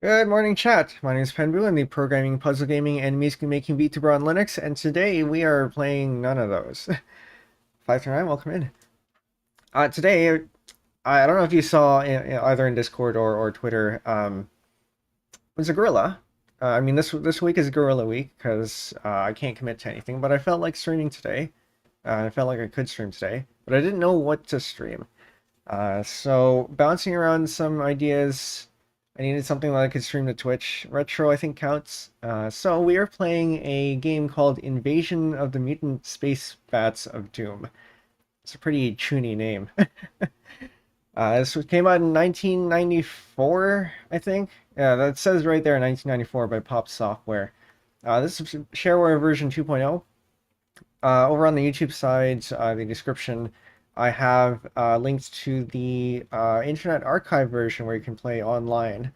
Good morning, chat. My name is Penbu. I'm the programming, puzzle gaming, and music making VTuber on Linux, and today we are playing none of those. 539, welcome in. Today, I don't know if you saw either in Discord or Twitter. Was a gorilla. I mean, this week is Gorilla Week because I can't commit to anything, but I felt like streaming today. I felt like I could stream today, but I didn't know what to stream. So bouncing around some ideas. I needed something that I could stream to Twitch. Retro, I think, counts. So we are playing a game called Invasion of the Mutant Space Bats of Doom. It's a pretty chuny name. This came out in 1994, I think. Yeah, that says right there, 1994 by Pop Software. This is shareware version 2.0. Over on the YouTube side, the description, I have links to the Internet Archive version where you can play online.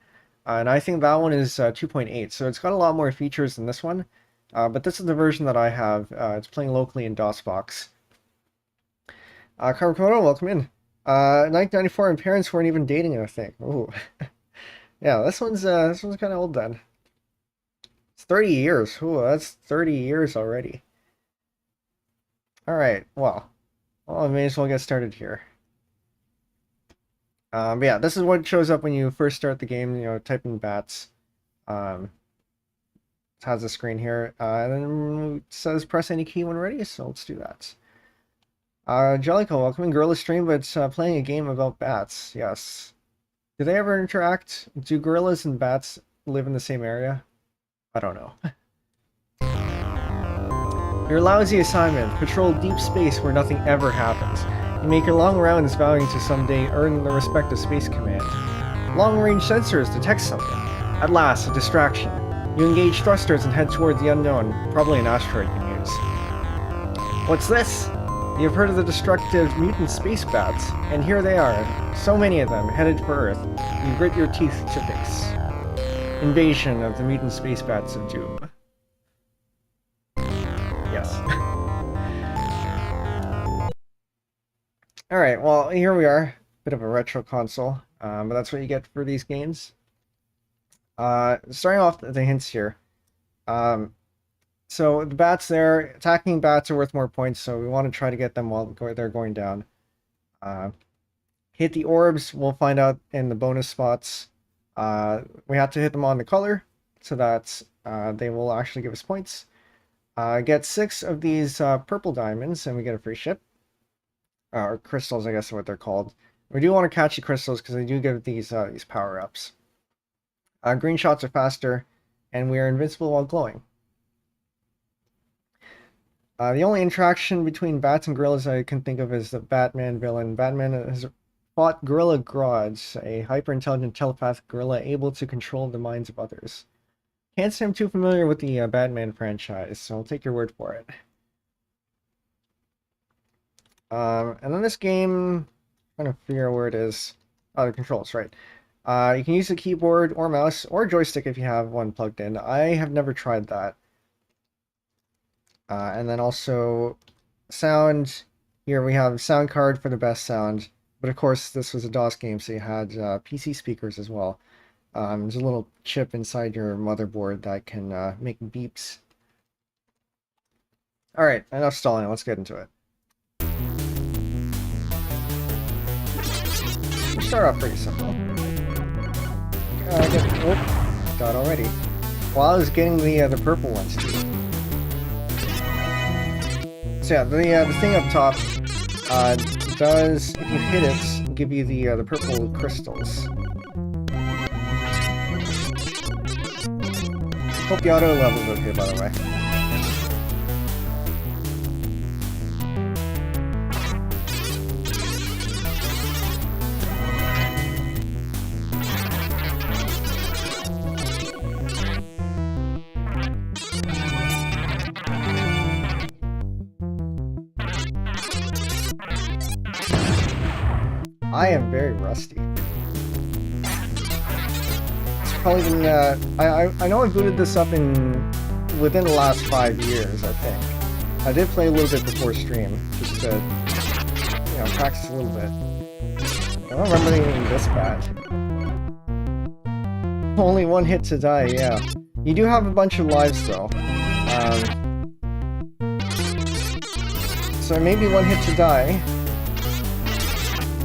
And I think that one is 2.8, so it's got a lot more features than this one. But this is the version that I have. It's playing locally in DOSBox. Karakoto, welcome in. 1994, and parents weren't even dating, I think. Ooh. Yeah, this one's kind of old then. It's 30 years. Ooh, that's 30 years already. Alright, well, I may as well get started here. But yeah, this is what shows up when you first start the game, type in bats. It has a screen here, and then it says press any key when ready, so let's do that. Jellico, welcome in Gorilla Stream, but playing a game about bats, yes. Do they ever interact? Do gorillas and bats live in the same area? I don't know. Your lousy assignment, patrol deep space where nothing ever happens. You make your long rounds vowing to someday earn the respect of Space Command. Long-range sensors detect something. At last, a distraction. You engage thrusters and head towards the unknown, probably an asteroid you use. What's this? You've heard of the destructive mutant space bats, and here they are, so many of them, headed for Earth. You grit your teeth to face. Invasion of the mutant space bats of Doom. Yes. Alright, well, here we are. Bit of a retro console, but that's what you get for these games. Starting off the hints here. So the bats there, attacking bats are worth more points, so we want to try to get them while they're going down. Hit the orbs, we'll find out in the bonus spots. We have to hit them on the color, so that they will actually give us points. Get 6 of these purple diamonds, and we get a free ship. Or crystals, I guess is what they're called. We do want to catch the crystals, because they do give these power-ups. Green shots are faster, and we are invincible while glowing. The only interaction between bats and gorillas I can think of is the Batman villain. Batman has fought Gorilla Grodd, a hyper-intelligent telepathic gorilla able to control the minds of others. Can't say I'm too familiar with the Batman franchise, so I'll take your word for it. And then this game, I'm trying to figure out where it is. Oh, the controls, right. You can use the keyboard or mouse or joystick if you have one plugged in. I have never tried that. And then also sound. Here we have sound card for the best sound. But of course, this was a DOS game, so you had PC speakers as well. There's a little chip inside your motherboard that can make beeps. Alright, enough stalling. Let's get into it. We'll start off pretty simple. Got already. Well, I was getting the purple ones too. So yeah, the thing up top does, if you hit it, give you the purple crystals. Hope the auto level's okay, by the way. I am very rusty. It's probably been, I know I booted this up within the last 5 years, I think. I did play a little bit before stream, just to, practice a little bit. I don't remember anything this bad. Only one hit to die, yeah. You do have a bunch of lives, though. So maybe one hit to die,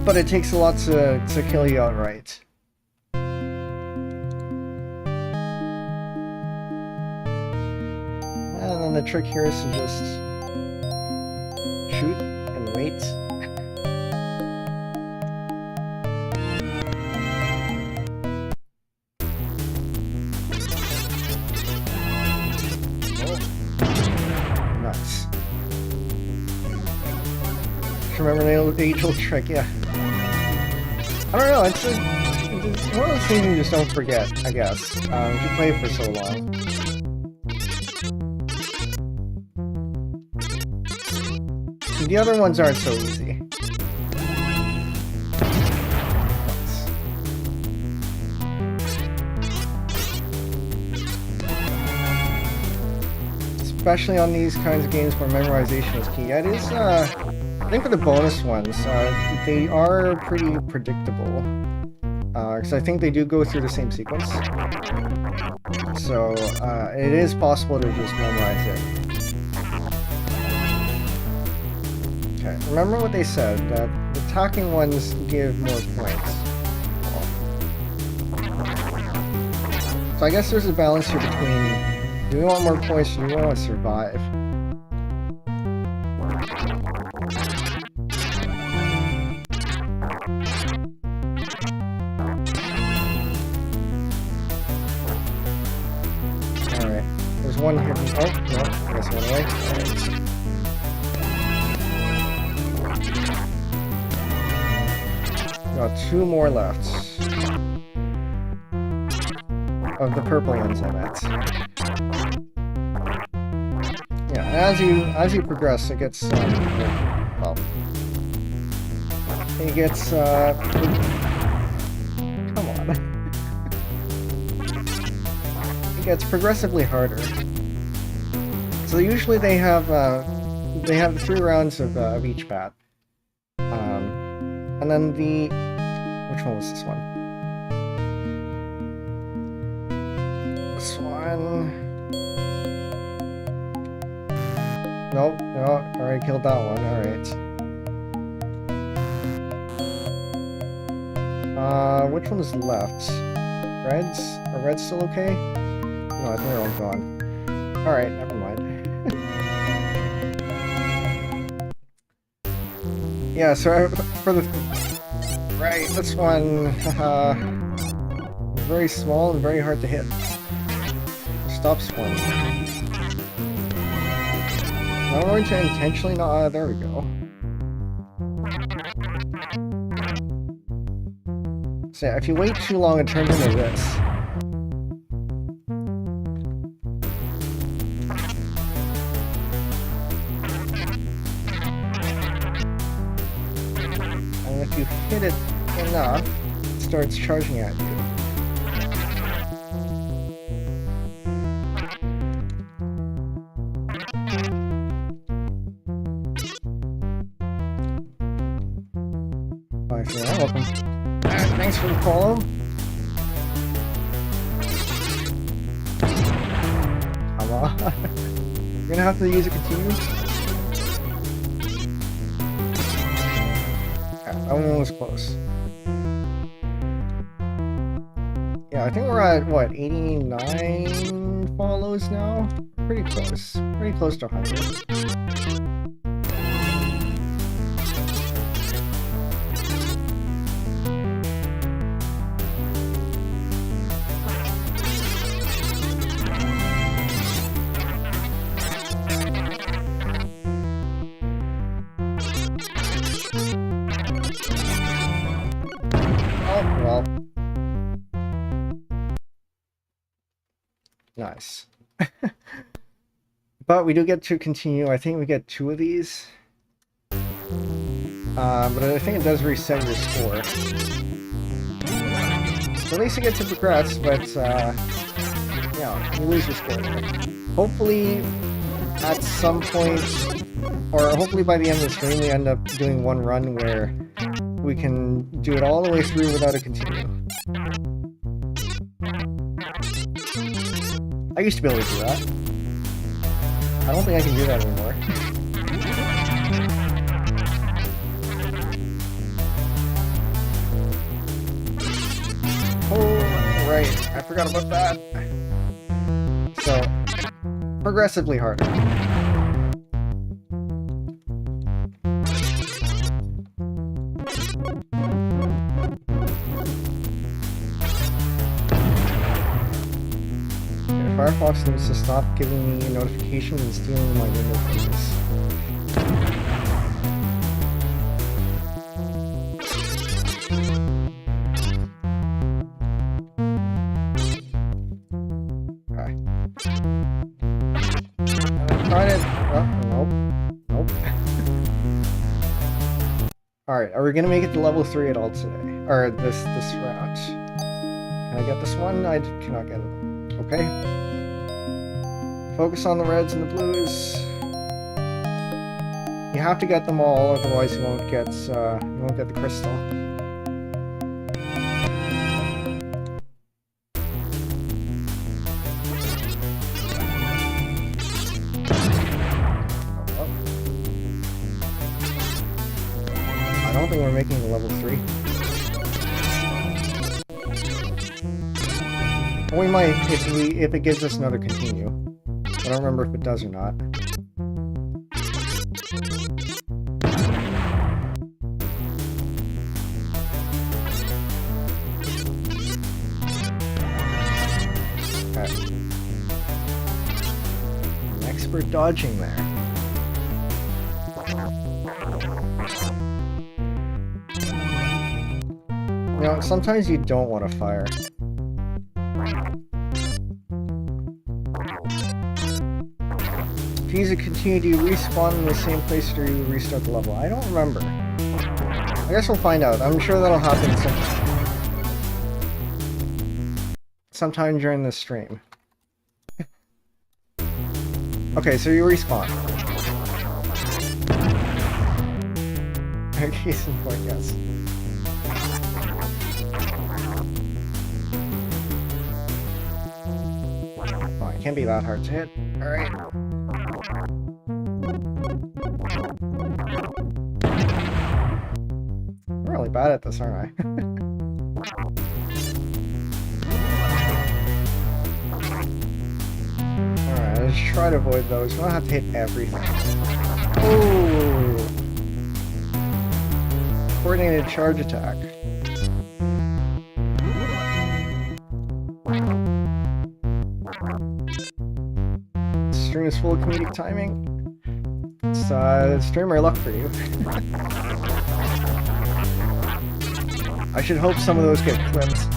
but it takes a lot to kill you outright. And then the trick here is to just shoot and wait. Remember the age-old trick, yeah. I don't know, it's one of those things you just don't forget, I guess, if you play it for so long. The other ones aren't so easy. Especially on these kinds of games where memorization is key. Yeah, it is, I think for the bonus ones, they are pretty predictable. Because I think they do go through the same sequence. So, it is possible to just memorize it. Okay, remember what they said, that the attacking ones give more points. So I guess there's a balance here between, do we want more points or do we want to survive? Alright, there's one hidden. Oh, no, I guess one away. Alright. Got two more left. Of the purple ones, I meant. Yeah, and as you progress, it gets well, it gets come on, it gets progressively harder. So usually they have 3 rounds of each path, and then which one was this one? This one. Nope, no, already killed that one, alright. Which one is left? Reds? Are reds still okay? No, I think they're all gone. Alright, never mind. Yeah, so for the... Right, this one, very small and very hard to hit. Stop spawning. I'm going to intentionally not... there we go. So yeah, if you wait too long, it turns into this. And if you hit it enough, it starts charging at you. Yeah, welcome. Thanks for the follow. Come on. You're gonna have to use a continue. Yeah, that one was close. Yeah, I think we're at, what, 89 follows now? Pretty close. Pretty close to 100. Well, nice. But we do get to continue. I think we get 2 of these. But I think it does reset your score. So at least you get to progress, but yeah, you lose your score there. Hopefully, at some point, or hopefully by the end of the stream, we end up doing one run where we can do it all the way through without a continue. I used to be able to do that. I don't think I can do that anymore. Oh, right. I forgot about that. So, progressively harder. Firefox needs to stop giving me notifications and stealing my window focus. Okay. I tried it. Oh, nope. Alright, are we gonna make it to level 3 at all today? Or this round? Can I get this one? I cannot get it. Okay. Focus on the reds and the blues. You have to get them all, otherwise you won't get the crystal. I don't think we're making the level 3. We might if it gives us another continue. I don't remember if it does or not. Okay. An expert dodging there. You know, sometimes you don't want to fire. If you continue to respawn in the same place after you restart the level. I don't remember. I guess we'll find out. I'm sure that'll happen sometime during this stream. Okay, so you respawn. Case in point, yes. Oh, it can't be that hard to hit. Alright. I'm really bad at this, aren't I? Alright, let's try to avoid those. We don't have to hit everything. Oh! Coordinated charge attack. Stream is full of comedic timing. It's streamer luck for you. I should hope some of those get clipped.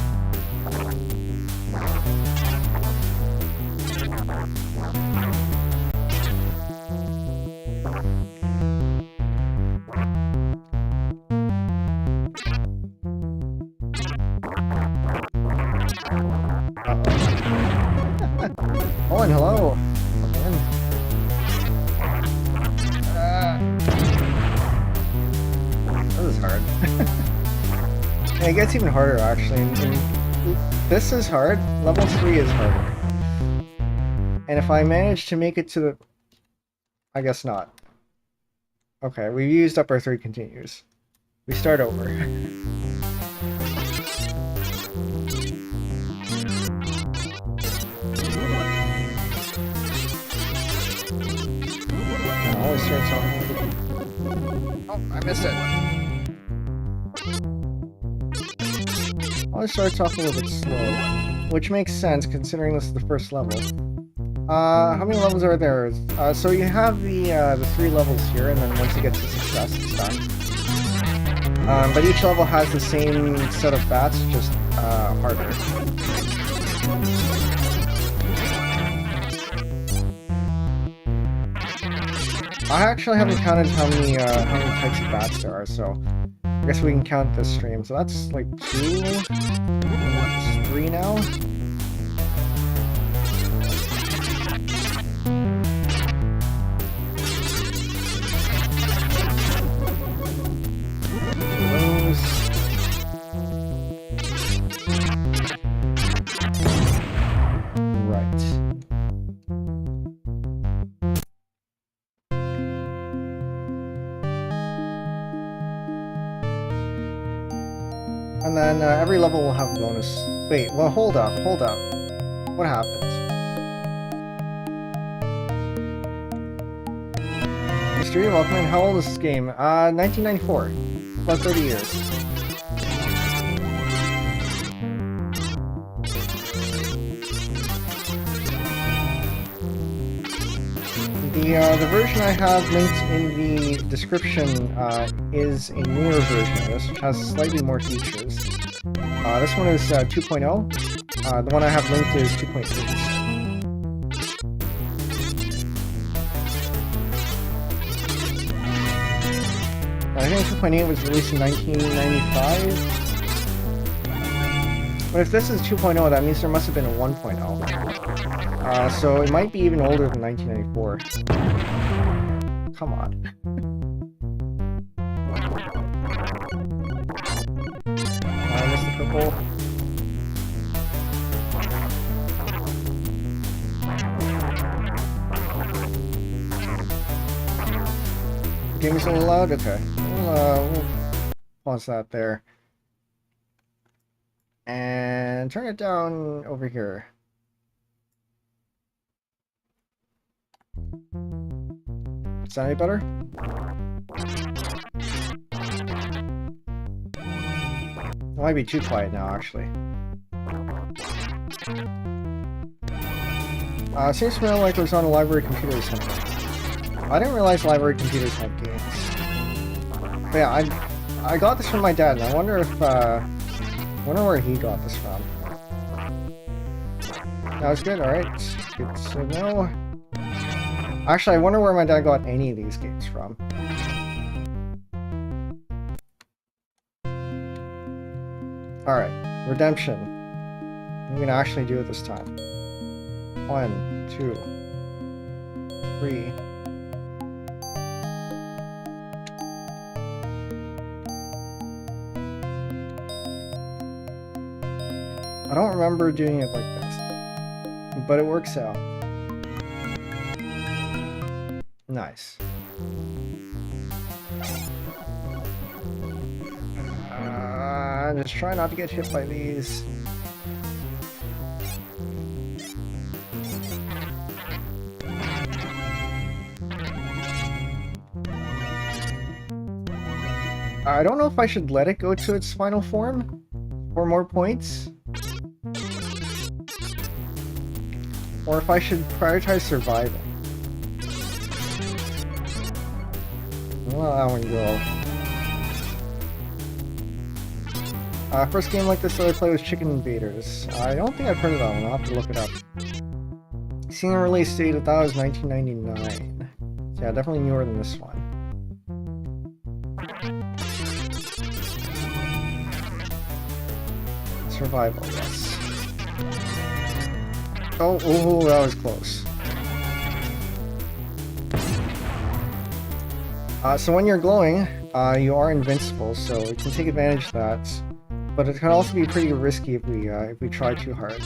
Oh, and hello. This is hard. And it gets even harder, actually. This is hard. Level 3 is harder. And if I manage to make it to the... I guess not. Okay, we've used up our 3 continues. We start over. Always starts off a little bit... Oh, I missed it. Always starts off a little bit slow, which makes sense considering this is the first level. How many levels are there? So you have the 3 levels here, and then once you get to success, it's done. But each level has the same set of bats, just harder. I actually haven't counted how many types of bats there are, so I guess we can count this stream. So that's like 2, that's 3 now. Right. then every level will have a bonus. Wait, well, hold up. What happened? Mystery, welcome in. How old is this game? 1994. About 30 years. The version I have linked in the description is a newer version of this, which has slightly more features. This one is 2.0. The one I have linked is 2.8. I think 2.8 was released in 1995. But if this is 2.0, that means there must have been a 1.0. So it might be even older than 1994. Come on. I missed the purple. Game is a little loud? Okay. We'll pause that there. And turn it down over here. Is that any better? It might be too quiet now, actually. Seems to me like it was on a library computer or something. I didn't realize library computers had games. But yeah, I got this from my dad, and I wonder if, wonder where he got this from. That was good, alright. Good to know. Actually, I wonder where my dad got any of these games from. Alright, redemption. I'm gonna actually do it this time. 1, 2, 3. I don't remember doing it like this, but it works out. Nice. Just try not to get hit by these. I don't know if I should let it go to its final form for more points, or if I should prioritize survival. Well, that one go. First game like this that I played was Chicken Invaders. I don't think I've heard of that one. I'll have to look it up. Seeing the release date of that was 1999. So yeah, definitely newer than this one. Survival, yes. Oh, that was close. So when you're glowing, you are invincible, so we can take advantage of that. But it can also be pretty risky if we try too hard.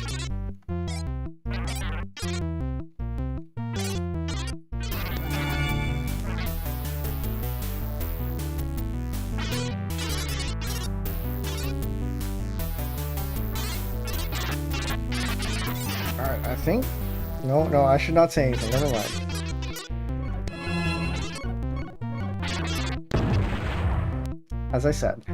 Alright, I think... No, I should not say anything, never mind. As I said.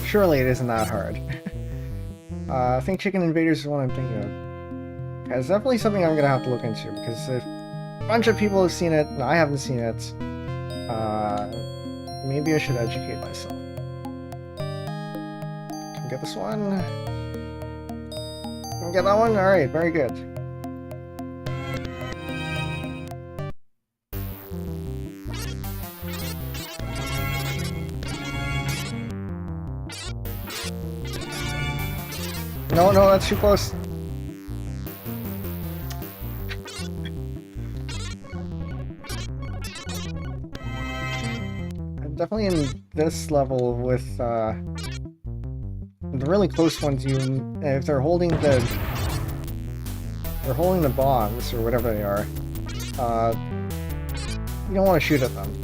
Surely it isn't that hard. I think Chicken Invaders is what I'm thinking of. Yeah, it's definitely something I'm gonna have to look into, because if a bunch of people have seen it and I haven't seen it, maybe I should educate myself. Can we get this one? Can we get that one? Alright, very good. No, that's too close. I'm definitely in this level with the really close ones, if they're holding the bombs or whatever they are, you don't want to shoot at them.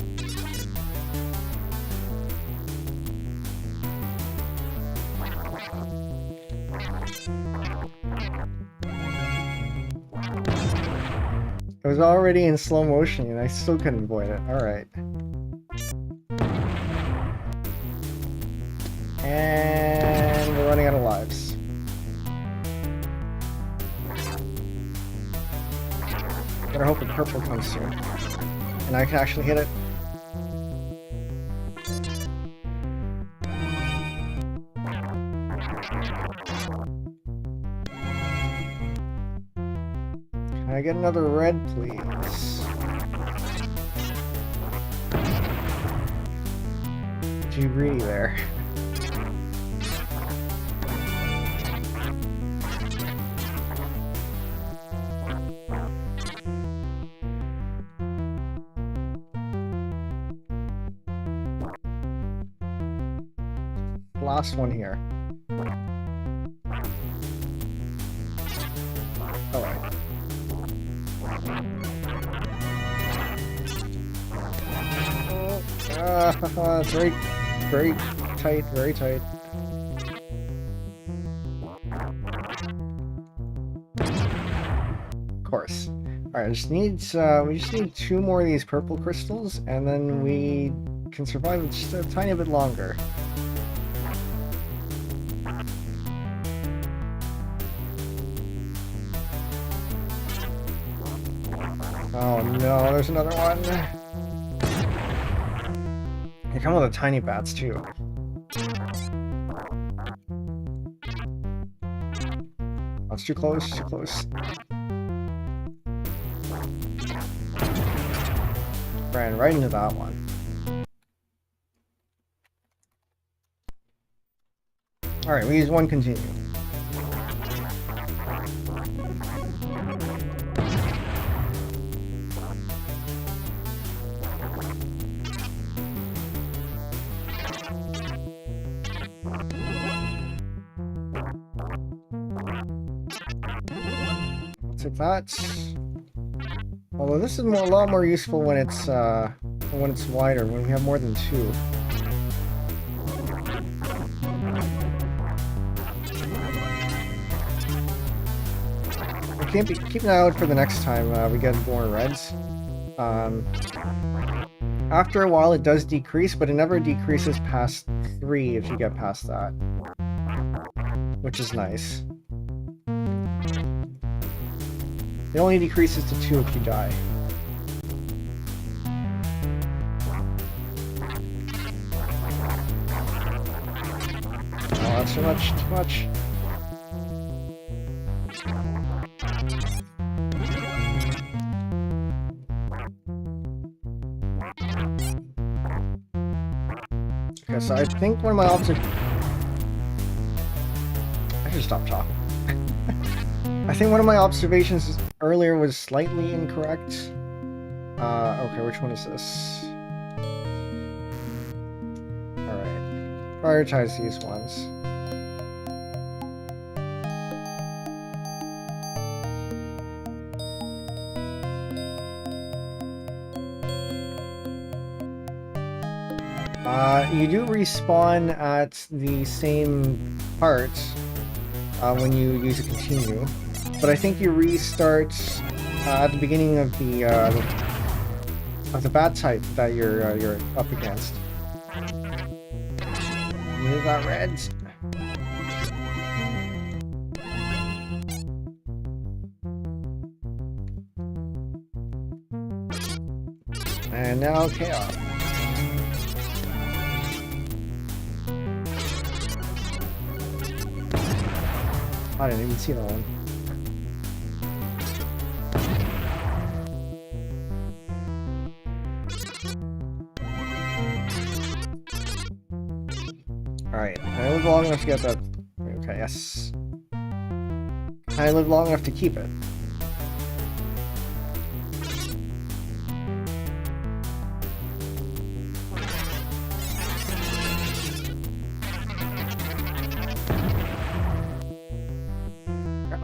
It was already in slow motion and I still couldn't avoid it. Alright. And we're running out of lives. Better hope the purple comes soon. And I can actually hit it. Can I get another red, please? Too greedy there. Last one here. Alright. It's very, very tight, very tight. Of course. Alright, we just need 2 more of these purple crystals, and then we can survive just a tiny bit longer. Oh no, there's another one. They come with the tiny bats too. Oh, it's too close, too close. Ran right into that one. Alright, we use one continue. Take that. Although this is a lot more useful when it's wider, when we have more than 2. Keep an eye out for the next time we get more reds. After a while it does decrease, but it never decreases past 3 if you get past that. Which is nice. It only decreases to 2 if you die. Oh, that's too much, too much. Okay, so I think one of my I should stop talking. I think one of my observations earlier was slightly incorrect. Okay, which one is this? Alright. Prioritize these ones. You do respawn at the same part when you use a continue. But I think you restart at the beginning of the bat type that you're up against. You got reds. And now chaos. I didn't even see that one. Alright, I lived long enough to get that. Okay, yes. I lived long enough to keep it.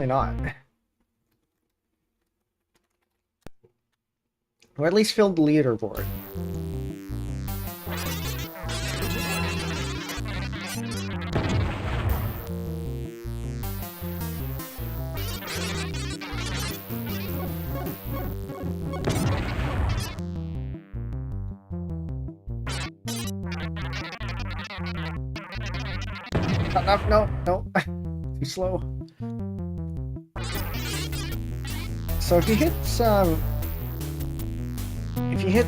not? Or at least fill the leaderboard. No, too slow. So if you hit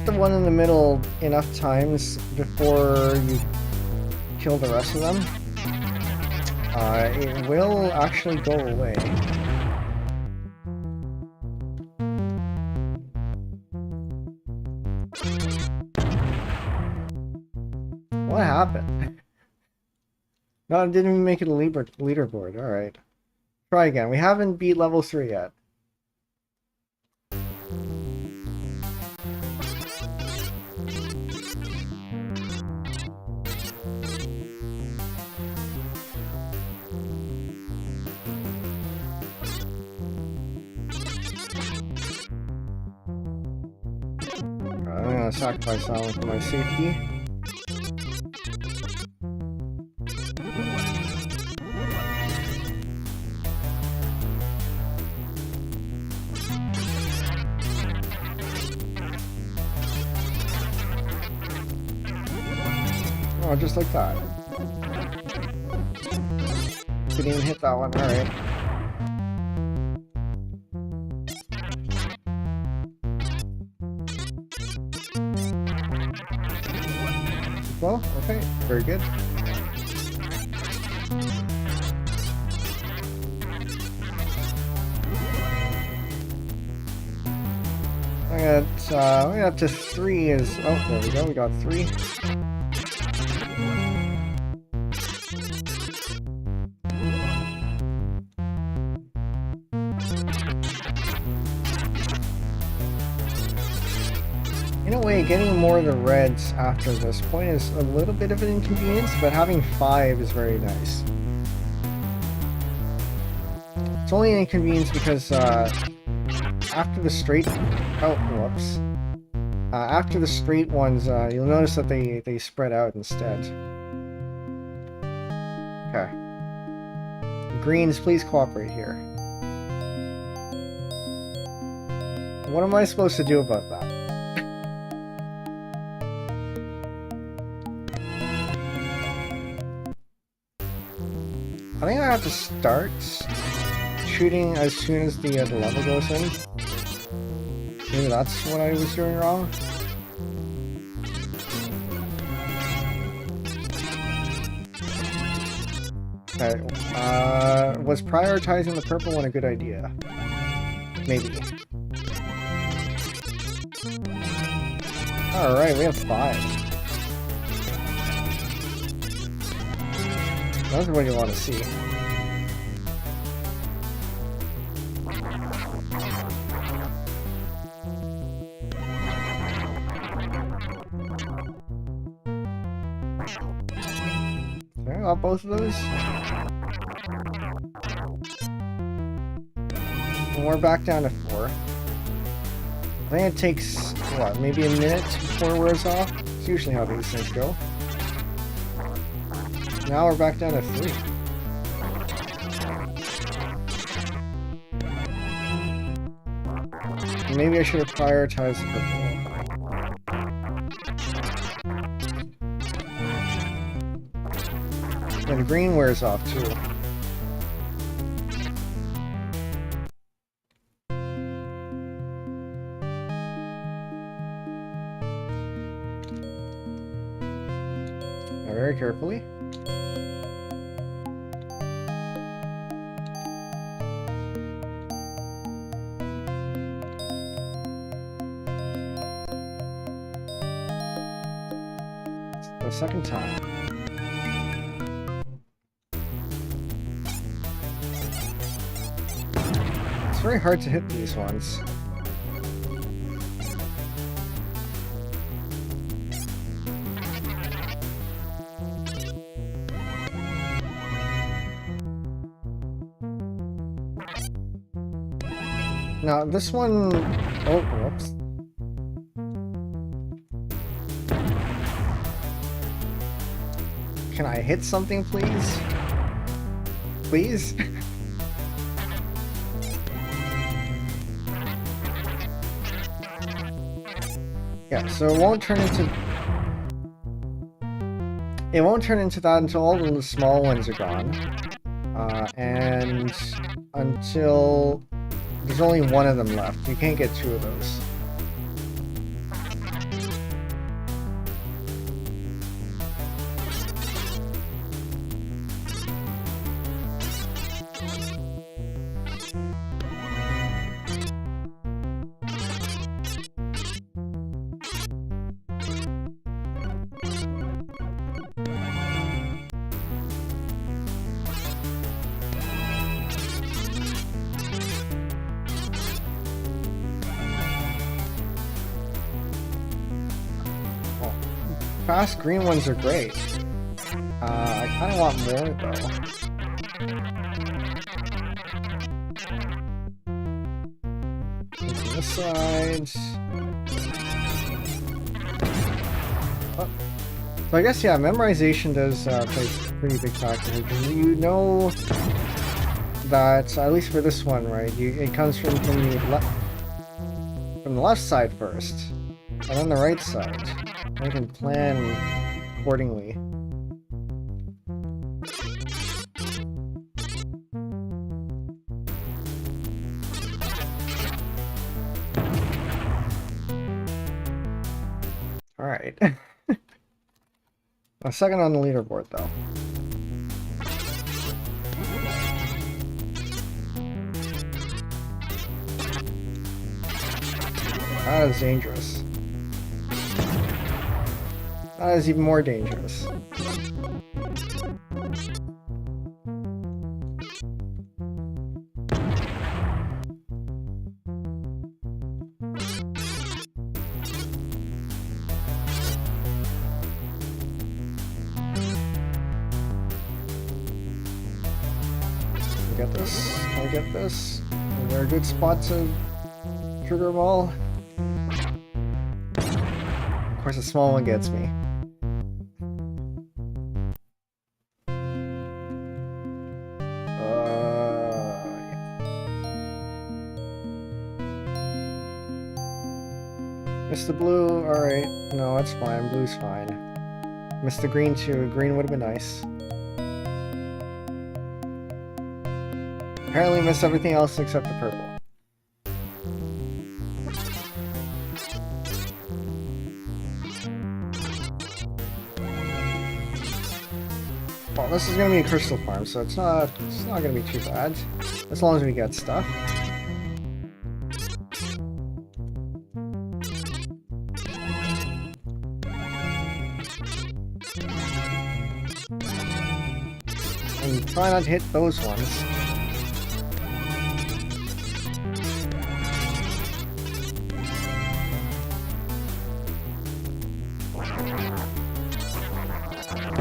the one in the middle enough times before you kill the rest of them, it will actually go away. What happened? No, it didn't even make it a leaderboard. Alright. Try again. We haven't beat level 3 yet. I'm gonna sacrifice that one for my safety. Oh, just like that. Didn't even hit that one, alright. Well, okay, very good. I got up to 3 is, oh, there we go, we got 3. In a way, getting more of the reds after this point is a little bit of an inconvenience, but having 5 is very nice. It's only an inconvenience because after the straight... Oh, whoops. After the straight ones, you'll notice that they spread out instead. Okay. Greens, please cooperate here. What am I supposed to do about that? I think I have to start shooting as soon as the level goes in. Maybe that's what I was doing wrong. Okay, was prioritizing the purple one a good idea? Maybe. Alright, we have 5. That's what you want to see. Okay, I got both of those. And we're back down to 4. I think it takes, what, maybe a minute before it wears off? It's usually how these things go. Now we're back down to 3. Maybe I should have prioritized the purple. And the green wears off too. Now very carefully. Second time. It's very hard to hit these ones. Now this one, oh, whoops. Can I hit something, please? Please? Yeah, so it won't turn into that until all of the small ones are gone. And until there's only one of them left. You can't get two of those. Fast green ones are great. I kind of want more though. This side. Oh. So I guess yeah, memorization does play a pretty big factor. You know that at least for this one, right? It comes from the left side first, and then the right side. I can plan accordingly. Alright. A second on the leaderboard, though. That is dangerous. That is even more dangerous. Get this? Can I get this? Is there a good spot to trigger them all? Of course, the small one gets me. Mr. Blue, alright. No, that's fine. Blue's fine. Mr. Green too. Green would have been nice. Apparently missed everything else except the purple. Well, this is gonna be a crystal farm, so it's not gonna be too bad. As long as we get stuff. And try not to hit those ones.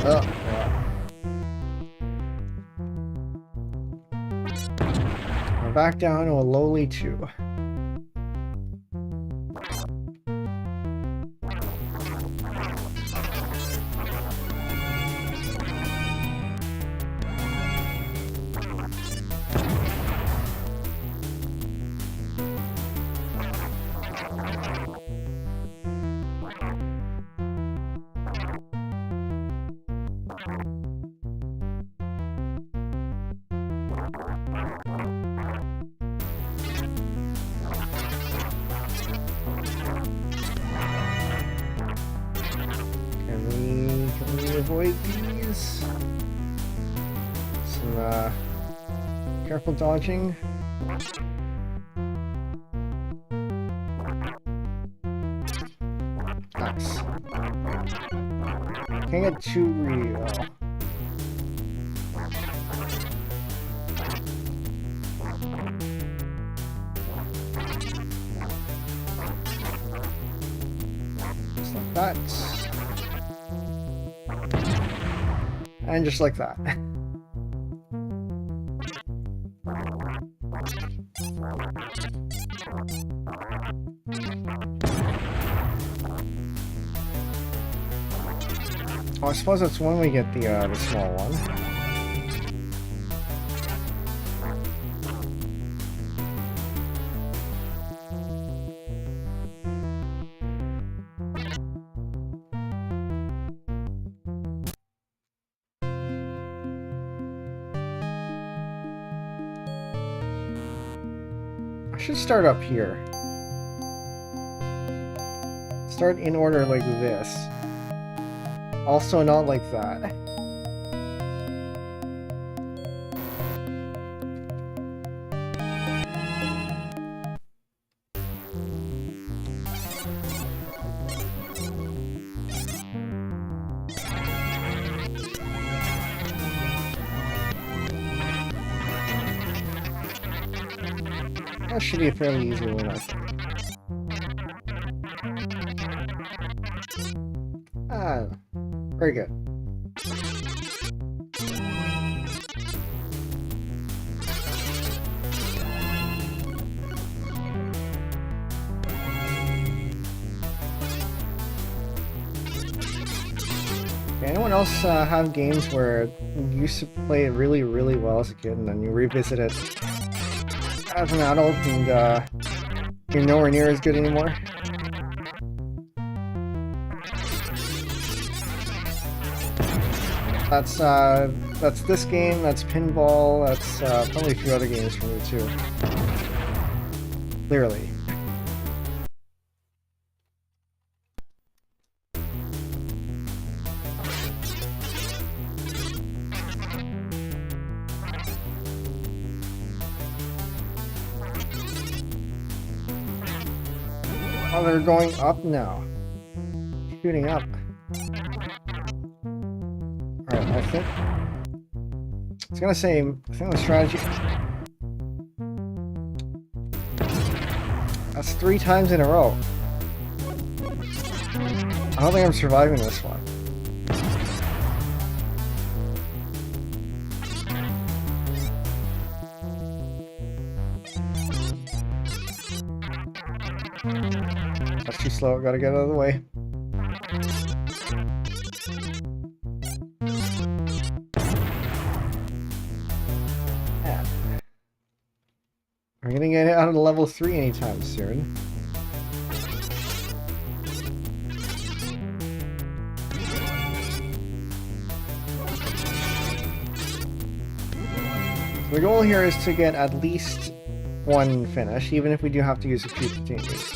Oh, yeah. We're back down to a lowly 2. Can we avoid these? Some careful dodging. Nice. Can't get too real. Just like that. And just like that. Oh, I suppose that's when we get the small one. I should start up here. Start in order like this. Also not like that. That should be a fairly easy one, I think. Ah, very good. Anyone else have games where you used to play it really, really well as a kid and then you revisit it as an adult and you're nowhere near as good anymore? That's this game, that's Pinball, that's probably a few other games for me too. Clearly. Oh, they're going up now. Shooting up. Alright, I think it's gonna say, I think the strategy. That's 3 times in a row. I don't think I'm surviving this one. That's too slow, gotta get out of the way. Yeah. We're gonna get out of level 3 anytime soon. The goal here is to get at least 1 finish, even if we do have to use a few continues.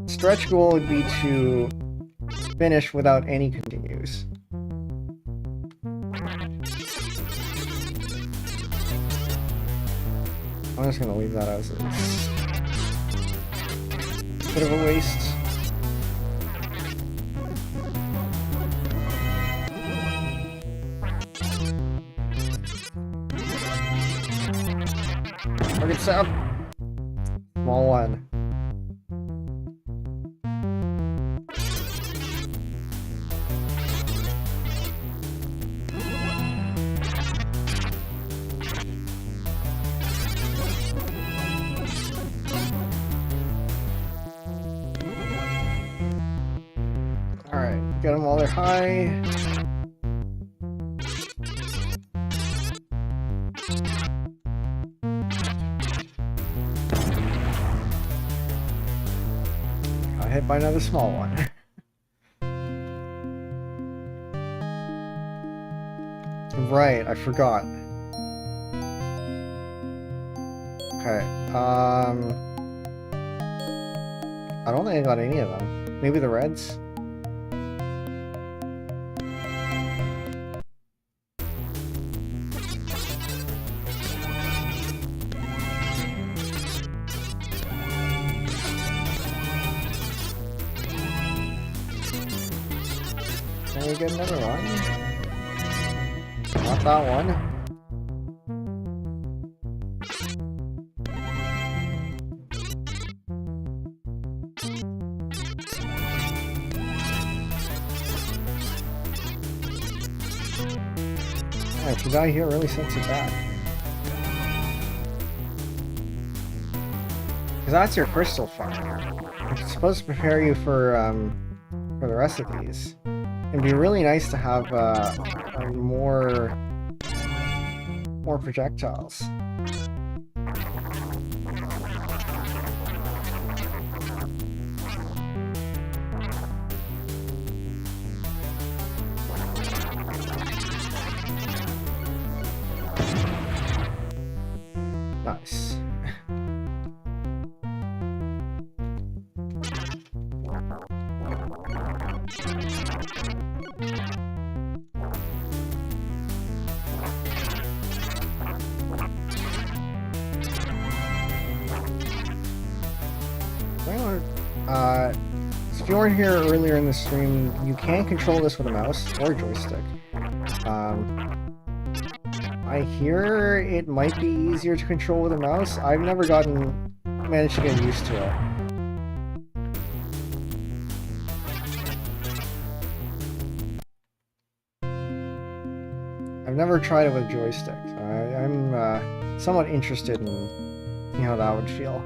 Stretch goal would be to finish without any continues. I'm just gonna leave that as is. Bit of a waste. Target set up. Small one. Alright, get them while they're high. Got hit by another small one. Right, I forgot. Okay, I don't think I got any of them. Maybe the reds? Can we get another one? Not that one. If you die here, it really sets it back. Because that's your crystal farm. It's supposed to prepare you for the rest of these. It'd be really nice to have more projectiles. Nice. So if you weren't here earlier in the stream, you can control this with a mouse or joystick. I hear it might be easier to control with a mouse. I've never managed to get used to it. I've never tried it with joystick. I'm somewhat interested in seeing how that would feel.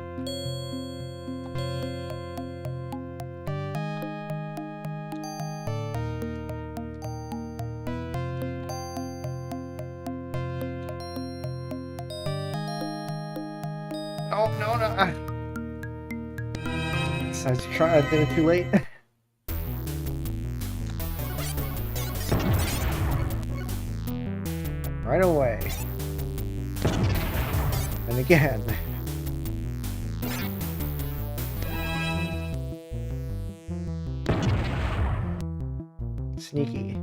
Oh, no. I did it too late. Right away. And again. Sneaky.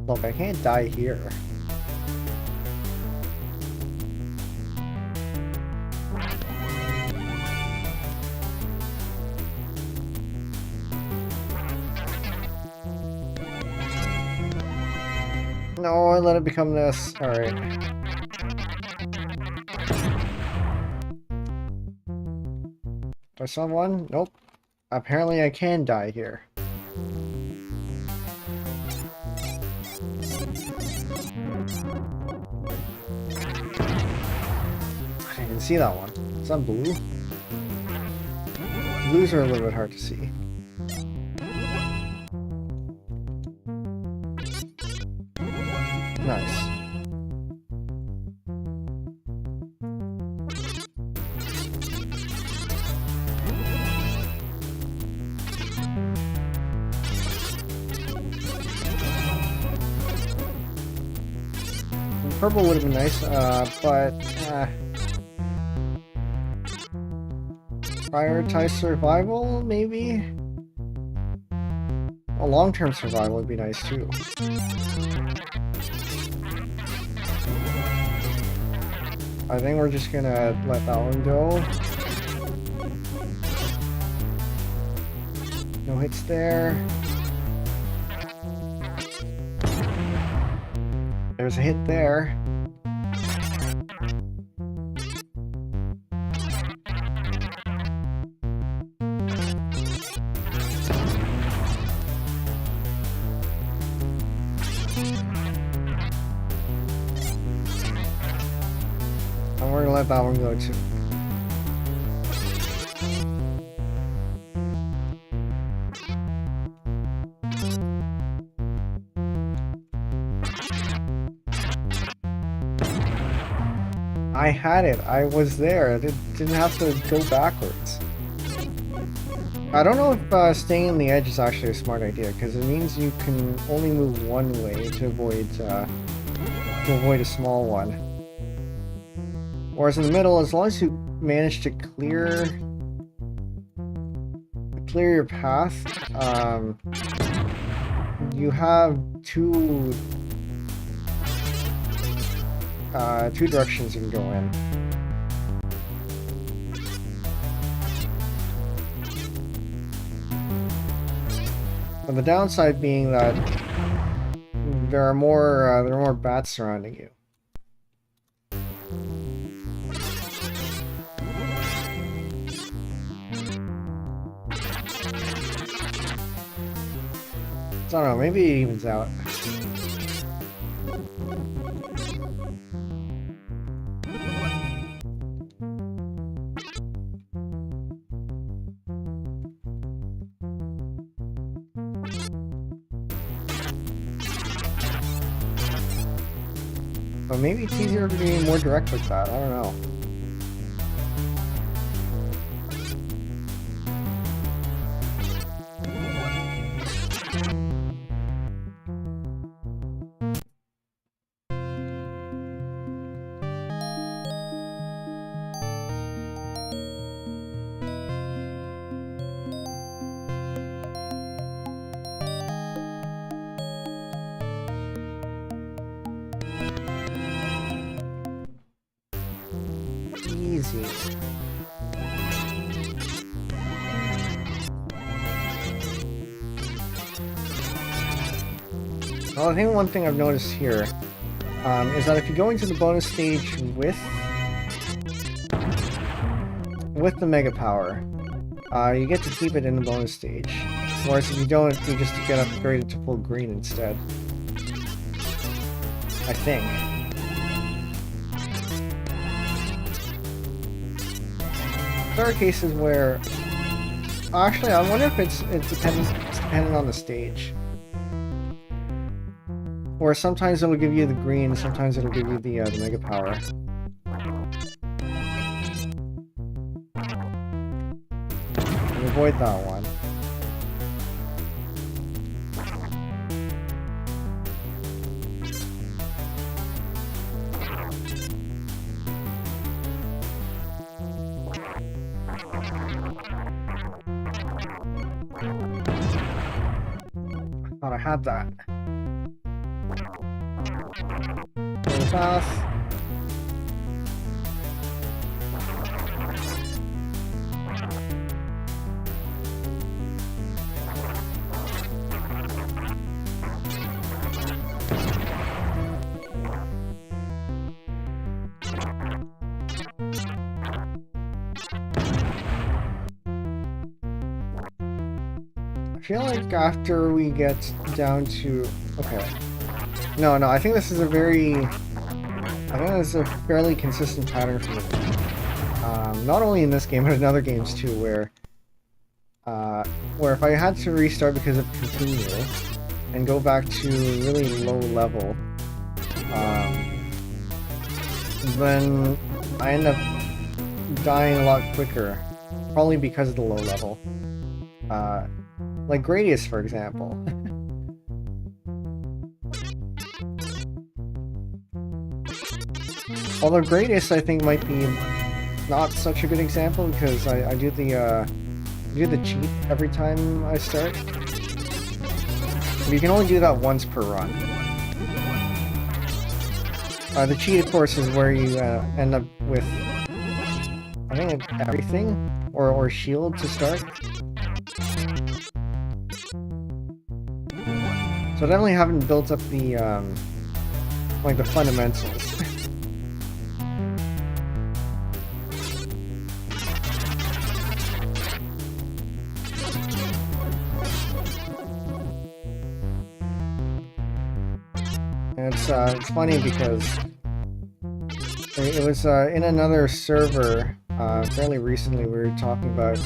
Look, I can't die here. No, I let it become this. Alright. Do I still have one? Nope. Apparently I can die here. I can see that one. Is that blue? Blues are a little bit hard to see. Nice. Purple would have been nice, but prioritize survival, maybe? A long-term survival would be nice too. I think we're just gonna let that one go. No hits there. There's a hit there. And we're gonna let that one go too. I had it. I was there. I didn't have to go backwards. I don't know if staying on the edge is actually a smart idea, because it means you can only move one way to avoid a small one. Whereas in the middle, as long as you manage to clear your path, you have two directions you can go in. But the downside being that there are more bats surrounding you. So I don't know, maybe it evens out. But maybe it's easier to be more direct with that, I don't know. Easy. Well, I think one thing I've noticed here is that if you go into the bonus stage with the Mega Power, you get to keep it in the bonus stage. Whereas if you don't, you just get upgraded to full green instead. I think. There are cases where... Actually, I wonder if it's dependent on the stage. Where sometimes it'll give you the green, sometimes it'll give you the Mega Power. And avoid that one. I thought I had that. Really fast. I feel like after we get down to... Okay. No, I think this is a fairly consistent pattern for me. Not only in this game, but in other games too, where if I had to restart because of continue, and go back to really low level, then I end up dying a lot quicker, probably because of the low level. Like Gradius, for example. Although Gradius, I think, might be not such a good example because I do the cheat every time I start. But you can only do that once per run. The cheat, of course, is where you end up with, I think, everything or shield to start. So I definitely haven't built up the like the fundamentals. And it's funny because it was in another server fairly recently. We were talking about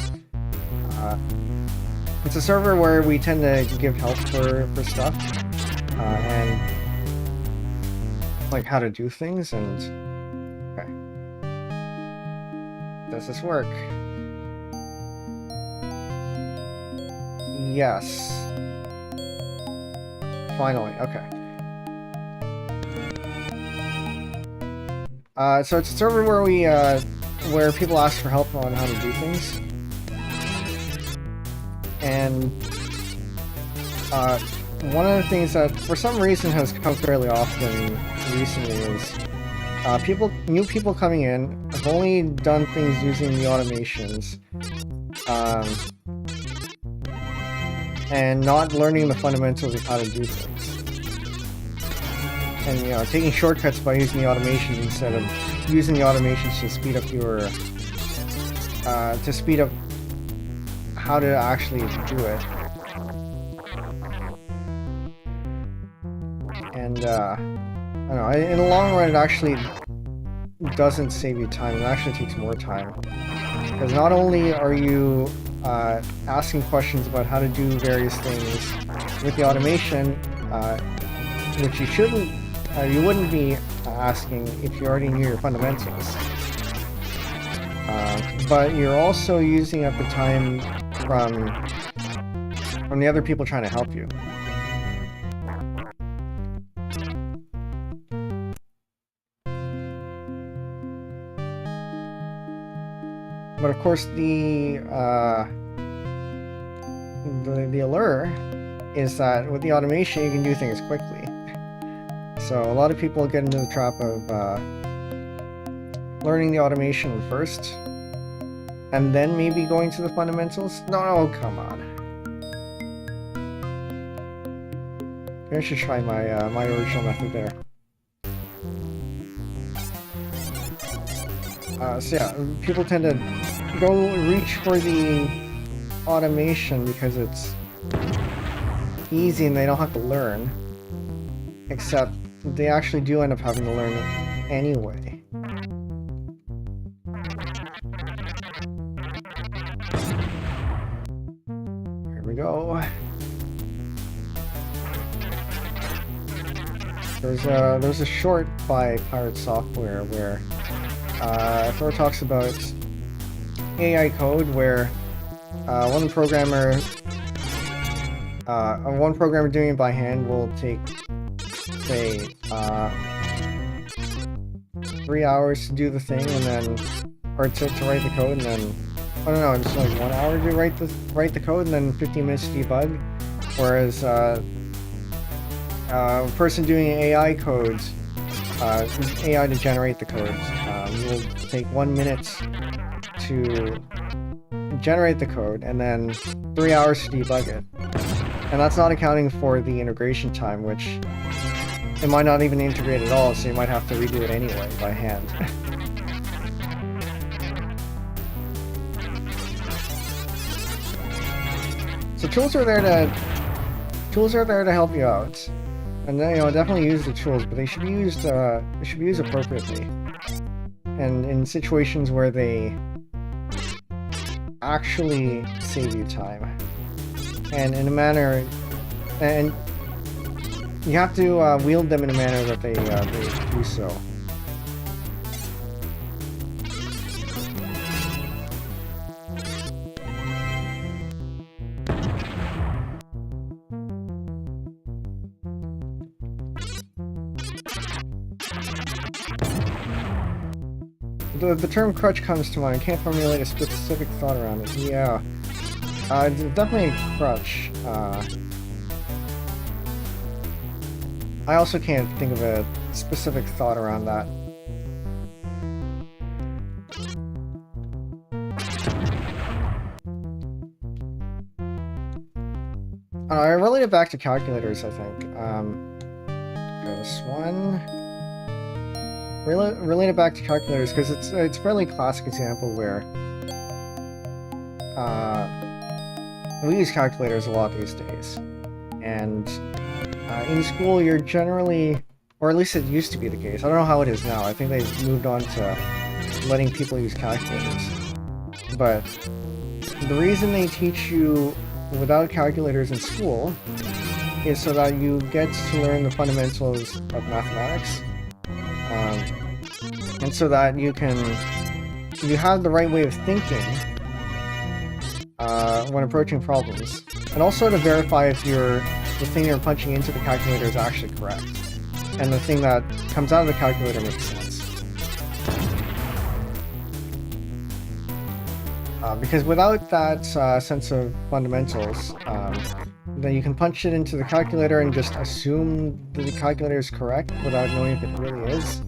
it's a server where we tend to give help for stuff and like how to do things. And okay, does this work? Yes, finally. Okay. So it's a server where we where people ask for help on how to do things. And one of the things that for some reason has come fairly often recently is new people coming in have only done things using the automations and not learning the fundamentals of how to do things. And taking shortcuts by using the automations instead of using the automations to speed up your how to actually do it. And I don't know, in the long run it actually doesn't save you time, it actually takes more time. Because not only are you asking questions about how to do various things with the automation, which you wouldn't be asking if you already knew your fundamentals. But you're also using up the time from the other people trying to help you. But of course, the allure is that with the automation, you can do things quickly. So a lot of people get into the trap of learning the automation first, and then maybe going to the fundamentals. No, come on. Maybe I should try my my original method there. So yeah, people tend to reach for the automation because it's easy and they don't have to learn. Except they actually do end up having to learn anyway. Here we go. There's a short by Pirate Software where Thor talks about AI code where one programmer doing it by hand will take, say, 3 hours to do the thing, and then, or to write the code, and then, I don't know, it's like 1 hour to write the code, and then 15 minutes to debug. Whereas a person doing AI codes, AI to generate the codes, will take 1 minute to generate the code, and then 3 hours to debug it. And that's not accounting for the integration time, which it might not even integrate at all, so you might have to redo it anyway by hand. So tools are there to help you out, and then, definitely use the tools, but they should be used appropriately, and in situations where they actually save you time, and in a manner, and you have to wield them in a manner that they do so. The term crutch comes to mind. I can't formulate a specific thought around it. Yeah. It's definitely a crutch. I also can't think of a specific thought around that. I relate it back to calculators, I think. This one... Relate it back to calculators because it's a fairly classic example where we use calculators a lot these days, and in school you're generally, or at least it used to be the case, I don't know how it is now, I think they've moved on to letting people use calculators, but the reason they teach you without calculators in school is so that you get to learn the fundamentals of mathematics. And so that you have the right way of thinking when approaching problems, and also to verify if the thing you're punching into the calculator is actually correct, and the thing that comes out of the calculator makes sense. Because without that sense of fundamentals, then you can punch it into the calculator and just assume that the calculator is correct without knowing if it really is.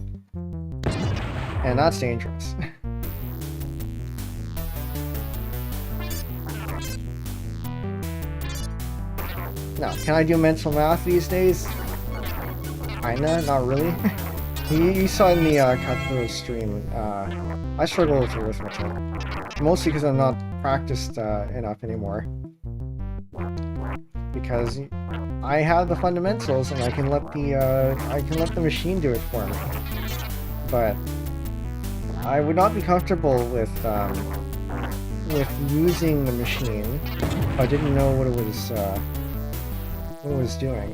And that's dangerous. Now, can I do mental math these days? Kinda, not really. You saw in the Kakuro stream, I struggle with arithmetic. Mostly because I'm not practiced enough anymore. Because I have the fundamentals and I can let the machine do it for me. But I would not be comfortable with using the machine if I didn't know what it was doing.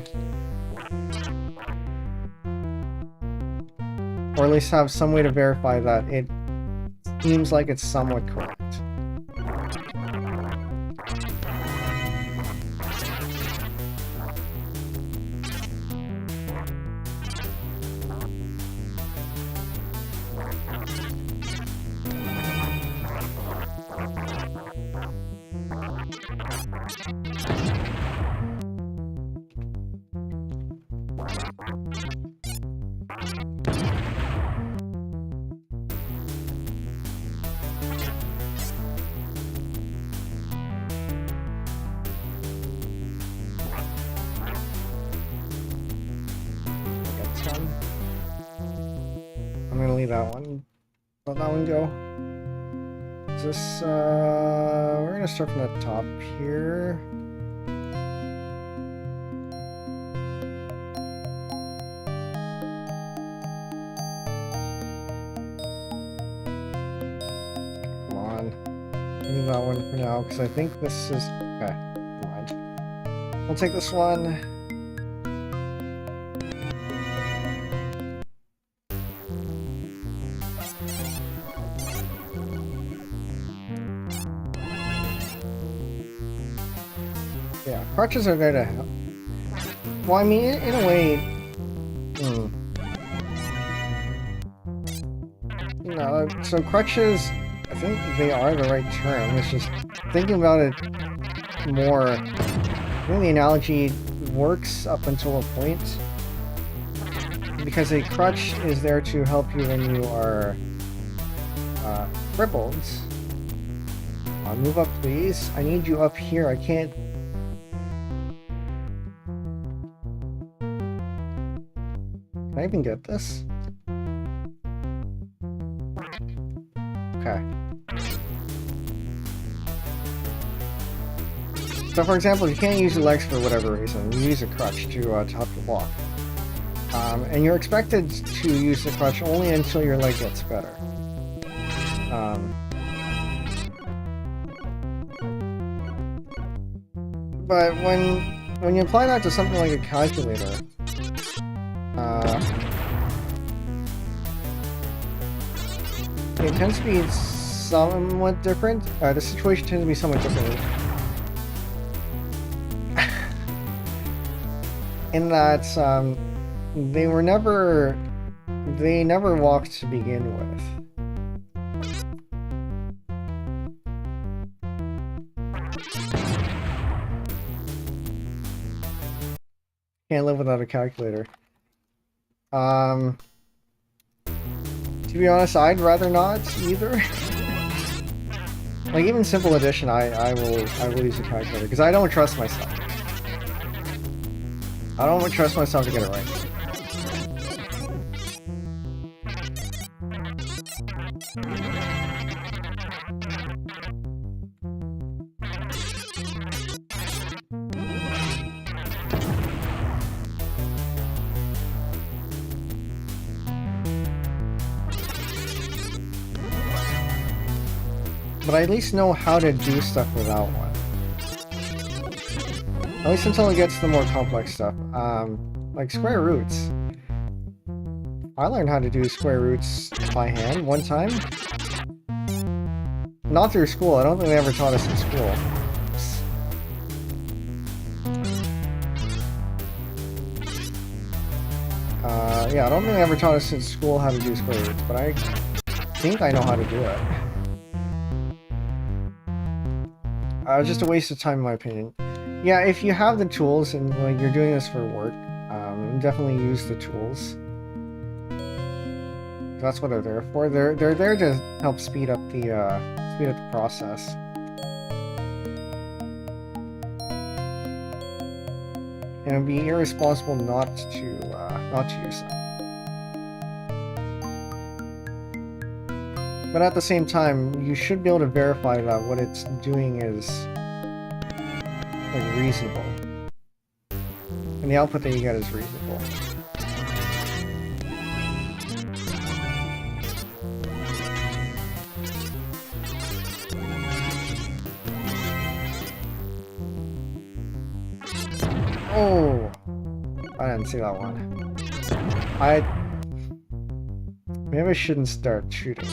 Or at least have some way to verify that it seems like it's somewhat correct. I'm gonna leave that one. Let that one go. Is this, we're gonna start from the top here. Come on. Leave that one for now, because I think this is, okay, never mind. We'll take this one. Yeah, crutches are there to help. Well, I mean, in a way... No, so crutches, I think they are the right term. It's just thinking about it more... I think the analogy works up until a point. Because a crutch is there to help you when you are crippled. Move up, please. I need you up here. I can't... Can I even get this? Okay. So for example, you can't use your legs for whatever reason. You use a crutch to help you walk. And you're expected to use the crutch only until your leg gets better. But when you apply that to something like a calculator, it tends to be somewhat different. The situation tends to be somewhat different. In that, they never walked to begin with. Can't live without a calculator. To be honest, I'd rather not either. Like even simple addition, I will use a calculator because I don't trust myself. I don't trust myself to get it right. But I at least know how to do stuff without one. At least until it gets to the more complex stuff. Like square roots. I learned how to do square roots by hand one time. Not through school. I don't think they ever taught us in school. Yeah, I don't think they ever taught us in school how to do square roots, but I think I know how to do it. Just a waste of time in my opinion. Yeah, if you have the tools and like you're doing this for work, definitely use the tools. That's what they're there for. They're there to help speed up the process. And it'd be irresponsible not to use them. But at the same time, you should be able to verify that what it's doing is like reasonable. And the output that you get is reasonable. Oh! I didn't see that one. Maybe I shouldn't start shooting.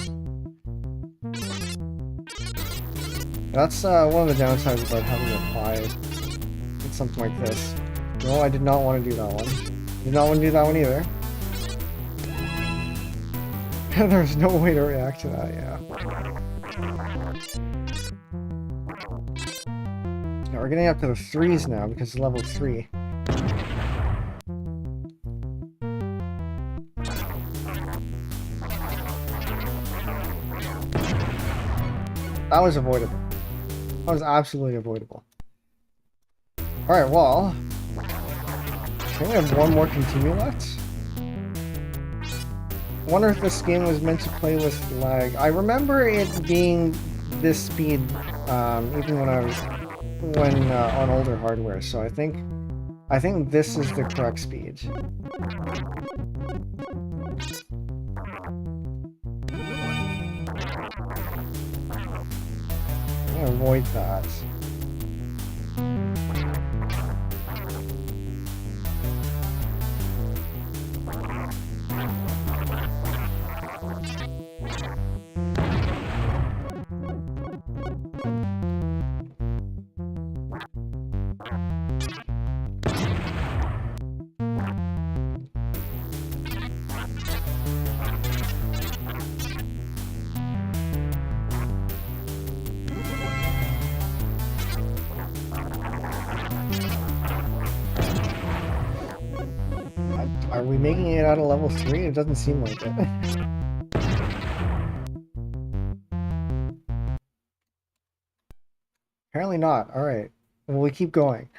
That's one of the downsides about having to apply with something like this. No, I did not want to do that one. Did not want to do that one either. There's no way to react to that, yeah. Now we're getting up to the 3s now because it's level 3. That was avoidable. That was absolutely avoidable. Alright, well... I think we have one more continue left. I wonder if this game was meant to play with lag. I remember it being this speed, even when I was... on older hardware, so I think this is the correct speed. I'm gonna avoid that. Are we making it out of level 3? It doesn't seem like it. Apparently not. Alright. Well, we keep going.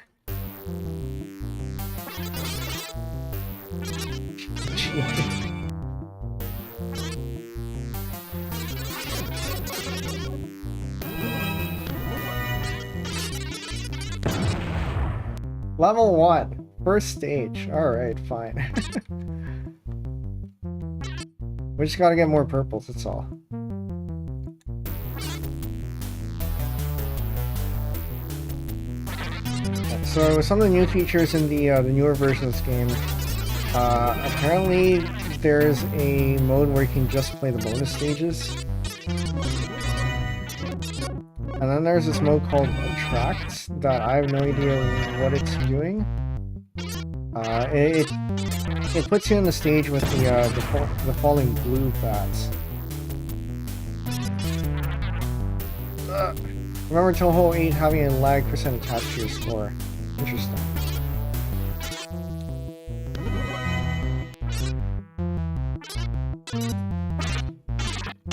Level 1. First stage. Alright, fine. We just gotta get more purples, that's all. So some of the new features in the newer version of this game, apparently there's a mode where you can just play the bonus stages. And then there's this mode called Attract that I have no idea what it's doing. It puts you on the stage with the falling blue bats. Remember Toho 8 having a lag percent attached to your score. Interesting.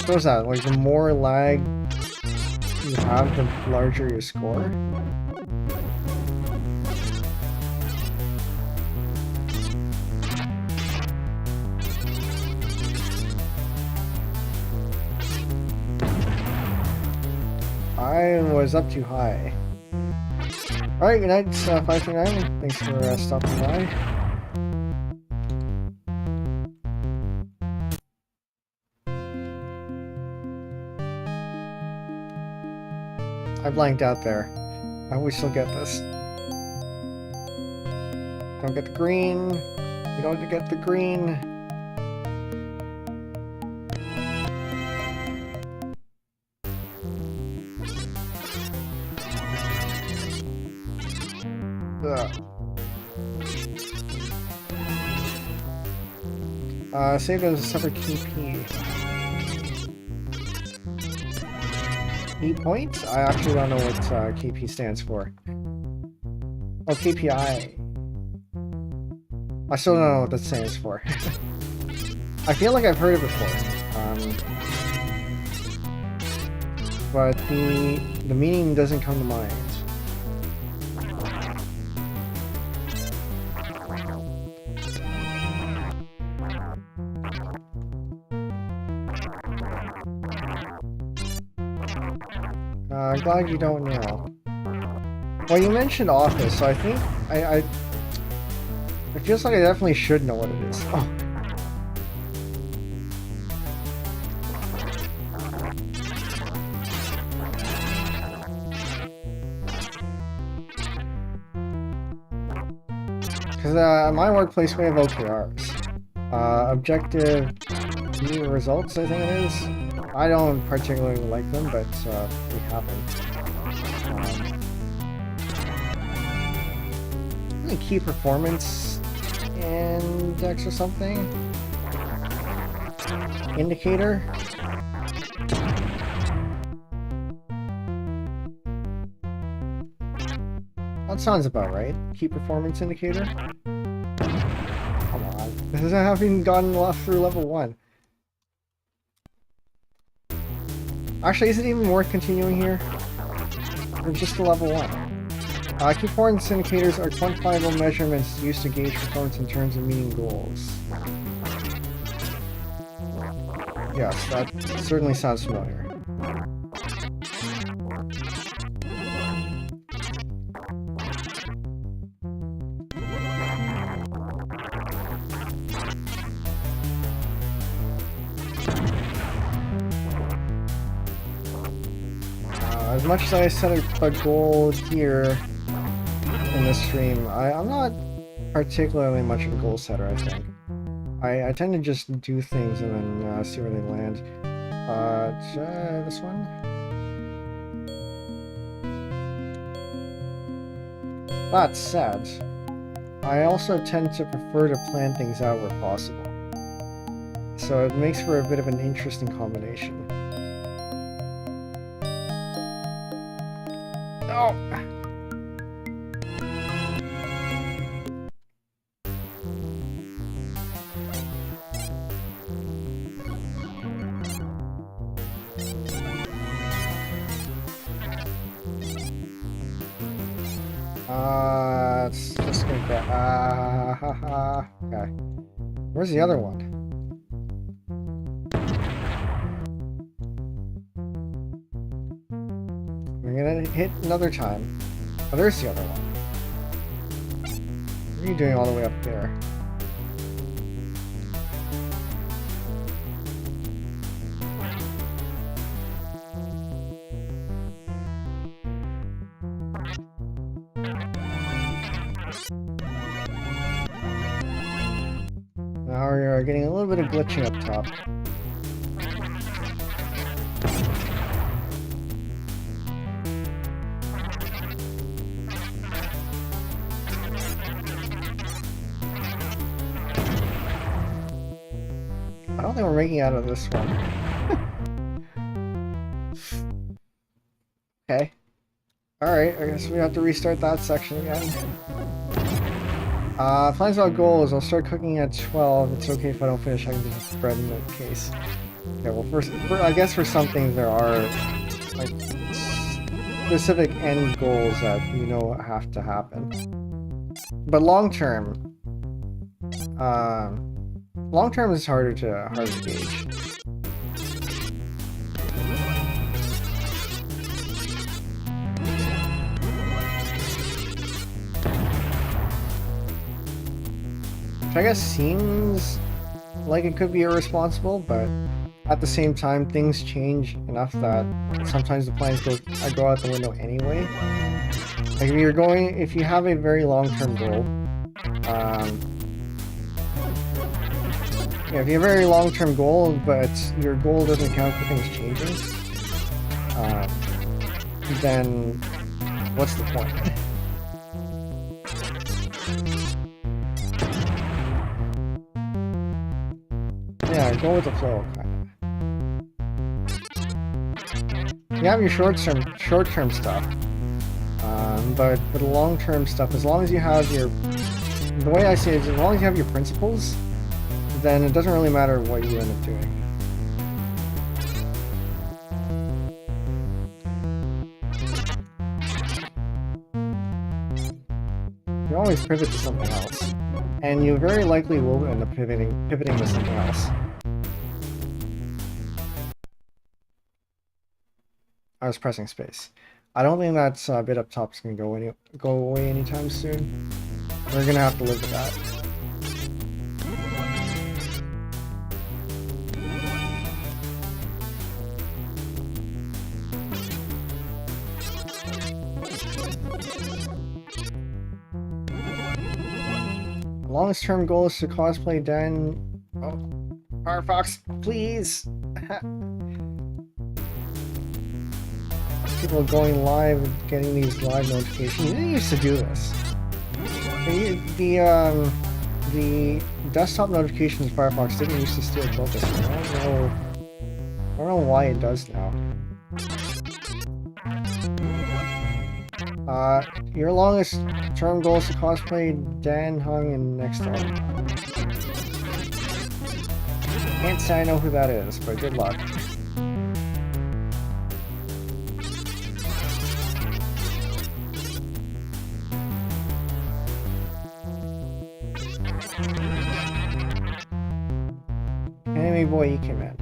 So is that, like, the more lag you have, the larger your score? I was up too high. Alright, good night, 539. Thanks for stopping by. I blanked out there. I hope we still get this. Don't get the green. You don't get the green. Saved as a separate KP. E points? I actually don't know what KP stands for. Oh, KPI. I still don't know what that stands for. I feel like I've heard it before. But the meaning doesn't come to mind. I'm glad you don't know. Well, you mentioned Office, so I think It feels like I definitely should know what it is. Oh. Because at my workplace we have OKRs. Objective key results, I think it is. I don't particularly like them, but we have them. Key performance index or something? Indicator? That sounds about right. Key performance indicator? Come on. This isn't having gotten through level 1. Actually, is it even worth continuing here? Or just to level 1? Key performance indicators are quantifiable measurements used to gauge performance in terms of meeting goals. Yes, that certainly sounds familiar. As much as I set a goal here in this stream, I'm not particularly much of a goal setter, I think. I tend to just do things and then see where they land. This one? That said, I also tend to prefer to plan things out where possible. So it makes for a bit of an interesting combination. Oh! It's just gonna get, okay. Where's the other one? I'm gonna hit another time. Oh, there's the other one. What are you doing all the way up there? Now we're getting a little bit of glitching up top. I don't think we're making out of this one. Okay. Alright, I guess we have to restart that section again. Plans about goals. I'll start cooking at 12. It's okay if I don't finish. I can just bread in that case. Okay, well, I guess for some things there are like specific end goals that you know have to happen. But long term is harder to gauge. Which I guess seems like it could be irresponsible, but at the same time, things change enough that sometimes the plans go out the window anyway. Like if you have a very long-term goal, if you have a very long-term goal, but your goal doesn't account for things changing, then what's the point? Yeah, go with the flow, kind of. You have your short-term stuff, but for the long-term stuff, as long as you have the way I see it is, as long as you have your principles, then it doesn't really matter what you end up doing. You always pivot to something else, and you very likely will end up pivoting to something else. I was pressing space. I don't think that bit up top is going to go away anytime soon. We're going to have to live with that. Longest term goal is to cosplay Dan. Oh, Firefox, please! People going live and getting these live notifications. You didn't used to do this. The desktop notifications in Firefox didn't used to steal focus. I don't know why it does now. Your longest term goal is to cosplay Dan Hung in next door. Can't say I know who that is, but good luck. Anime boy, you came in.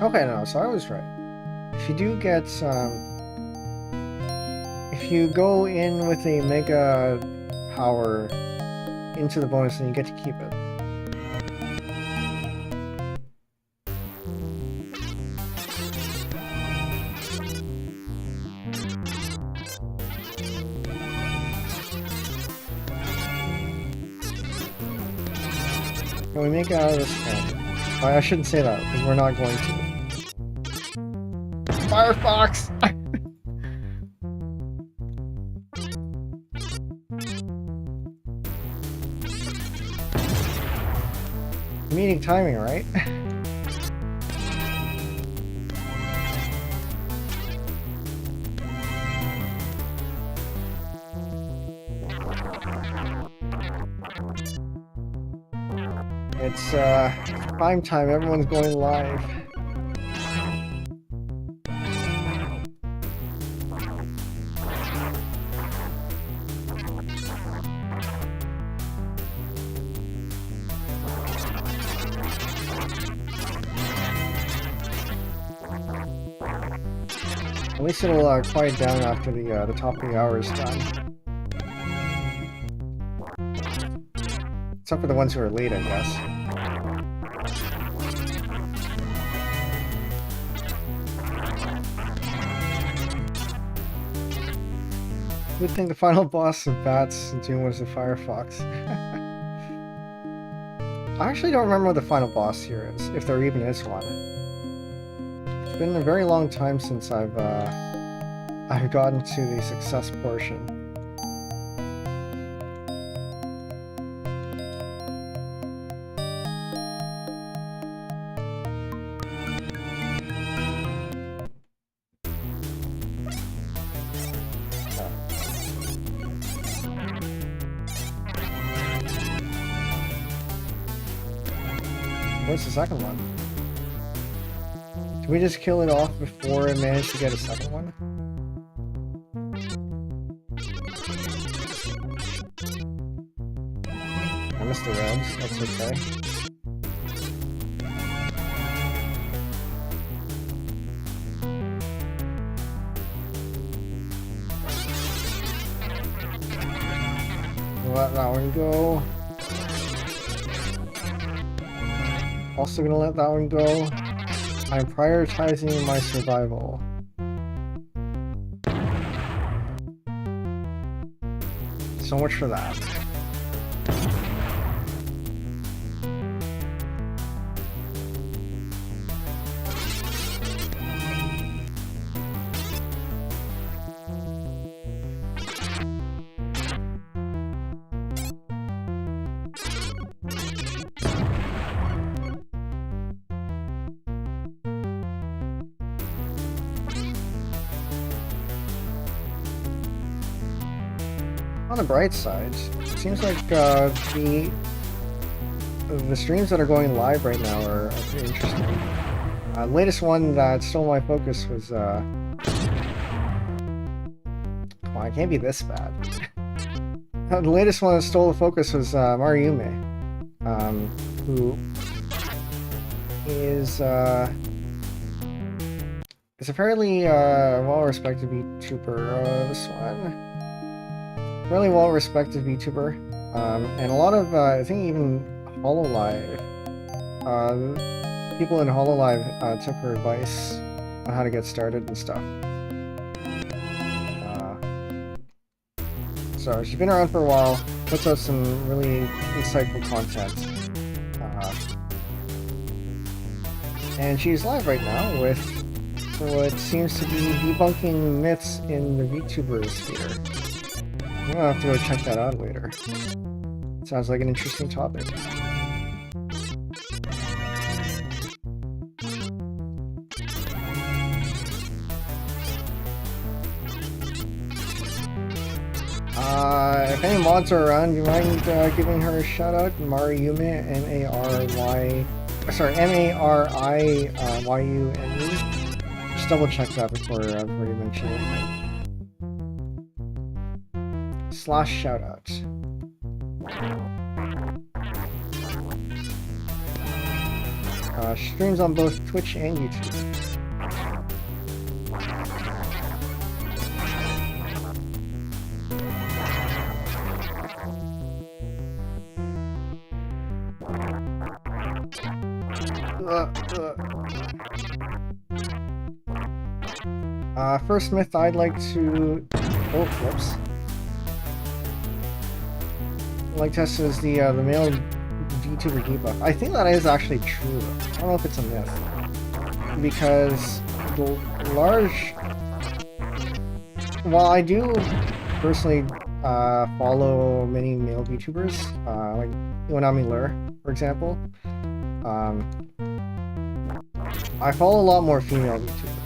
Okay, no, so I was right. If you do get, if you go in with a mega power into the bonus, then you get to keep it. Can we make it out of this one? I shouldn't say that, because we're not going to. Firefox! Meeting timing, right? It's prime time, everyone's going live. At least it'll quiet down after the top of the hour is done. Except for the ones who are late, I guess. Good thing the final boss of Bats Doom was the Firefox. I actually don't remember what the final boss here is, if there even is one. It's been a very long time since I've gotten to the success portion. Where's the second one? Did we just kill it off before it managed to get a second one? I missed the reds, that's okay. Let that one go. Also gonna let that one go. I'm prioritizing my survival. So much for that. On the bright side, it seems like the streams that are going live right now are pretty interesting. The latest one that stole my focus was come on, it can't be this bad. The latest one that stole the focus was Mariume. who is a fairly well-respected VTuber. This one, fairly well-respected VTuber, and a lot of I think even HoloLive, people in HoloLive took her advice on how to get started and stuff. So she's been around for a while, puts out some really insightful content. And she's live right now with what seems to be debunking myths in the VTuber sphere. I'm gonna have to go check that out later. Sounds like an interesting topic. If any mods are around, you mind giving her a shout out? Mariume, M-A-R-Y... Sorry, M-A-R-I-Y-U-M-E. Just double check that before you mention it. Slash shout out. Streams on both Twitch and YouTube. First myth I'd like to... Oh, whoops. I'd like to test is the male VTuber debuff. I think that is actually true. I don't know if it's a myth. Because the large... While I do personally follow many male VTubers, like Iwanami Lure, for example, I follow a lot more female VTubers.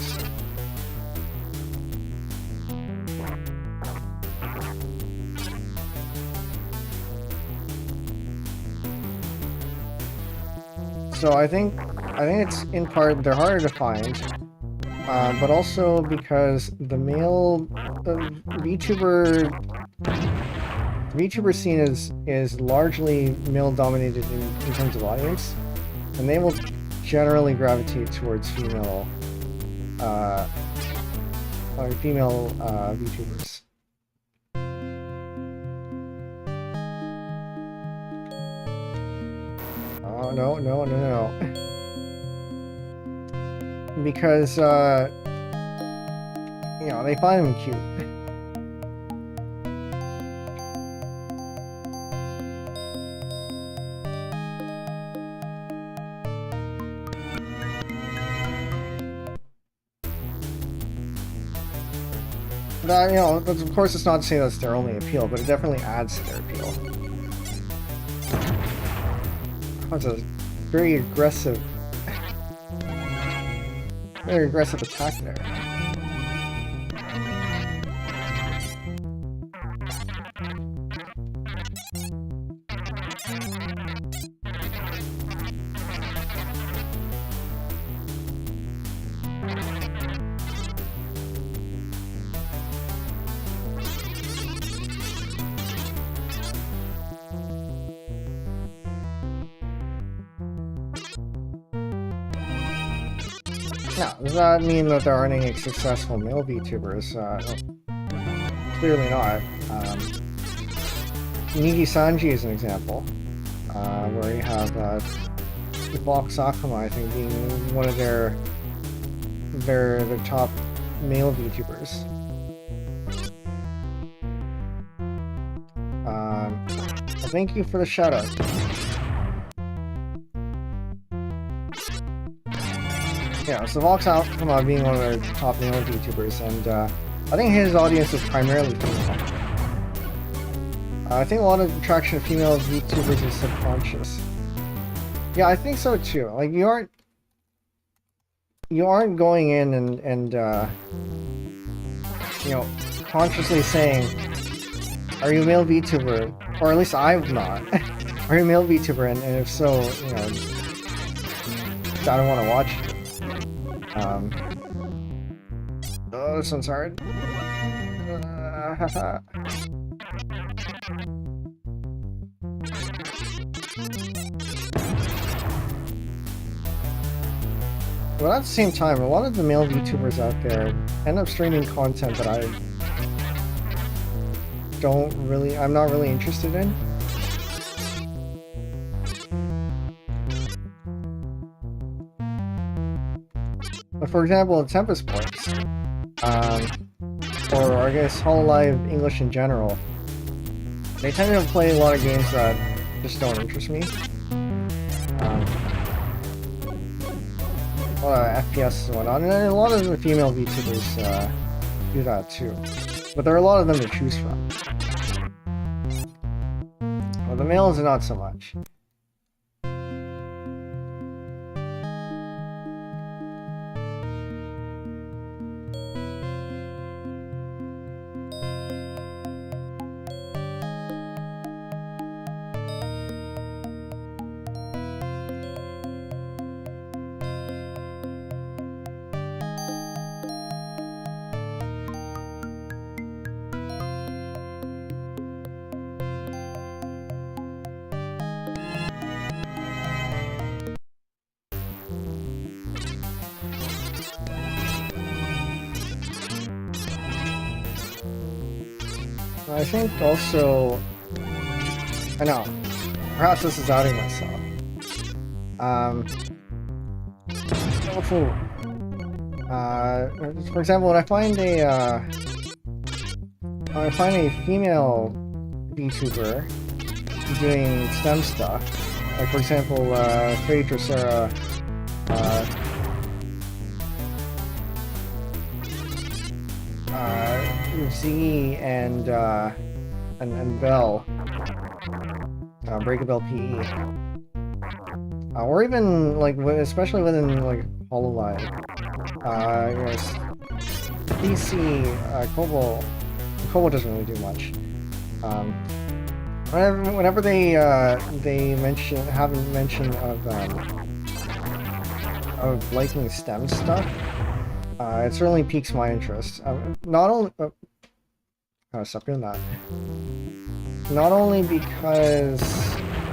So I think it's in part they're harder to find, but also because the VTuber scene is largely male dominated in terms of audience, and they will generally gravitate towards female VTubers. Oh, no. Because, you know, they find them cute. That, you know, of course it's not to say that's their only appeal, but it definitely adds to their appeal. That's a very aggressive attack there. Now, does that mean that there aren't any successful male VTubers? Clearly not. Nigi Sanji is an example, where you have Vox Akuma, I think, being one of their top male VTubers. Thank you for the shout out. Yeah, so Vox Akuma being one of their top male VTubers, and I think his audience is primarily female. I think a lot of the attraction of female VTubers is subconscious. Yeah, I think so too. Like, you aren't going in and you know, consciously saying, are you a male VTuber? Or at least I'm not. Are you a male VTuber? And if so, you know, I don't want to watch you. Oh, this one's hard. But at the same time, a lot of the male VTubers out there end up streaming content that I'm not really interested in. But for example, Tempest Points, or I guess Hololive English in general, they tend to play a lot of games that just don't interest me. A lot of FPS and whatnot, and a lot of the female VTubers do that too. But there are a lot of them to choose from. Well, the males are not so much. I think also, I know, perhaps this is outing myself. For example, when I find a female VTuber doing STEM stuff, like for example, Freddy Drosera, Z and Bell, Breakable PE, or even like especially within like Hololive, PC, Kobo doesn't really do much. Whenever they have a mention of liking STEM stuff, it certainly piques my interest. Not only stop doing that. Not only because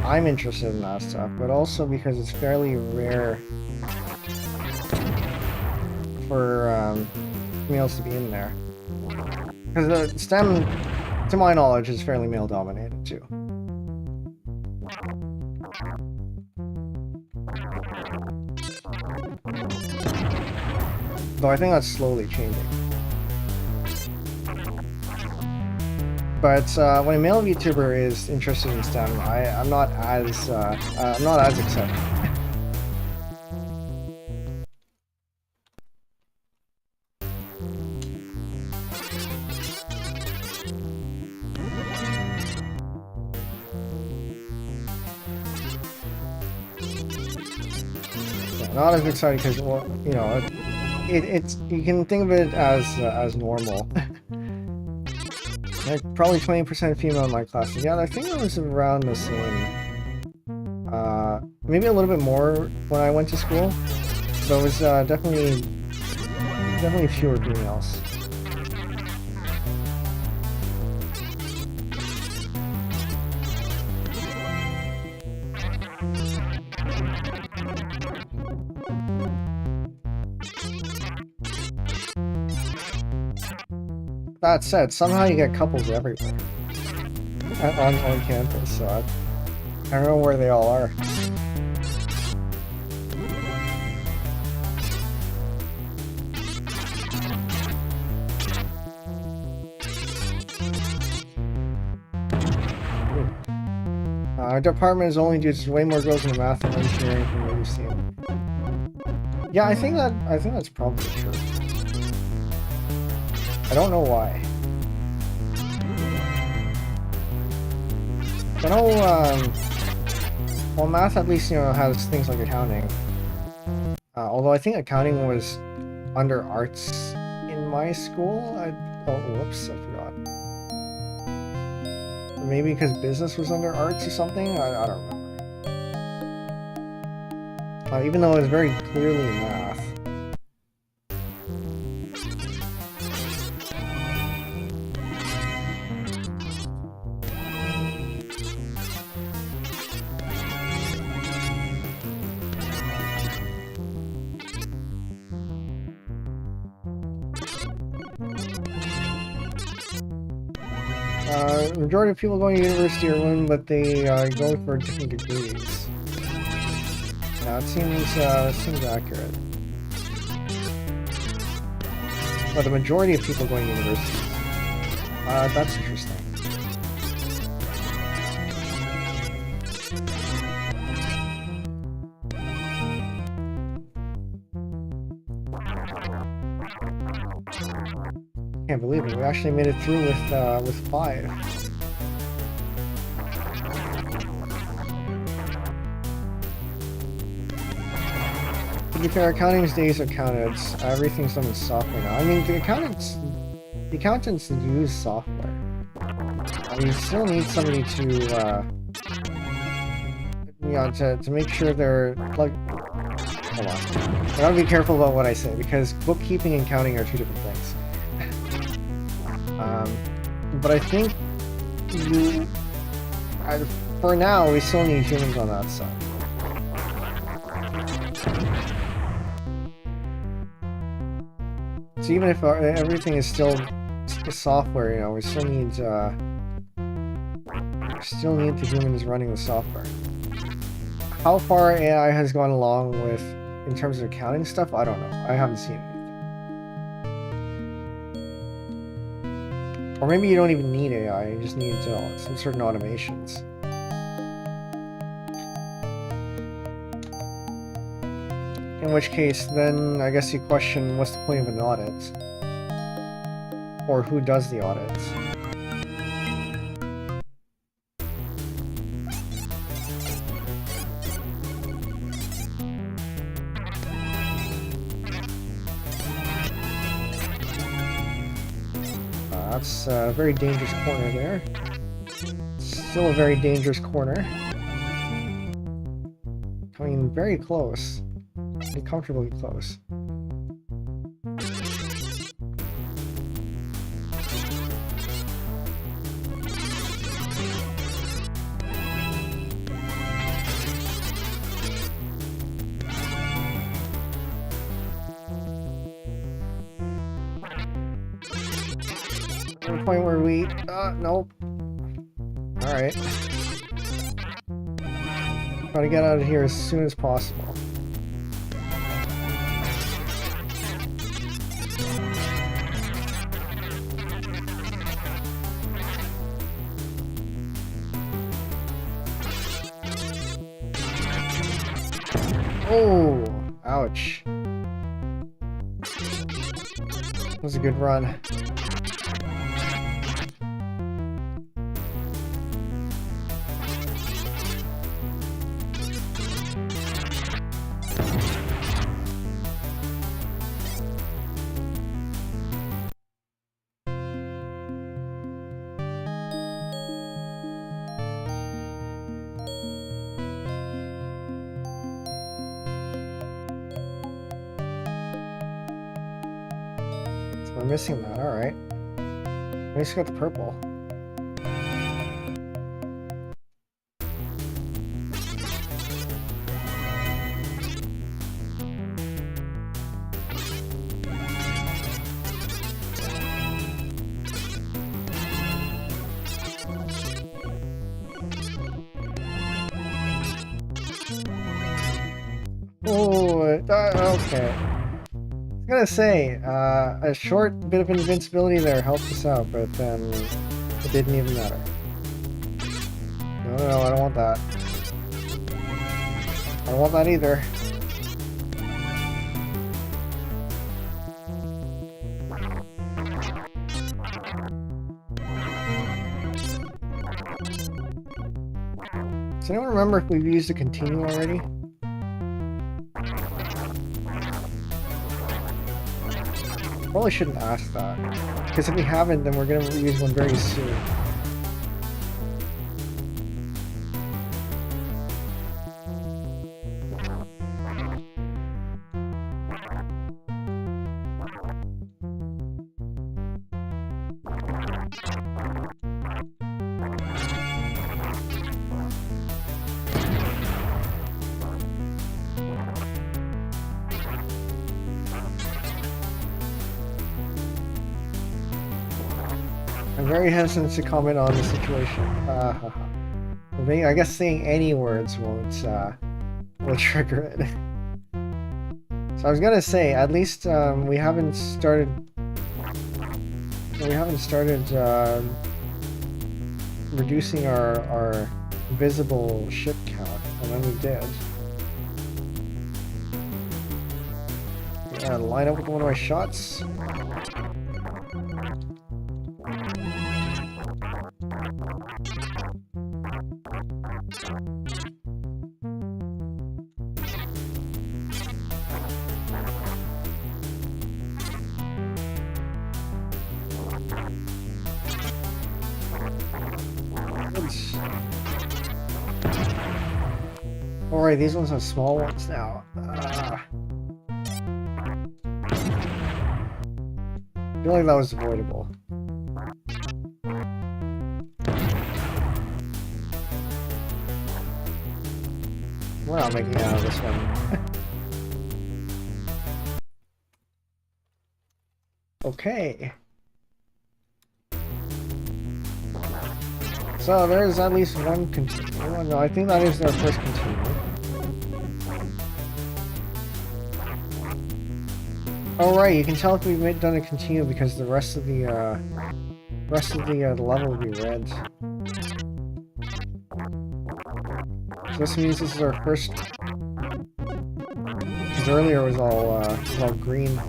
I'm interested in that stuff, but also because it's fairly rare for males to be in there. Because the STEM, to my knowledge, is fairly male-dominated too. Though I think that's slowly changing. But when a male VTuber is interested in STEM, I'm not as excited. Yeah, not as excited because, well, you know, it's you can think of it as normal. Like probably 20% female in my class. Yeah, I think it was around the same. Maybe a little bit more when I went to school, but it was definitely fewer females. That said, somehow you get couples everywhere on campus, so I don't know where they all are. Our department is only due to way more girls in math and engineering from what we've seen. Yeah, I think that's probably true. I don't know why. I know, well, math at least, you know, has things like accounting. Although I think accounting was under arts in my school. Oh, whoops, I forgot. Maybe because business was under arts or something? I don't remember. Even though it was very clearly math. Majority of people going to university are women, but they go for different degrees. Now it seems accurate. But the majority of people going to university. That's interesting. Can't believe it. We actually made it through with 5. To be fair, accounting's days are counted. Everything's done in software now. I mean, the accountants use software. I mean, you still need somebody to to make sure they're plugged. Hold on. I gotta be careful about what I say because bookkeeping and counting are 2 different things. But I think for now, we still need humans on that side. So even if everything is still software, you know, we still need the humans running the software. How far AI has gone along with in terms of accounting stuff, I don't know. I haven't seen anything. Or maybe you don't even need AI, you just need some certain automations. In which case, then I guess you question what's the point of an audit? Or who does the audits? That's a very dangerous corner there. Still a very dangerous corner. Coming very close. Pretty comfortably close. The point where we nope. Alright. Gotta get out of here as soon as possible. Oh, ouch. That was a good run. We're missing that, alright. We just got the purple. Oh, okay. I was gonna say, a short bit of invincibility there helped us out, but then it didn't even matter. No, I don't want that. I don't want that either. Does anyone remember if we've used a continue already? Probably shouldn't ask that, because if we haven't, then we're going to use one very soon. very hesitant to comment on the situation. I guess saying any words will trigger it. So I was gonna say, at least we haven't started reducing our visible ship count, and then we did. Yeah, line up with one of my shots. Alright, these ones are small ones now. I feel like that was avoidable. We're not making it out of this one. Okay. So there's at least one continue. Oh, no, I think that is their first continue. Oh right, you can tell if we've done a continue because the rest of the level will be red. So this means this is our first. Because earlier it was all green.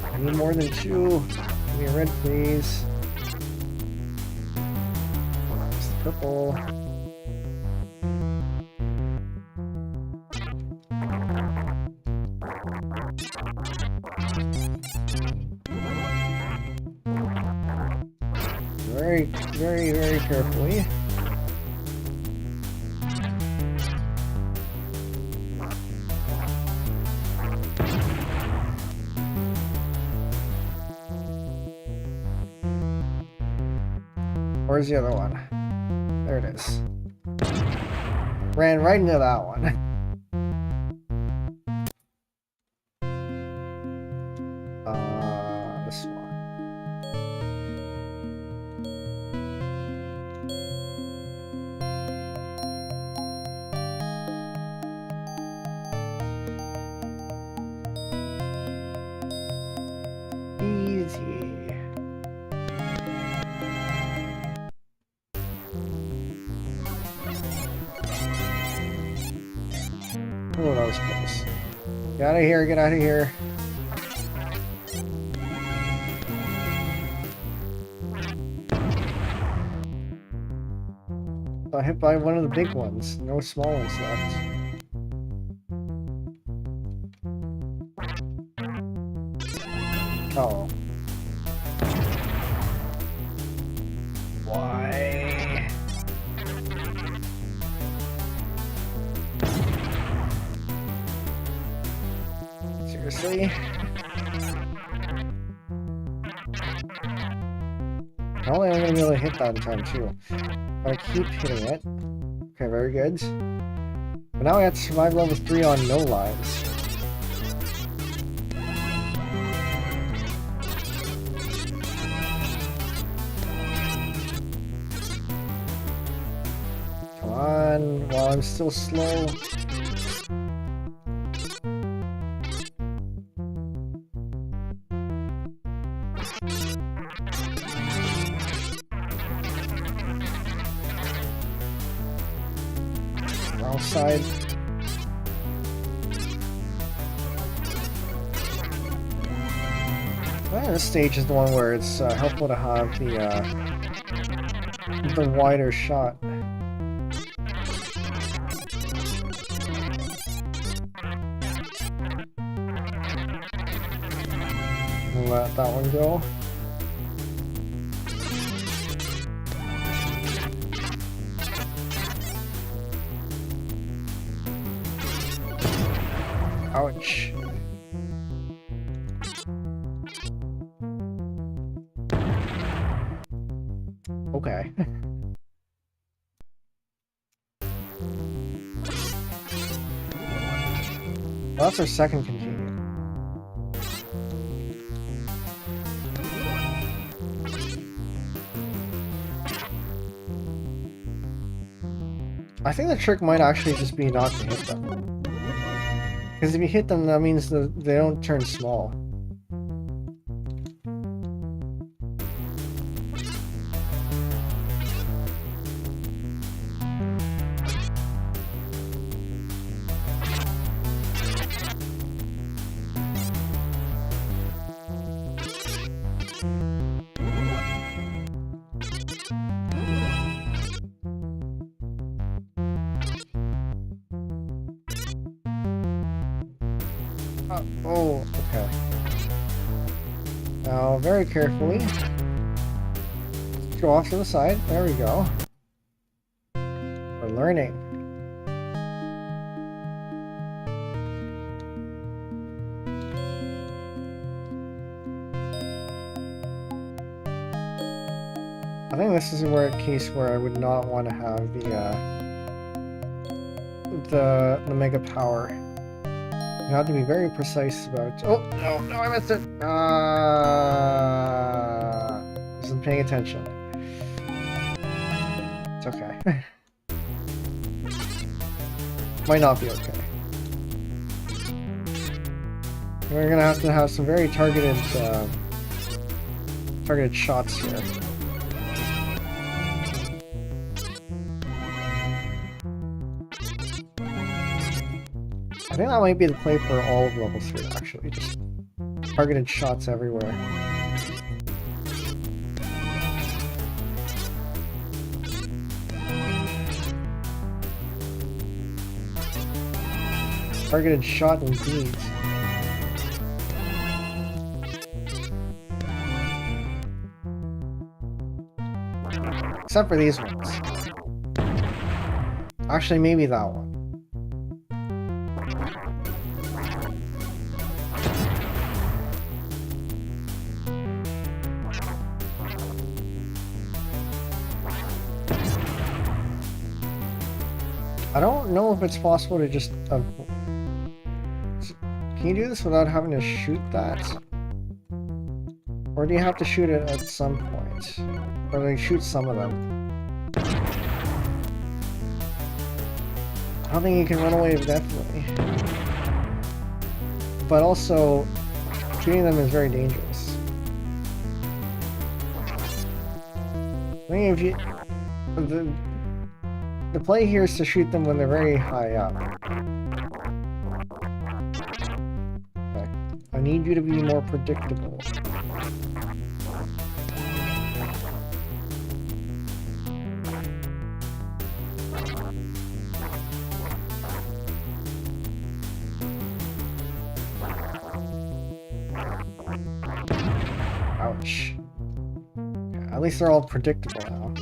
I need more than 2. Give me a red, please. It's the purple. Very, very carefully. Where's the other one? There it is. Ran right into that one. This one. Oh, that was close. Get out of here, get out of here. Got hit by one of the big ones. No small ones left. Oh. Why? Seriously? Probably I'm gonna be able to hit that in time too. But I keep hitting it. Okay, very good. But now I have to survive level 3 on no lives. Come on, while I'm still slow. Side. This stage is the one where it's helpful to have the wider shot. Let that one go. Ouch. Okay. Well, that's our second continue. I think the trick might actually just be not to hit them. Because if you hit them, that means that they don't turn small. Oh, okay. Now, very carefully, go off to the side. There we go. We're learning. I think this is a case where I would not want to have the mega power. You have to be very precise about. Oh no, I missed it. Wasn't paying attention. It's okay. Might not be okay. We're gonna have to have some very targeted shots here. I think that might be the play for all of level 3, actually. Just targeted shots everywhere. Targeted shot indeed. Except for these ones. Actually, maybe that one. I don't know if it's possible to just... can you do this without having to shoot that? Or do you have to shoot it at some point? Or they shoot some of them? I don't think you can run away indefinitely. But also, shooting them is very dangerous. I think if you... The play here is to shoot them when they're very high up. Okay. I need you to be more predictable. Ouch. Okay, at least they're all predictable now.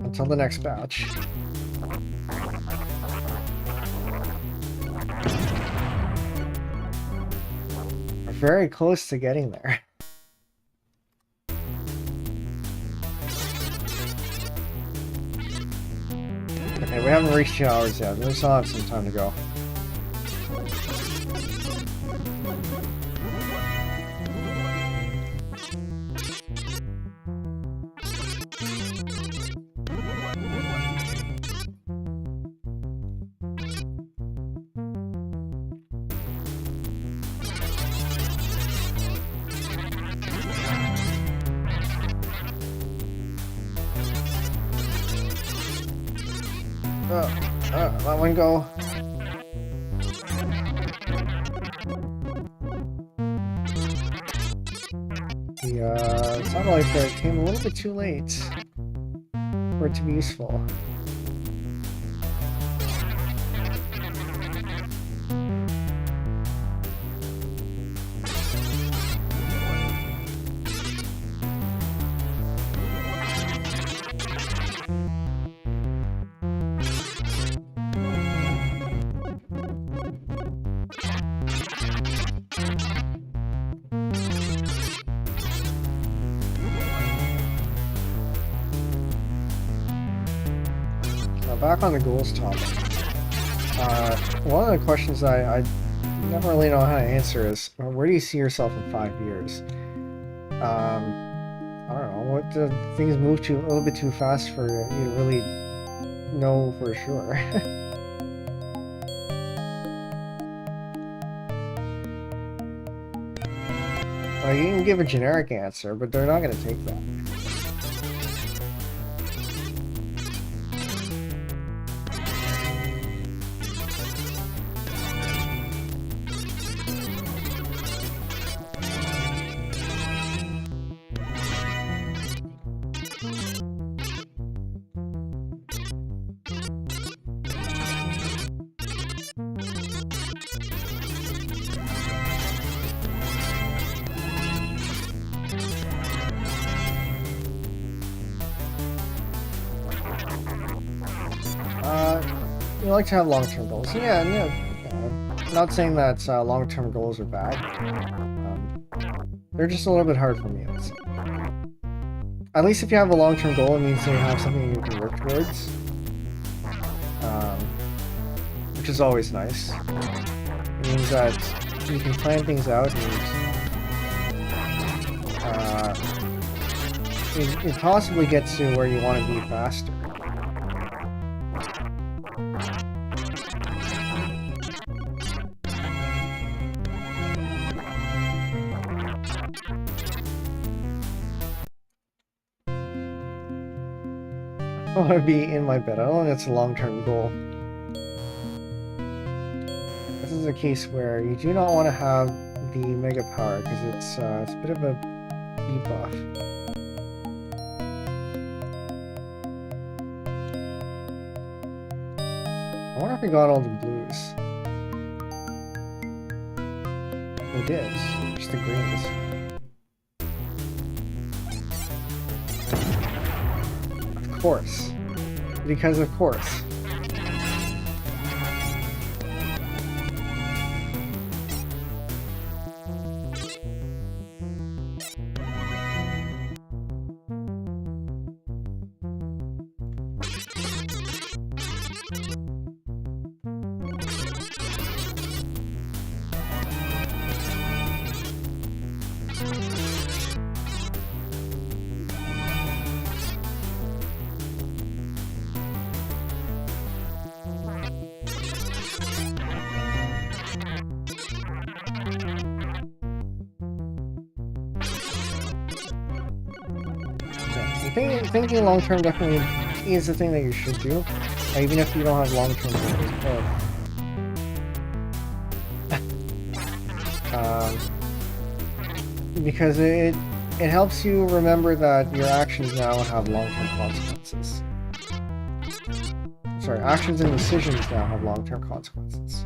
Until the next batch. We're very close to getting there. Okay, we haven't reached 2 hours yet. We still have some time to go. Let one go. The satellite there came a little bit too late for it to be useful. Back on the goals topic. One of the questions I never really know how to answer is, where do you see yourself in 5 years? I don't know, what things move a little bit too fast for you to really know for sure. Well, you can give a generic answer, but they're not going to take that. You like to have long-term goals. Yeah, not saying that long-term goals are bad. They're just a little bit hard for me, let's say. At least if you have a long-term goal, it means that you have something you can work towards. Which is always nice. It means that you can plan things out and it possibly gets to where you want to be faster. I want to be in my bed. I don't think that's a long-term goal. This is a case where you do not want to have the mega power because it's a bit of a debuff. I wonder if we got all the blues. We did. Just the greens. Of course. Because of course. Thinking long-term definitely is the thing that you should do, even if you don't have long-term goals. Because it helps you remember that your actions now have long-term consequences. Sorry, actions and decisions now have long-term consequences.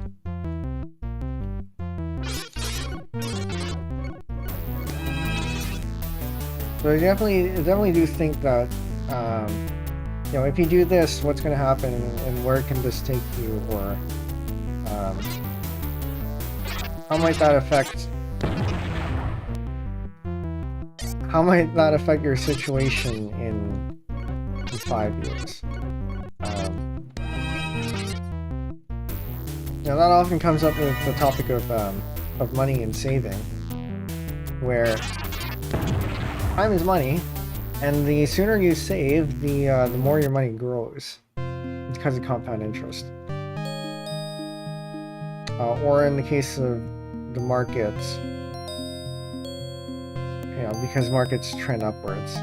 So I definitely do think that, you know, if you do this, what's going to happen and where can this take you, or how might that affect your situation in 5 years? You know, that often comes up with the topic of money and saving, where time is money, and the sooner you save, the more your money grows because of compound interest. Or in the case of the markets, you know, because markets trend upwards.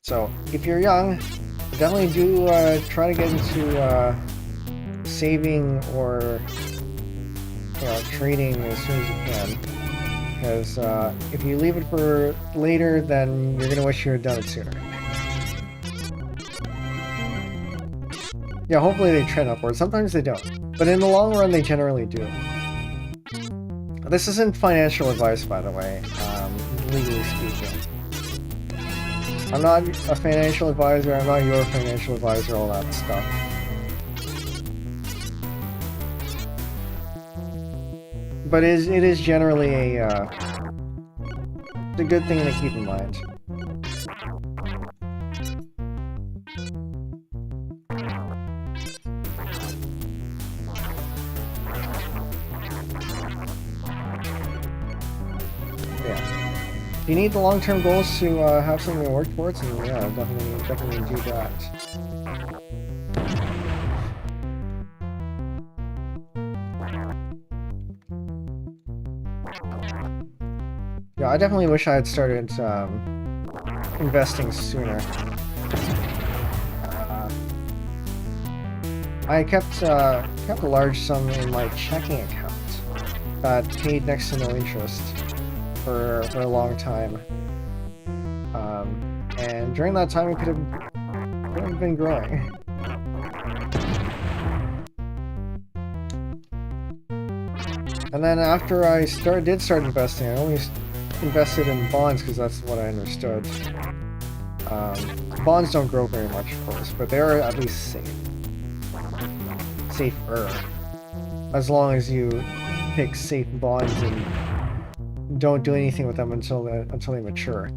So if you're young, definitely do try to get into saving or, you know, trading as soon as you can, because if you leave it for later, then you're gonna wish you had done it sooner. Yeah, hopefully they trend upwards. Sometimes they don't, but in the long run they generally do. This isn't financial advice, by the way, legally speaking. I'm not a financial advisor, I'm not your financial advisor, all that stuff. But it is generally a good thing to keep in mind. if you need the long-term goals to have something to work towards, and yeah, definitely do that. Yeah, I definitely wish I had started investing sooner. I kept a large sum in my checking account that paid next to no interest for a long time, and during that time it could have been growing. And then after I did start investing, I only invested in bonds because that's what I understood. Bonds don't grow very much, of course, but they are at least safe. Safer. As long as you pick safe bonds and don't do anything with them until they mature.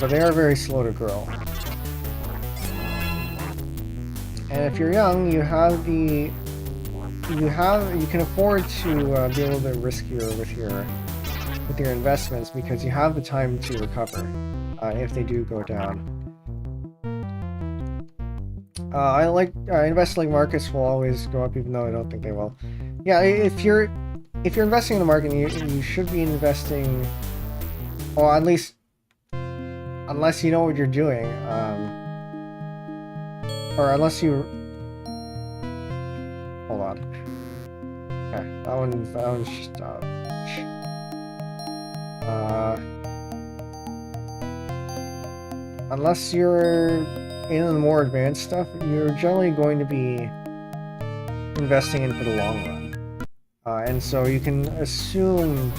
But they are very slow to grow. And if you're young, you can afford to be a little bit riskier with your investments because you have the time to recover if they do go down. Investing markets will always go up, even though I don't think they will. Yeah, if you're investing in the market, you should be investing, or at least, unless you know what you're doing, or unless you. Hold on. Okay, that one's just. Unless you're in the more advanced stuff, you're generally going to be investing in for the long run. And so you can assume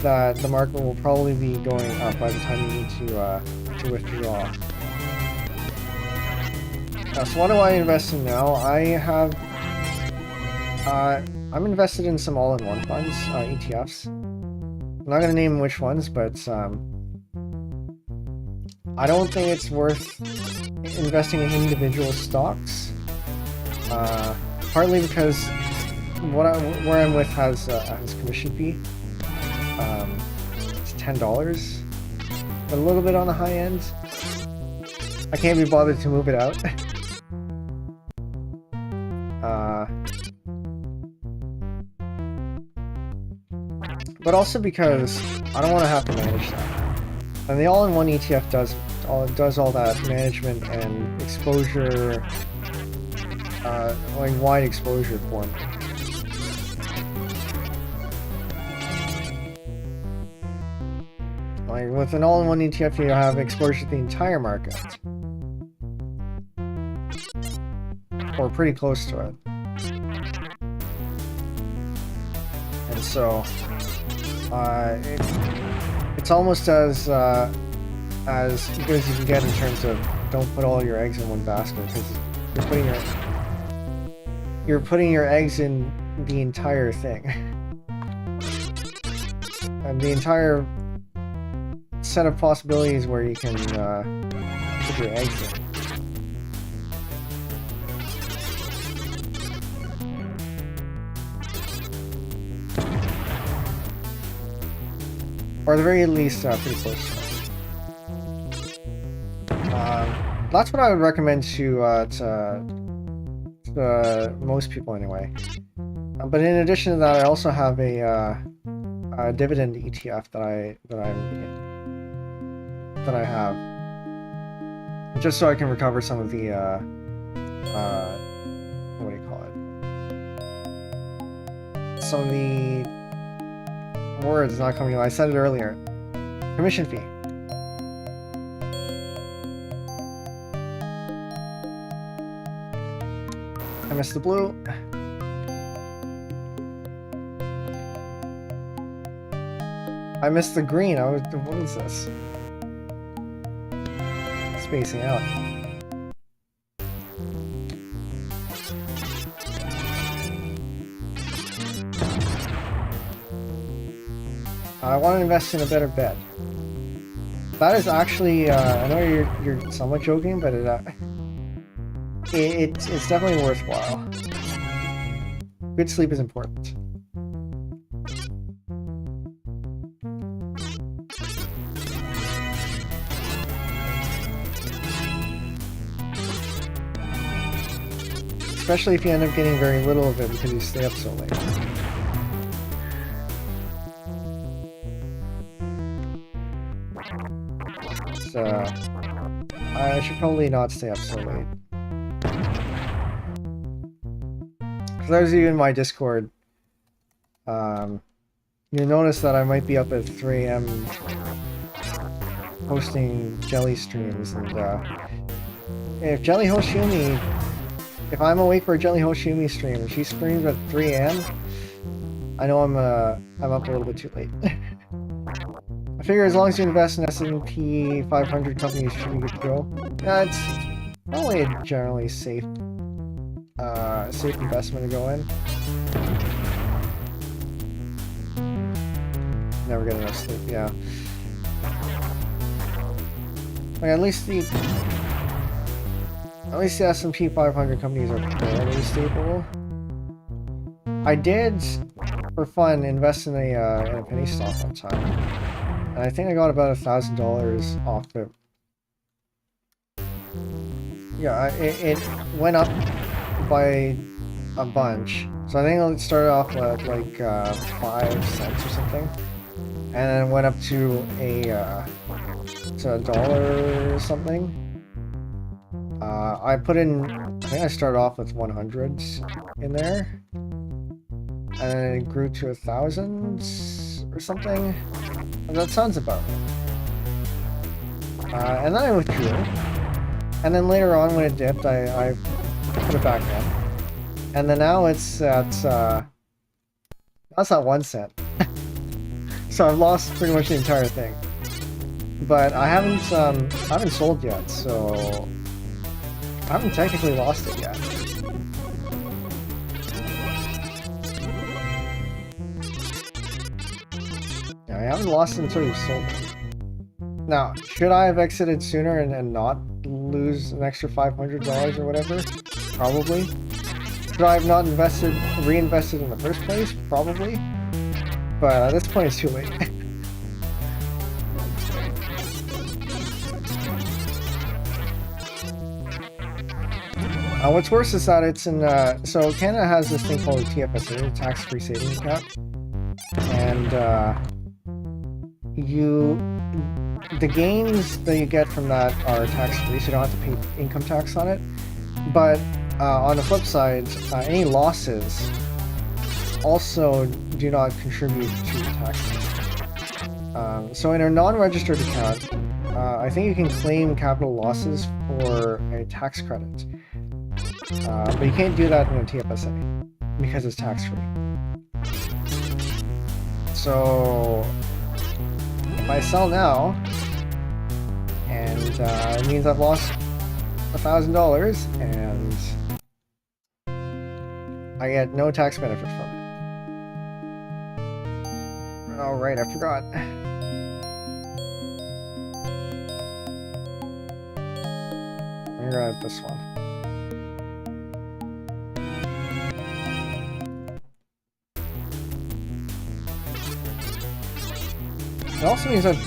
that the market will probably be going up by the time you need to withdraw. So what do I invest in now? I'm invested in some all-in-one funds, ETFs. I'm not going to name which ones, but I don't think it's worth investing in individual stocks. Partly because where I'm with has commission fee. It's $10, but a little bit on the high end. I can't be bothered to move it out. But also because I don't want to have to manage that. And the all-in-one ETF does all that management and exposure, like wide exposure for me. Like with an all-in-one ETF, you have exposure to the entire market, or pretty close to it. And so, it's almost as good as you can get in terms of don't put all your eggs in one basket, because you're putting your eggs in the entire thing, and the entire set of possibilities where you can put your eggs in. Or at the very least, pretty close to it. That's what I would recommend to most people anyway. But in addition to that, I also have a dividend ETF that I have, just so I can recover some of the what do you call it? Some of the words not coming to me. I said it earlier. Commission fee. I missed the blue. I missed the green. What is this? Spacing out. I want to invest in a better bet. That is actually, I know you're somewhat joking, but it's definitely worthwhile. Good sleep is important. especially if you end up getting very little of it because you stay up so late. So, I should probably not stay up so late. For those of you in my Discord, you'll notice that I might be up at 3 AM hosting Jelly streams, and if Jelly hosts Yumi, if I'm awake for a Jelly hosts Yumi stream and she streams at 3 AM, I know I'm up a little bit too late. I figure as long as you invest in S&P 500 companies, should be good to go. Yeah, it's probably a generally safe investment to go in. Never get enough sleep, yeah. Like, at least the S&P 500 companies are fairly stable. I did, for fun, invest in a penny stock one time, and I think I got about $1,000 off it. Yeah, it went up by a bunch. So I think it started off at like 5 cents or something, and then went up to $1 or something. I put in, I think I started off with 100s in there, and then it grew to 1,000 or something. That sounds about right. And then I withdrew, and then later on when it dipped, I put it back in, and then now it's at that's not 1 cent. So I've lost pretty much the entire thing. But I haven't sold yet, so I haven't technically lost it yet. Yeah, I haven't lost it until you've sold it. Now, should I have exited sooner and not lose an extra $500 or whatever? Probably. Should I have not reinvested in the first place? Probably. But at this point, it's too late. What's worse is that it's in, so Canada has this thing called a TFSA, tax-free savings account, and the gains that you get from that are tax-free, so you don't have to pay income tax on it. But on the flip side, any losses also do not contribute to the tax. So in a non-registered account, I think you can claim capital losses for a tax credit. But you can't do that in a TFSA because it's tax-free. So if I sell now, and it means I've lost $1,000, and I get no tax benefit from it. Oh right, I forgot. Let me grab this one. It also means I've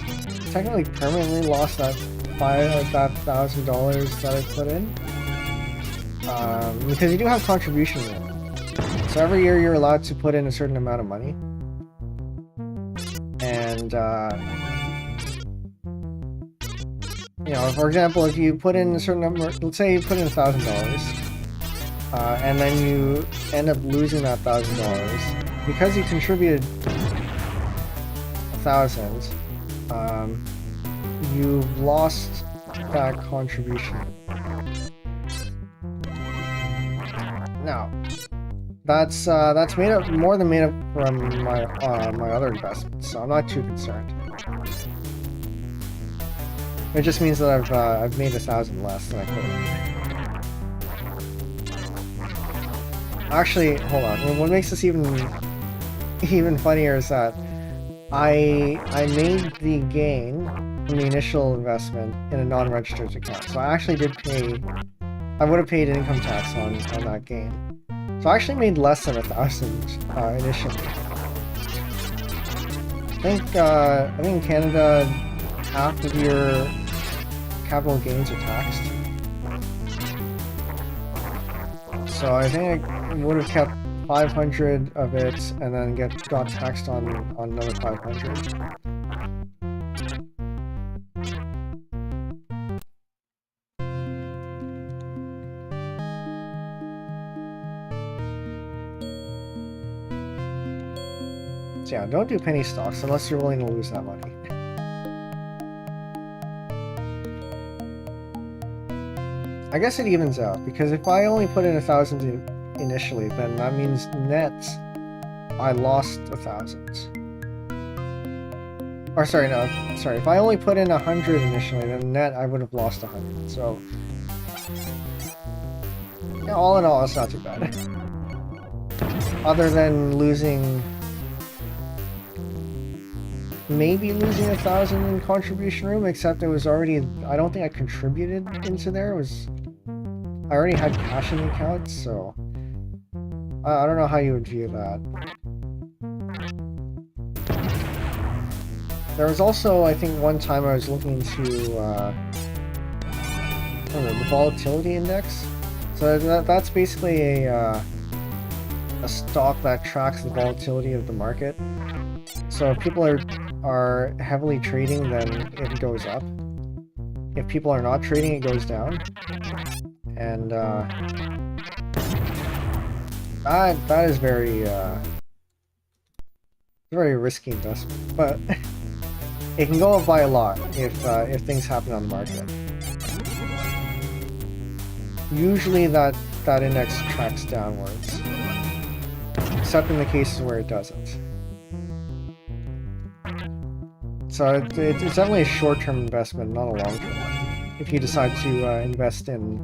technically permanently lost that $1,000 that I put in, because you do have contribution limit. So every year you're allowed to put in a certain amount of money, and you know, for example, if you put in a certain number, let's say you put in $1,000, and then you end up losing that $1,000 because you contributed 1,000, you've lost that contribution. Now, that's made up, more than made up from my my other investments, so I'm not too concerned. It just means that I've made 1,000 less than I could have. Actually, hold on. What makes this even funnier is that I made the gain from the initial investment in a non-registered account, so I actually did pay. I would have paid income tax on that gain, so I actually made less than 1,000 initially. I think in Canada, half of your capital gains are taxed. So I think I would have kept 500 of it and then got taxed on another 500. So yeah, don't do penny stocks unless you're willing to lose that money. I guess it evens out, because if I only put in 1,000 initially, then that means net I lost 1,000. Or sorry, no, sorry, if I only put in 100 initially, then net I would have lost 100. So yeah, all in all, it's not too bad. Other than losing, maybe losing 1,000 in contribution room, except it was already, I don't think I contributed into there. It was, I already had cash in the account, so I don't know how you would view that. There was also, I think, one time I was looking into I don't know, the volatility index. So that's basically a stock that tracks the volatility of the market. So if people are heavily trading, then it goes up. If people are not trading, it goes down. And that is very risky investment, but it can go up by a lot if things happen on the market. Usually that index tracks downwards, except in the cases where it doesn't. So it's definitely a short-term investment, not a long-term one, if you decide to invest in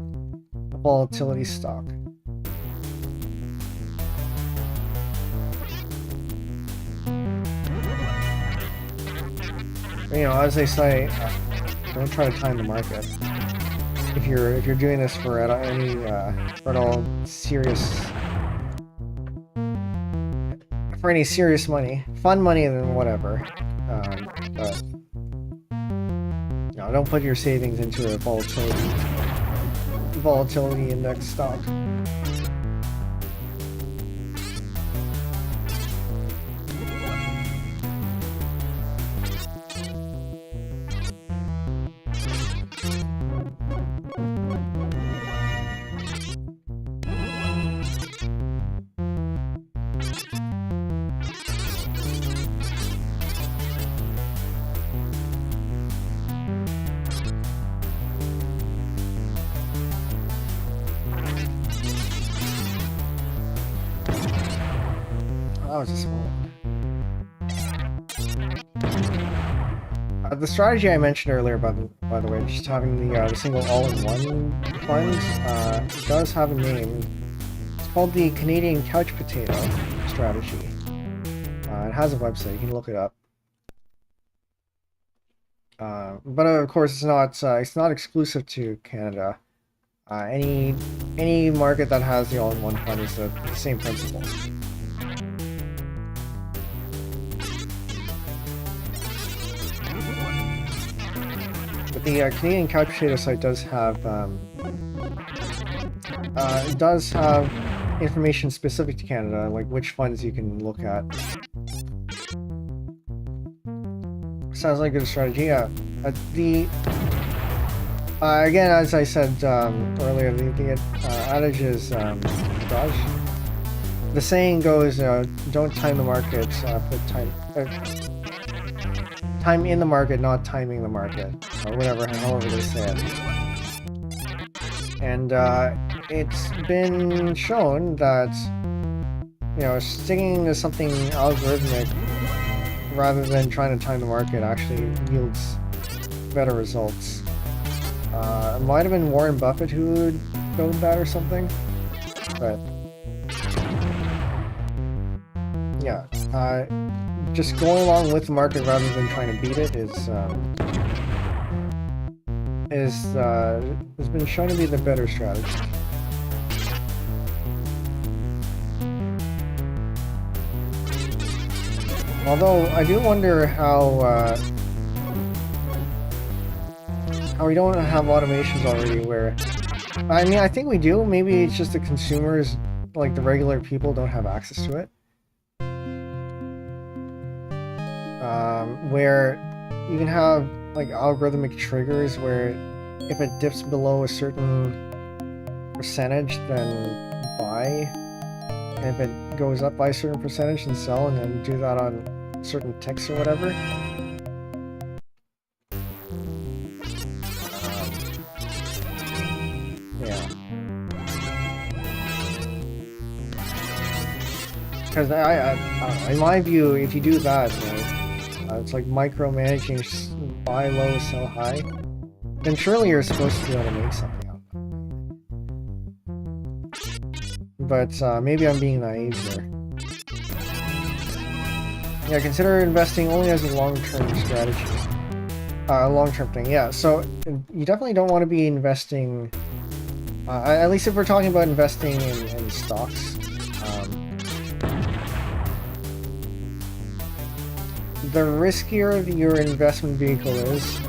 a volatility stock. You know, as they say, don't try to time the market. If you're doing this for any for all serious money, fun money, then whatever. But no, don't put your savings into a volatility index stock. That was a small one. The strategy I mentioned earlier, by the way, just having the single all-in-one fund, does have a name. It's called the Canadian Couch Potato strategy. It has a website, you can look it up. But of course, it's not exclusive to Canada. Any market that has the all-in-one fund is the same principle. But the Canadian Couch Potato site does have information specific to Canada, like which funds you can look at. Sounds like a good strategy. Yeah. Again, as I said earlier, the adage is dodge. The saying goes, don't time the market, put time in the market, not timing the market, or whatever, however they say it. And it's been shown that, you know, sticking to something algorithmic rather than trying to time the market actually yields better results. It might have been Warren Buffett who would go with that or something, but yeah, just going along with the market rather than trying to beat it has been shown to be the better strategy. Although I do wonder how we don't have automations already where I mean, I think we do. Maybe it's just the consumers, like the regular people, don't have access to it. Where you can have like algorithmic triggers where if it dips below a certain percentage, then buy. And if it goes up by a certain percentage, then sell, and then do that on certain ticks or whatever. Yeah. Because in my view, if you do that, you know, it's like micromanaging, buy low, sell high, then surely you're supposed to be able to make something out of it. But maybe I'm being naive here. Yeah, consider investing only as a long-term strategy. A long-term thing, yeah. So you definitely don't want to be investing, at least if we're talking about investing in stocks. The riskier your investment vehicle is,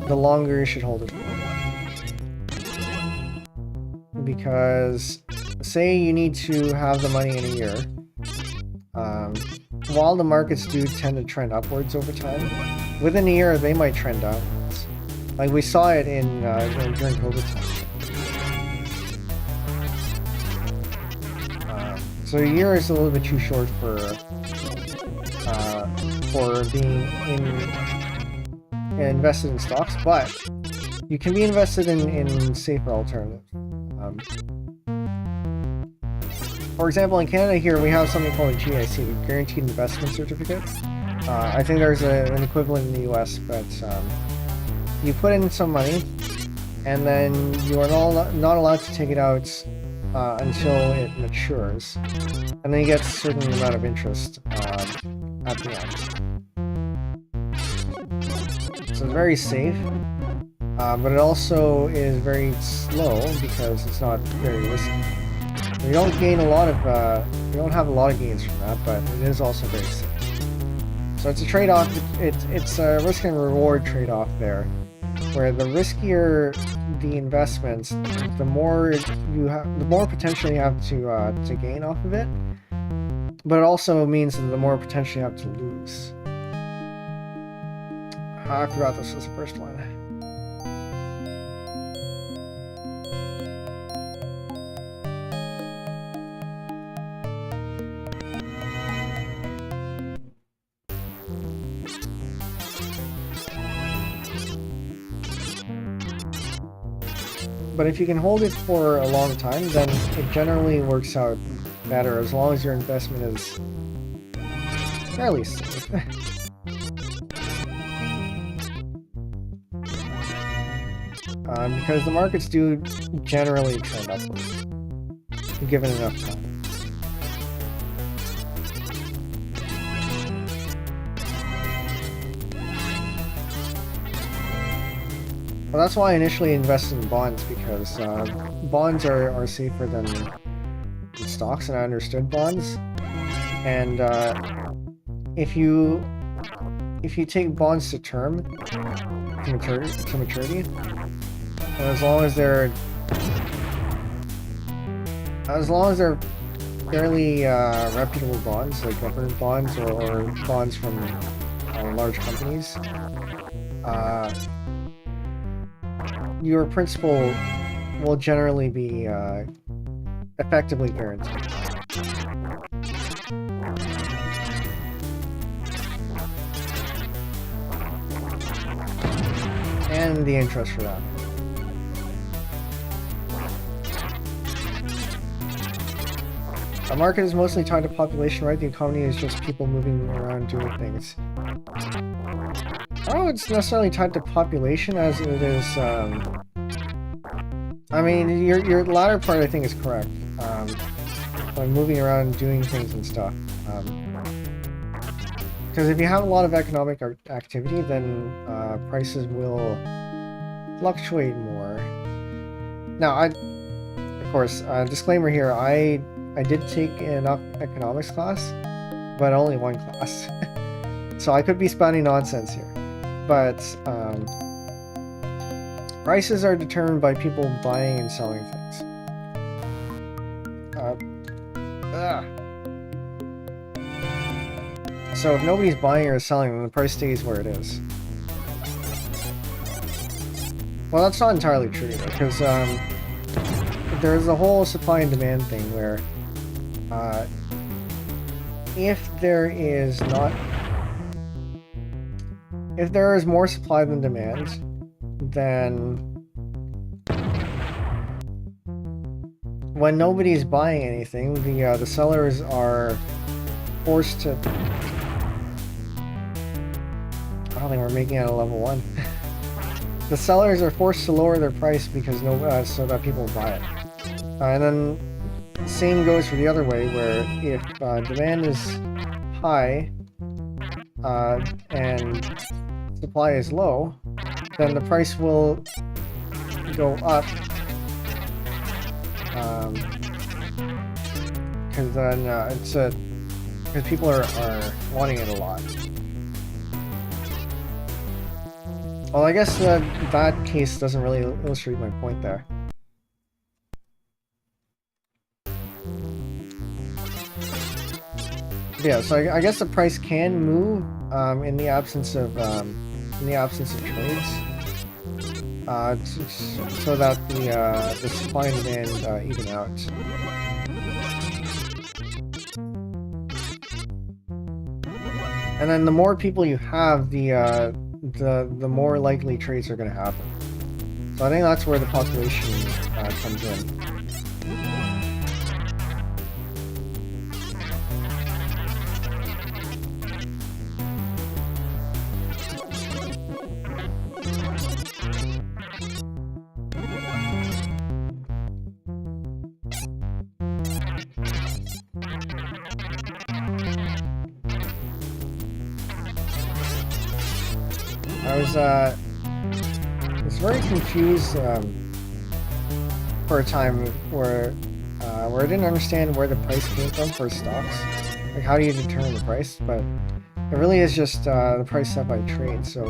the longer you should hold it for. Because, say you need to have the money in a year, while the markets do tend to trend upwards over time, within a year they might trend downwards. Like we saw it in during COVID time. So a year is a little bit too short for being invested in stocks, but you can be invested in safer alternatives. For example, in Canada here, we have something called a GIC, Guaranteed Investment Certificate. I think there's an equivalent in the US, but you put in some money, and then you are not allowed to take it out until it matures. And then you get a certain amount of interest at the end. So it's very safe, but it also is very slow because it's not very risky. You don't gain a lot of, you don't have a lot of gains from that, but it is also very safe. So it's a trade-off. It's a risk and reward trade-off there, where the riskier the investments, the more you have, the more potential you have to gain off of it. But it also means that the more potential you have to lose. I forgot this was the first one. But if you can hold it for a long time, then it generally works out better as long as your investment is fairly safe. Because the markets do generally trend upwards, given enough time. Well, that's why I initially invested in bonds, because bonds are safer than stocks, and I understood bonds. And if you take bonds to term, to maturity, and as long as they're fairly reputable bonds, like government bonds or bonds from large companies, your principal will generally be effectively guaranteed. And the interest for that. Our market is mostly tied to population, right? The economy is just people moving around doing things. I don't know if it's necessarily tied to population as it is, I mean, your latter part I think is correct. Like moving around doing things and stuff. Because if you have a lot of economic activity, then prices will fluctuate more. Now, of course, disclaimer here, I did take an economics class, but only one class. So I could be spouting nonsense here. But Prices are determined by people buying and selling things. So if nobody's buying or selling, then the price stays where it is. Well, that's not entirely true, though, because there's a whole supply and demand thing where if there is more supply than demand, then when nobody's buying anything, the sellers are forced to. I don't think we're making it a level 1. The sellers are forced to lower their price because so that people buy it. And then same goes for the other way, where if demand is high and supply is low, then the price will go up. Because then because people are wanting it a lot. Well, I guess that case doesn't really illustrate my point there. Yeah, so I guess the price can move in the absence of trades, so that the supply and demand even out. And then the more people you have, the more likely trades are going to happen. So I think that's where the population comes in. I was very confused for a time where I didn't understand where the price came from for stocks. Like, how do you determine the price? But it really is just the price set by trade. So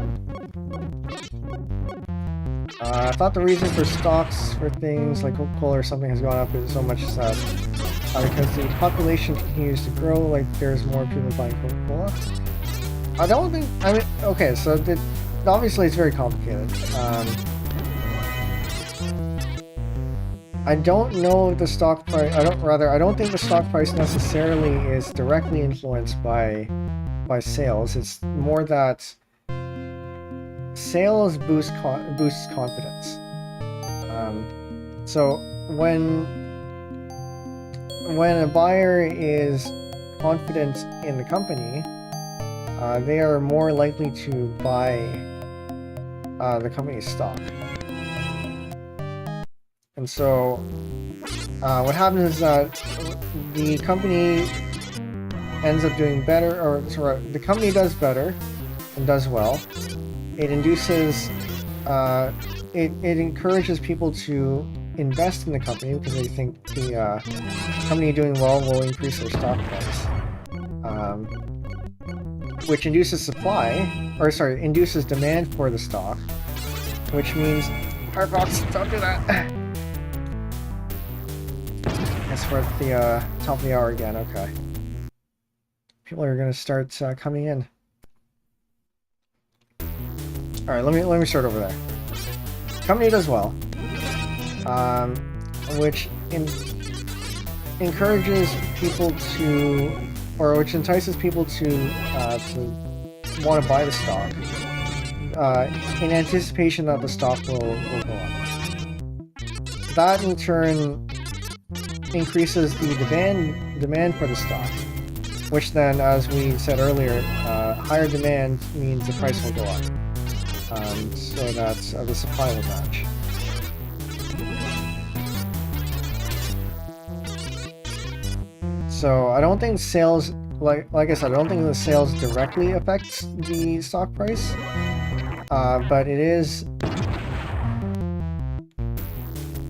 I thought the reason for stocks for things like Coca-Cola or something has gone up is so much that because the population continues to grow, like there's more people buying Coca-Cola. I don't think. I mean, okay, so obviously it's very complicated. I don't know if the stock price. I don't think the stock price necessarily is directly influenced by sales. It's more that sales boosts confidence. So when a buyer is confident in the company, they are more likely to buy the company's stock. And so what happens is that the company ends up doing better, or sorry, the company does better and does well. It induces, it encourages people to invest in the company because they think the company doing well will increase their stock price. Which induces induces demand for the stock, which means, Firefox, don't do that. Guess we're at the top of the hour again. Okay, people are gonna start coming in. All right, let me start over there. Company does well, which encourages people to. Or which entices people to want to buy the stock in anticipation that the stock will go up. That in turn increases the demand for the stock, which then, as we said earlier, higher demand means the price will go up, so that the supply will match. So I don't think sales, like I said, I don't think the sales directly affects the stock price, but it is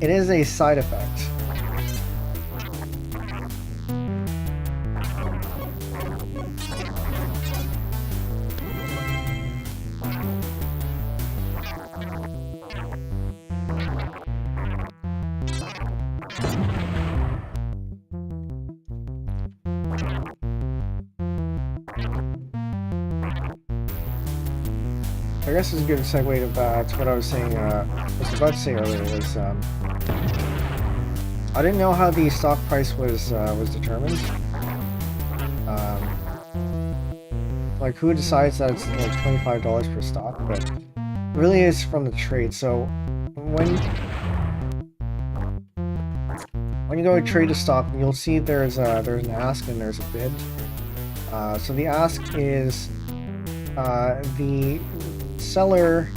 a side effect. I guess it's a good segue to what I was saying. Was about to say earlier was I didn't know how the stock price was determined. Like who decides that it's like $25 per stock, but it really is from the trade. So when you go to trade a stock, you'll see there's an ask and there's a bid. So the ask is the seller,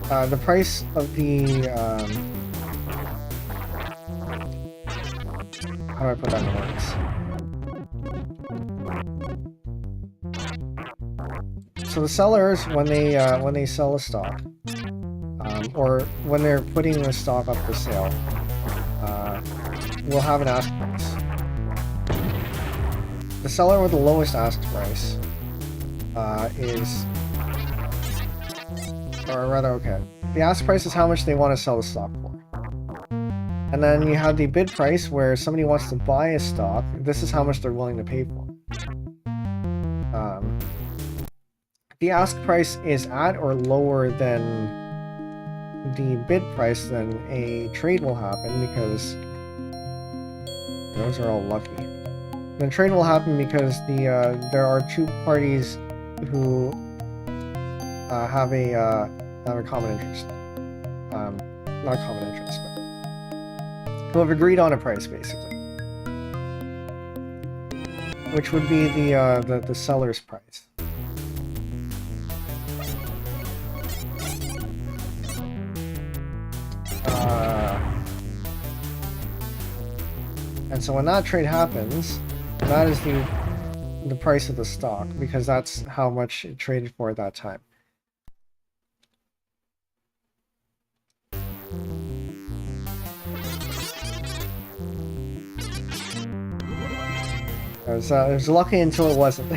the price of the how do I put that in words? So the sellers, when they sell a stock, or when they're putting the stock up for sale, will have an ask price. The seller with the lowest ask price is, or rather, okay, the ask price is how much they want to sell the stock for. And then you have the bid price where somebody wants to buy a stock. This is how much they're willing to pay for. The ask price is at or lower than the bid price, then a trade will happen because those are all lucky. Then trade will happen because there are two parties who have a common interest. Not common interest, but who have agreed on a price, basically, which would be the seller's price. And so when that trade happens, that is the price of the stock, because that's how much it traded for at that time. It was lucky until it wasn't.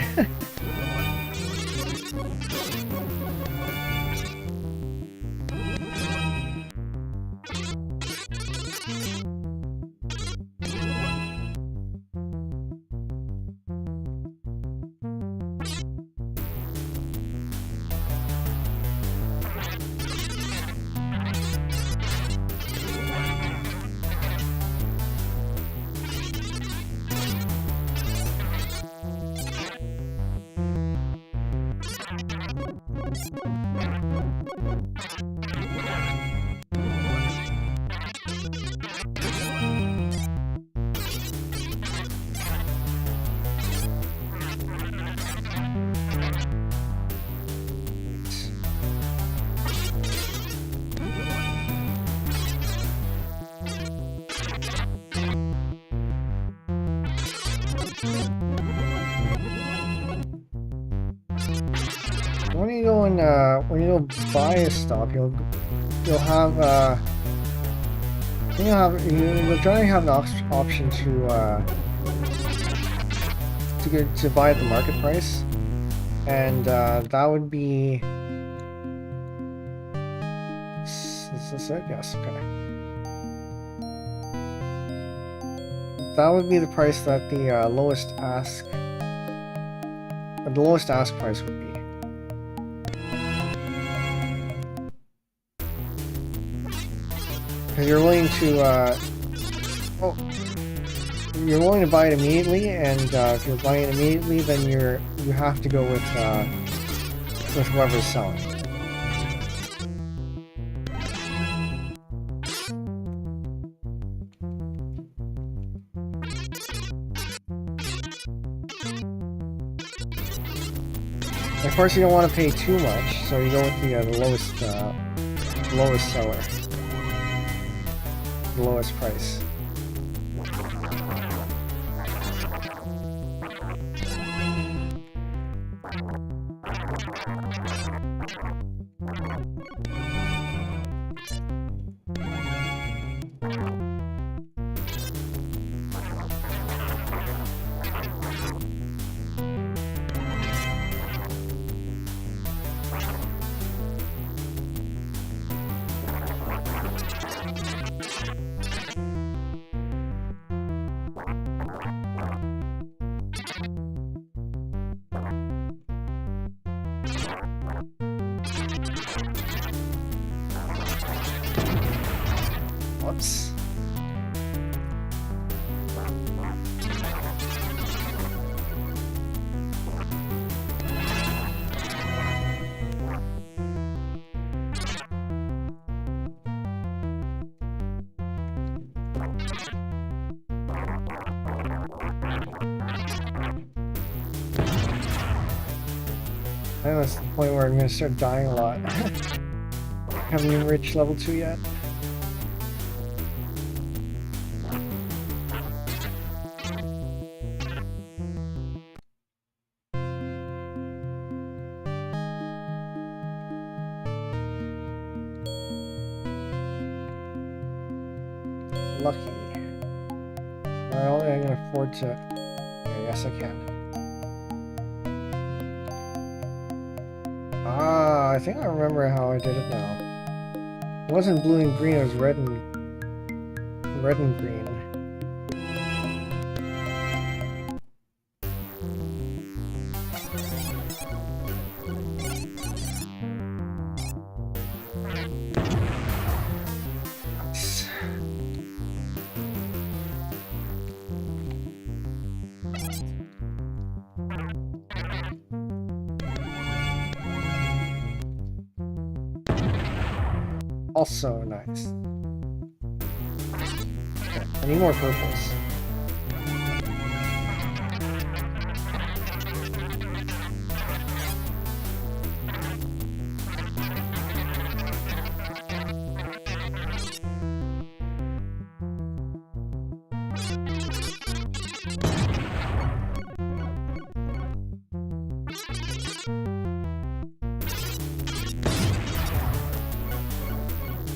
When you go buy a stock, you'll generally have an option to buy at the market price, and that would be, is this it? Yes. Okay. That would be the price that the lowest ask price would be. Because you're willing to, you're willing to buy it immediately, and if you're buying it immediately, then you have to go with whoever's selling. Of course, you don't want to pay too much, so you go with the lowest seller. The lowest price. Whoops. I think that's the point where I'm going to start dying a lot. Haven't even reached level 2 yet. Lucky. I don't think I can afford to... Yeah, yes, I can. Ah, I think I remember how I did it now. It wasn't blue and green, it was red and green. Also nice. Okay, I need more purples.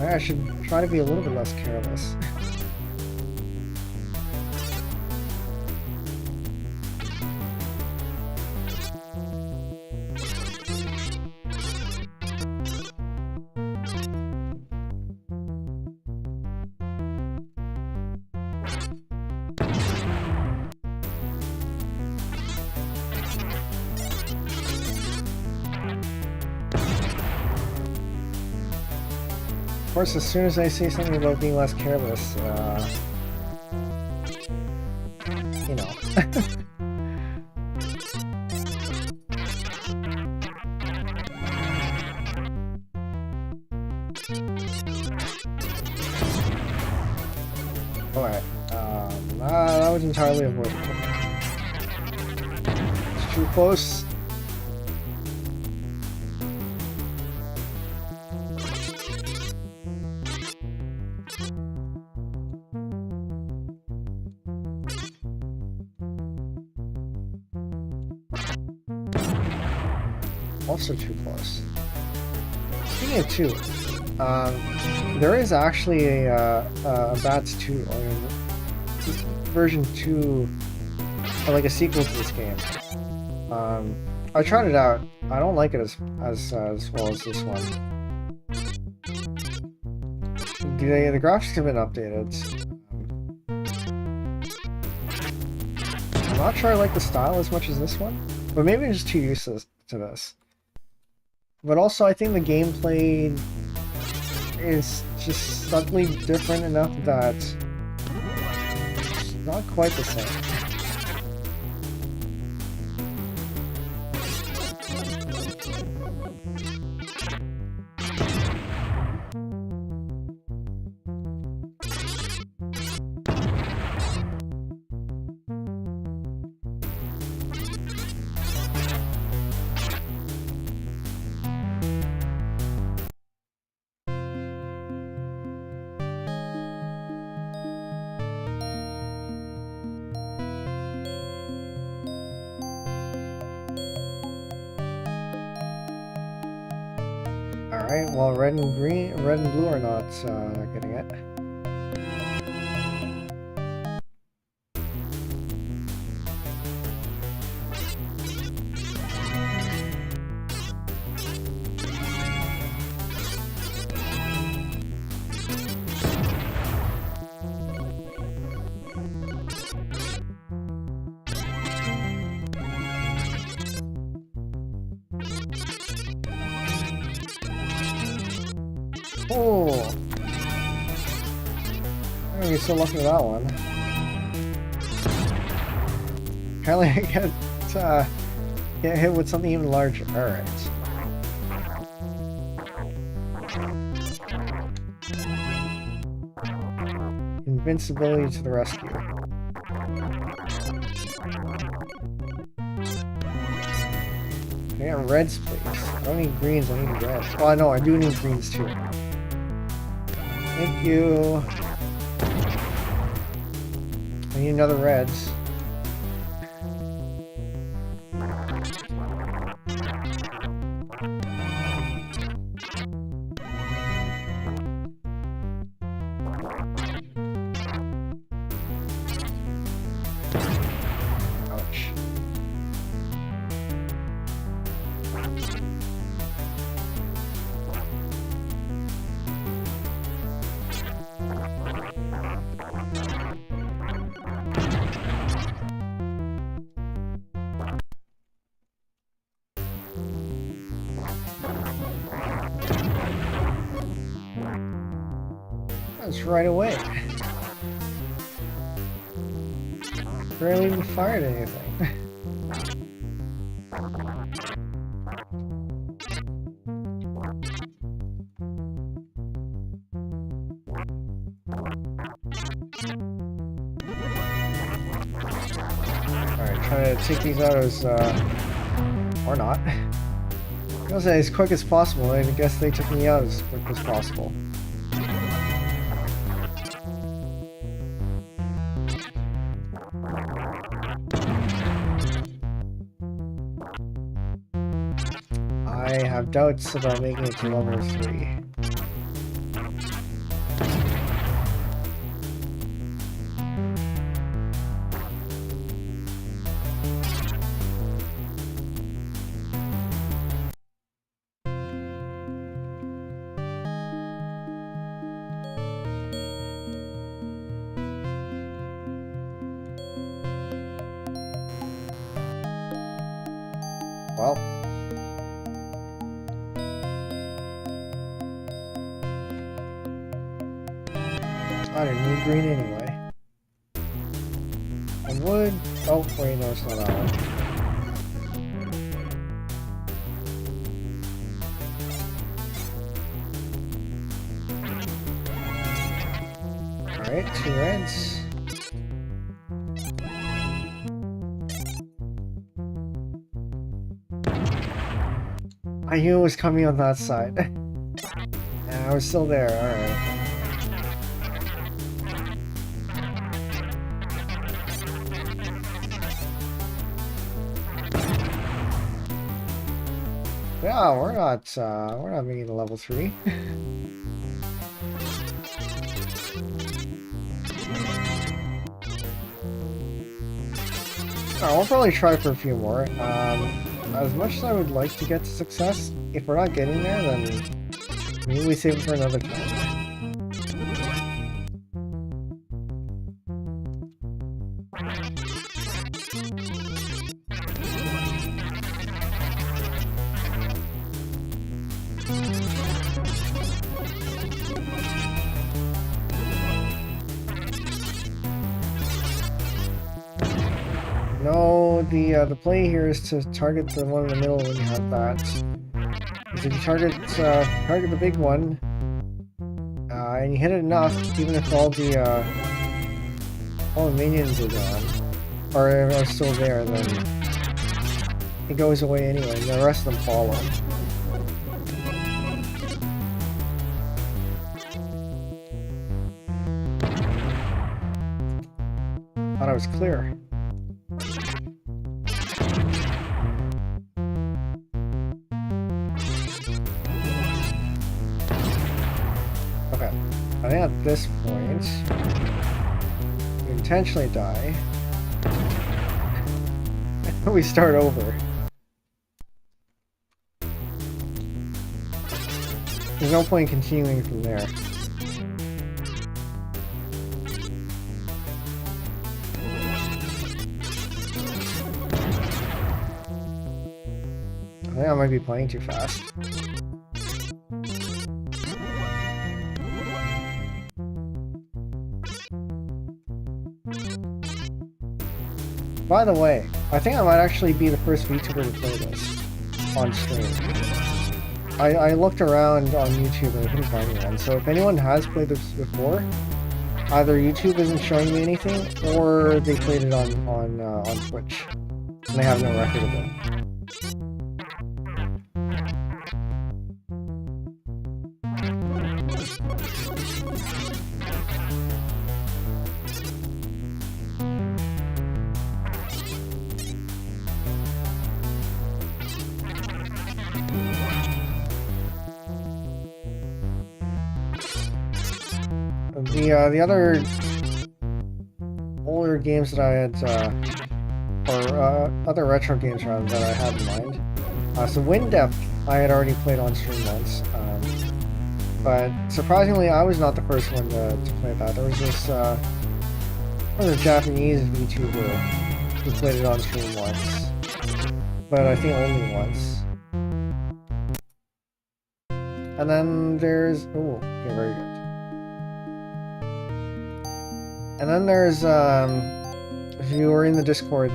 I should try to be a little bit less careless. Of course, as soon as I say something about being less careless, you know. Alright, that was entirely avoidable. It's too close. Also too close. Speaking of 2, there is actually a Bats 2, version 2, or like a sequel to this game. I tried it out. I don't like it as well as this one. The graphics have been updated. I'm not sure I like the style as much as this one, but maybe I'm just too used to this. But also, I think the gameplay is just subtly different enough that it's not quite the same. Alright, well, red and blue are not getting it. Oh! gonna be so lucky with that one. Apparently I get hit with something even larger. Alright. Invincibility to the rescue. I got reds, please. I don't need greens, I need reds. Oh, no, I do need greens too. Thank you. I need another reds. That's right away. Barely even fired anything. Alright, trying to take these out as, or not. I was as quick as possible, and I guess they took me out as quick as possible. I have doubts about making it to level 3. Well. I didn't need green anyway. I would... Oh, wait, no, it's not that one. Alright, 2 reds. I knew it was coming on that side. And I was still there, alright. Yeah, we're not making the level 3. Alright, we'll probably try for a few more. As much as I would like to get to success, if we're not getting there, then maybe we save it for another time. No, the play here is to target the one in the middle when you have that. Because if you target the big one, and you hit it enough, even if all the minions are gone, or are still there, then it goes away anyway, and the rest of them follow. Thought I was clear. Okay, I think at this point, we intentionally die. We start over. There's no point in continuing from there. I think I might be playing too fast. By the way, I think I might actually be the first VTuber to play this on stream. I looked around on YouTube and I couldn't find anyone, so if anyone has played this before, either YouTube isn't showing me anything, or they played it on Twitch, and they have no record of it. The other older games that I had, or other retro games rather, that I had in mind. So Wind Depth I had already played on stream once, but surprisingly I was not the first one to play that. There was this a Japanese VTuber who played it on stream once, but I think only once. And then there's, oh, okay, very good. And then there's, if you were in the Discord,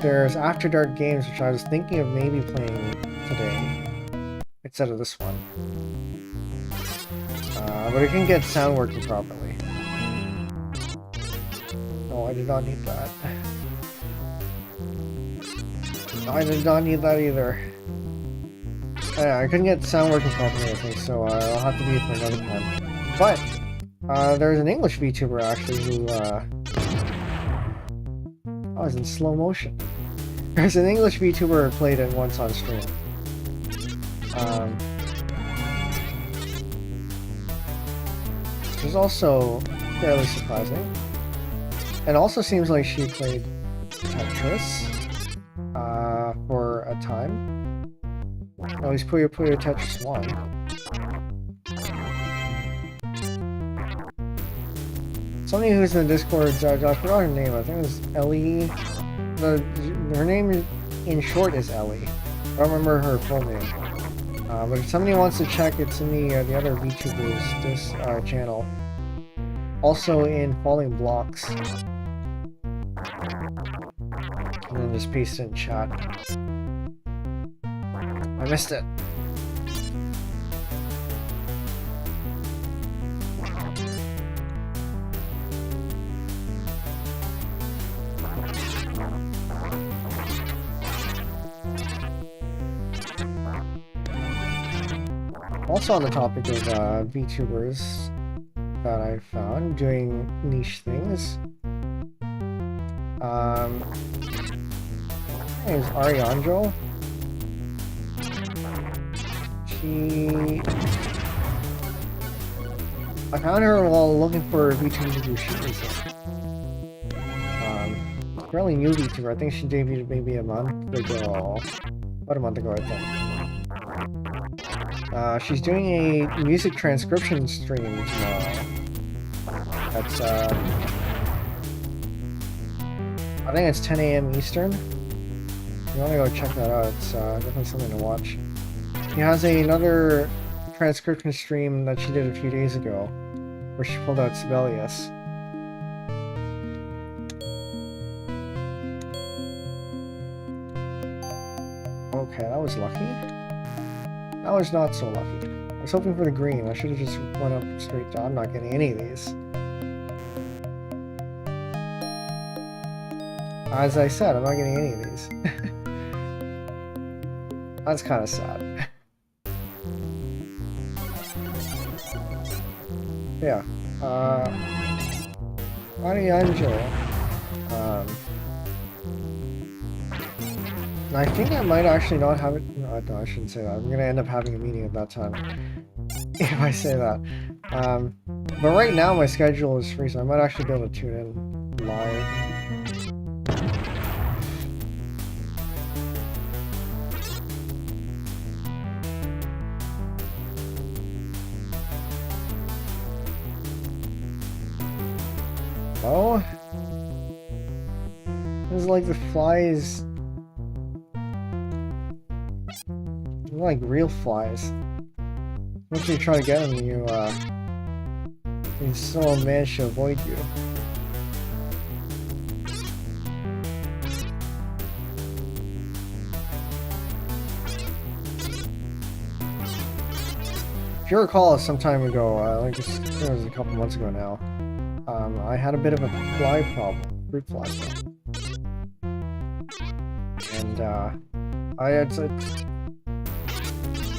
there's After Dark Games, which I was thinking of maybe playing today, instead of this one. But I couldn't get sound working properly. No, I did not need that. I did not need that either. Yeah, I couldn't get sound working properly, I think, so I'll have to be for another time. But there's an English VTuber actually who I was in slow motion. There's an English VTuber who played it once on stream. Which is also fairly surprising. And also seems like she played Tetris for a time. At least Puyo Puyo Tetris 1. Somebody who's in the Discord, I forgot her name, I think it was Ellie. Her name in short is Ellie. I don't remember her full name. But if somebody wants to check, it's in the other VTubers, this channel. Also in Falling Blocks. And then just paste it in chat. I missed it. Also on the topic of VTubers that I found doing niche things. Her name is Arianjo. I found her while looking for a VTuber to do shooters. Fairly new VTuber. I think she debuted maybe a month ago. About a month ago, I think. She's doing a music transcription stream tomorrow. That's, I think it's 10 AM Eastern. If you want to go check that out, it's definitely something to watch. She has another transcription stream that she did a few days ago, where she pulled out Sibelius. Okay, that was lucky. That was not so lucky. I was hoping for the green. I should have just went up straight down. I'm not getting any of these. As I said, I'm not getting any of these. That's kind of sad. Yeah. Arianjo. I think I might actually not have it. No, I shouldn't say that. I'm gonna end up having a meeting at that time if I say that. But right now my schedule is free, so I might actually be able to tune in live. Oh, it's like the flies. Like real flies. Once you try to get them, you someone manage to avoid you. If you recall, some time ago, like just, it was a couple months ago now, I had a bit of a fly problem, fruit fly problem. And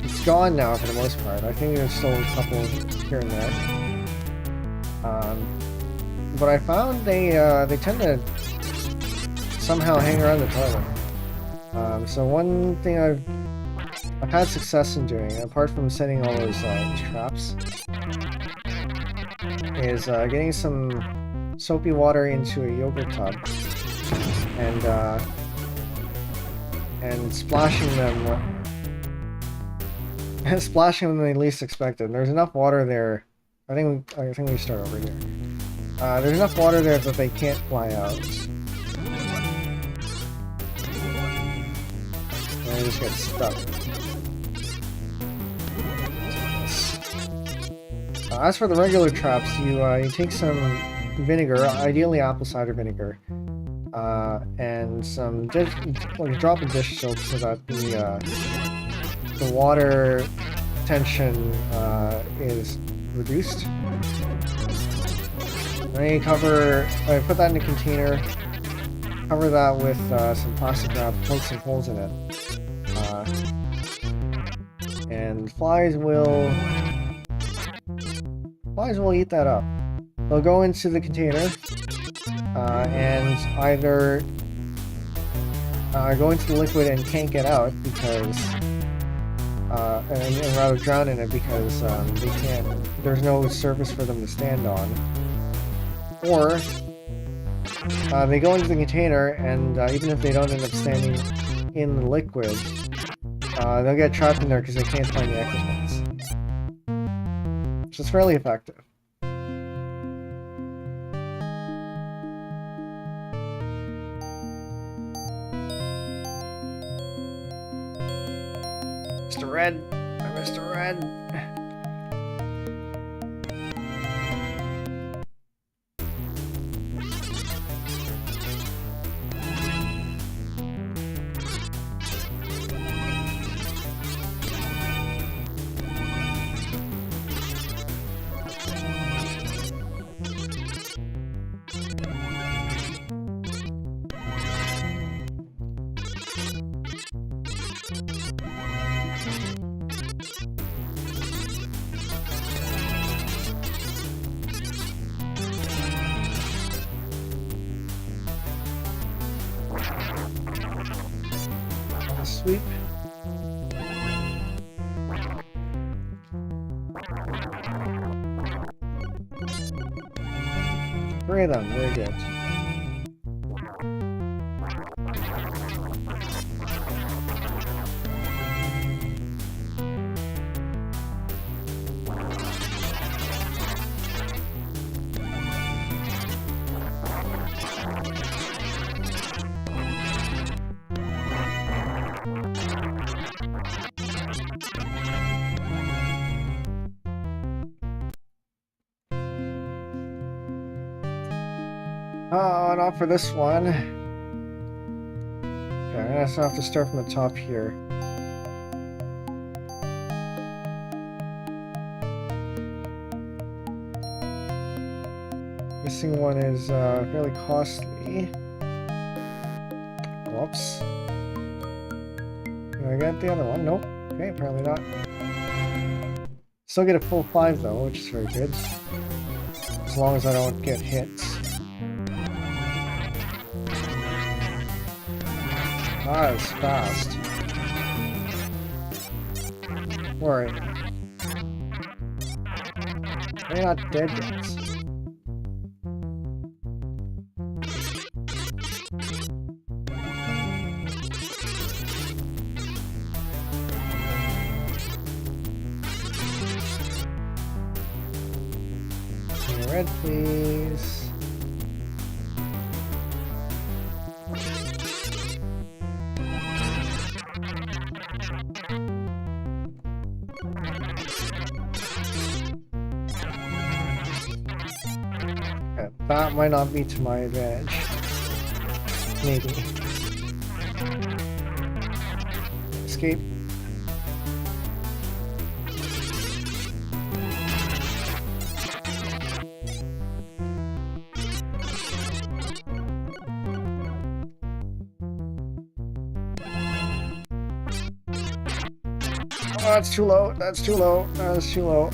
it's gone now for the most part. I think there's still a couple here and there. But I found they tend to somehow hang around the toilet. So one thing I've had success in doing, apart from setting all those traps, is getting some soapy water into a yogurt tub and splashing them when they least expected. There's enough water there. I think we start over here. There's enough water there that they can't fly out. And they just get stuck. As for the regular traps, you take some vinegar, ideally apple cider vinegar, and some a drop of dish soap so that the water tension is reduced. Then you put that in a container, cover that with some plastic wrap, poke some holes in it, and flies will eat that up. They'll go into the container and either go into the liquid and can't get out because and rather drown in it because there's no surface for them to stand on, or they go into the container and even if they don't end up standing in the liquid, they'll get trapped in there because they can't find the exit points. So it's fairly effective. Mr. Red, Mr. Red. Sweep. 3 of them, very good. Oh, not for this one. Okay, I'm gonna have to start from the top here. Missing one is fairly costly. Whoops. Did I get the other one? Nope. Okay, apparently not. Still get a full 5 though, which is very good. As long as I don't get hit. Ah, it's fast. Worry. They're not dead yet. Red, please. That might not be to my advantage. Maybe. that's too low. That's too low. That's too low.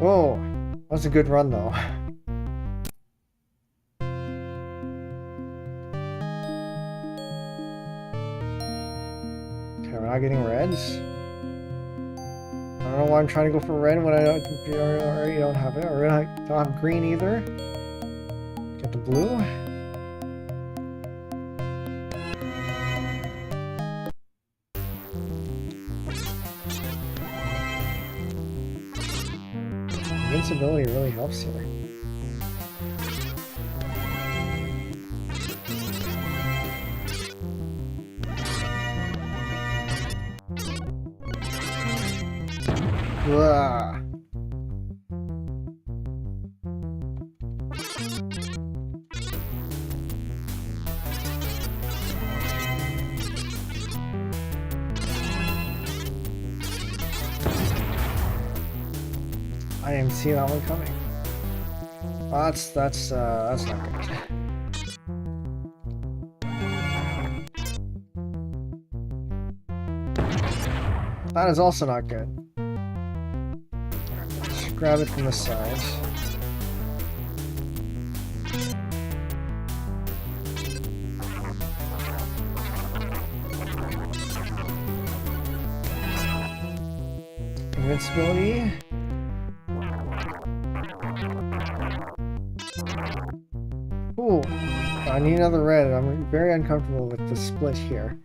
Whoa, that's a good run though. Okay, we're not getting reds. I don't know why I'm trying to go for red when I already don't have it. Or I don't have green either. Get the blue. Invincibility really helps here. Blah. I didn't see that one coming. Oh, that's not good. That is also not good. Let's grab it from the side. Invincibility. Ooh, I need another red. I'm very uncomfortable with the split here.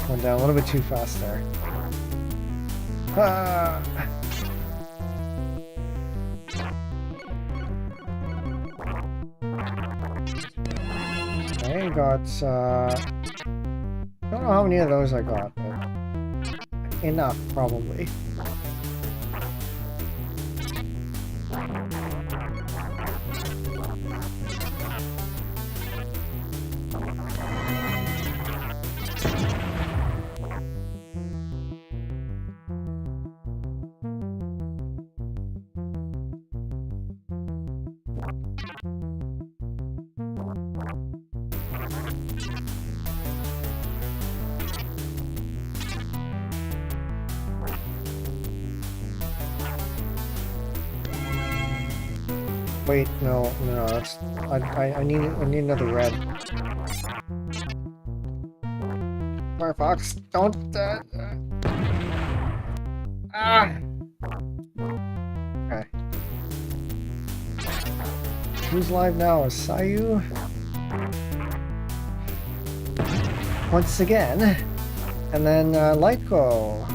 Went down a little bit too fast there. Ah. Okay, got I don't know how many of those I got, but enough probably. Wait, no, that's I need another red. Firefox, don't ah. Okay. Who's live now? Is Sayu? Once again, and then Lyko,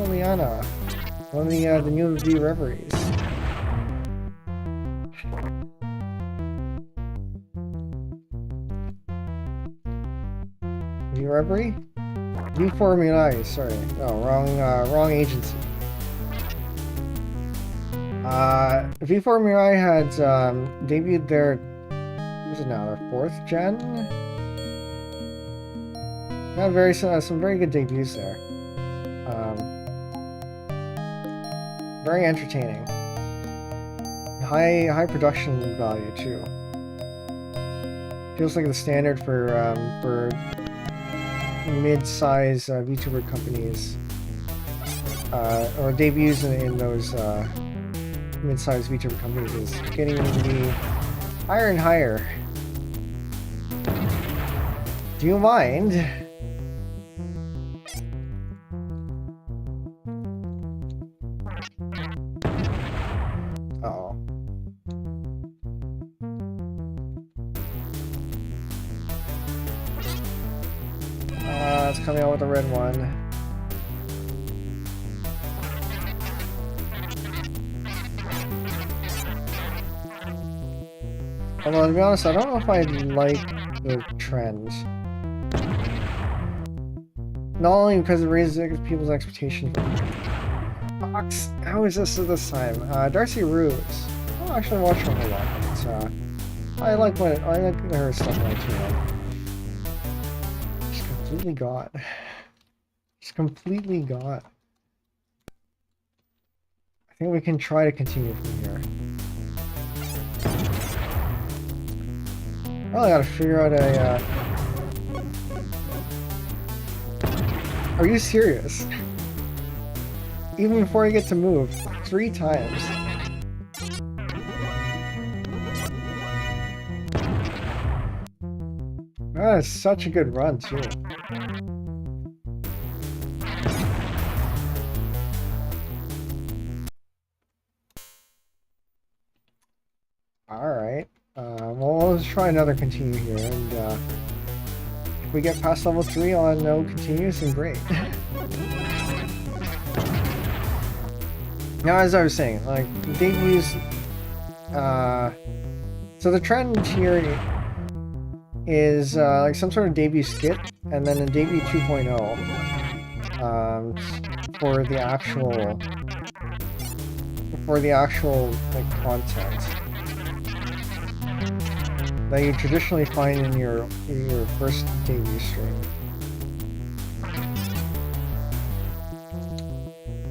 Liana, one of the new V reveries. Reverie? V4 sorry. No, wrong agency. V4 Mirai had debuted their, what is it now, their 4th gen? Had some very good debuts there. Very entertaining. High production value too. Feels like the standard for mid-size VTuber companies, or debuts in those mid-size VTuber companies is getting to be higher and higher. Do you mind? Uh-oh. It's coming out with a red one. Although, to be honest, I don't know if I like the trend. Not only because it raises people's expectations. Fox, how is this time? Darcy Ruse. I don't actually watch her a lot, but I like her stuff when I tune up. Just completely got. Just completely got. I think we can try to continue from here. Probably gotta figure out a. Are you serious? Even before I get to move, 3 times. That is such a good run, too. Alright. Well, let's try another continue here, and if we get past level 3 on no continues, then great. Now, as I was saying, like, debuts, so the trend here is, like, some sort of debut skit, and then a debut 2.0, for the actual, like, content that you traditionally find in your first debut stream.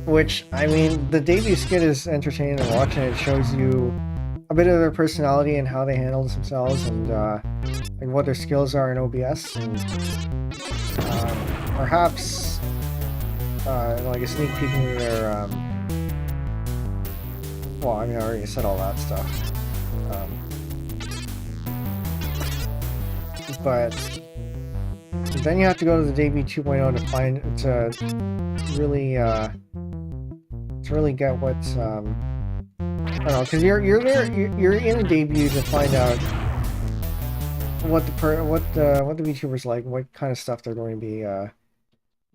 Which, I mean, the debut skit is entertaining to watch, and it shows you a bit of their personality and how they handle themselves, and like what their skills are in OBS, and perhaps like a sneak peek into their well, I mean, I already said all that stuff, but then you have to go to the debut 2.0 to really get what's I don't know, because you're in a debut to find out what the VTubers like, what kind of stuff they're going to be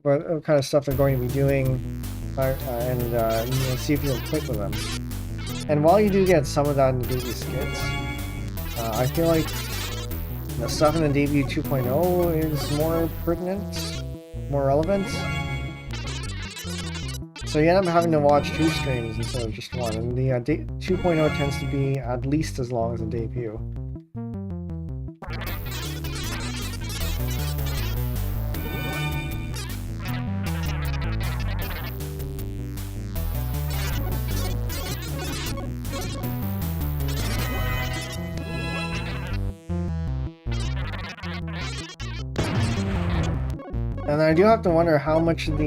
what kind of stuff they're going to be doing, and you know, see if you'll click with them. And while you do get some of that in the debut skits, I feel like the stuff in the debut 2.0 is more pertinent, more relevant. So you end up having to watch 2 streams instead of just 1, and the 2.0 tends to be at least as long as the debut. And I do have to wonder how much of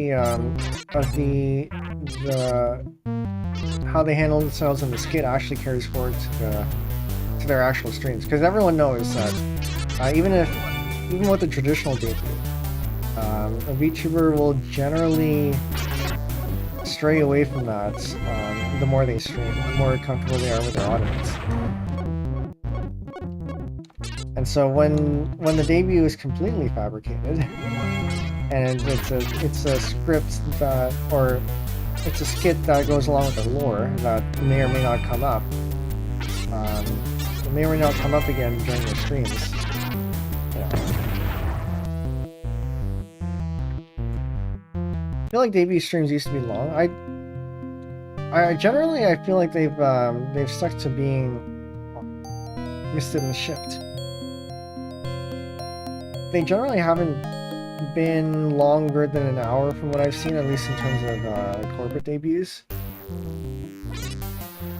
how they handle themselves in the skit actually carries forward to their actual streams, because everyone knows that even with the traditional debut, a VTuber will generally stray away from that the more they stream, the more comfortable they are with their audience. And so when the debut is completely fabricated, and it's a script that, or it's a skit that goes along with the lore that may or may not come up, it may or may not come up again during your streams. Yeah. I feel like debut streams used to be long. I generally feel like they've stuck to being missed in the shift. They generally haven't been longer than an hour from what I've seen, at least in terms of corporate debuts.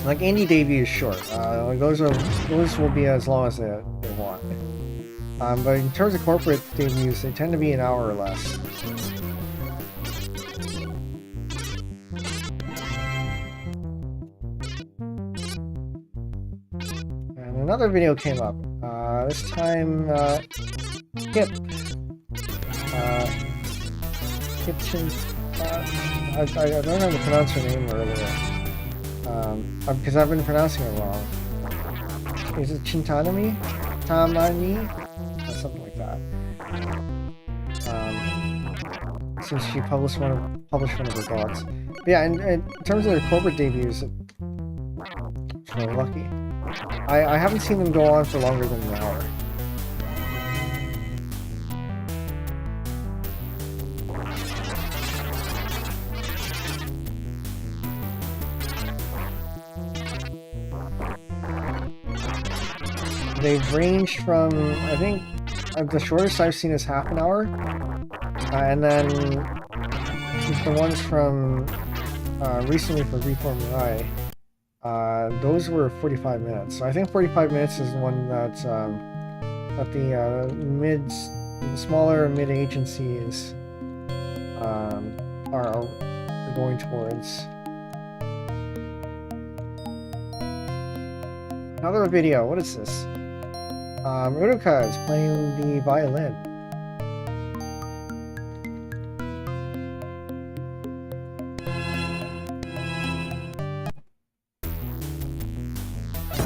Like indie debuts, short. Like those will be as long as they want. But in terms of corporate debuts, they tend to be an hour or less. And another video came up. This time, Kip. Kitchen. I don't know how to pronounce her name earlier. Because I've been pronouncing it wrong. Is it Chintanami? Tamani? Or something like that. Since she published one of her blogs. But yeah, and in terms of their corporate debuts, it's really lucky. I haven't seen them go on for longer than an hour. they've ranged from, I think, the shortest I've seen is half an hour, and then the ones from recently for VTuber, those were 45 minutes. So I think 45 minutes is the one that the smaller mid agencies are going towards. Another video. What is this? Uruka is playing the violin.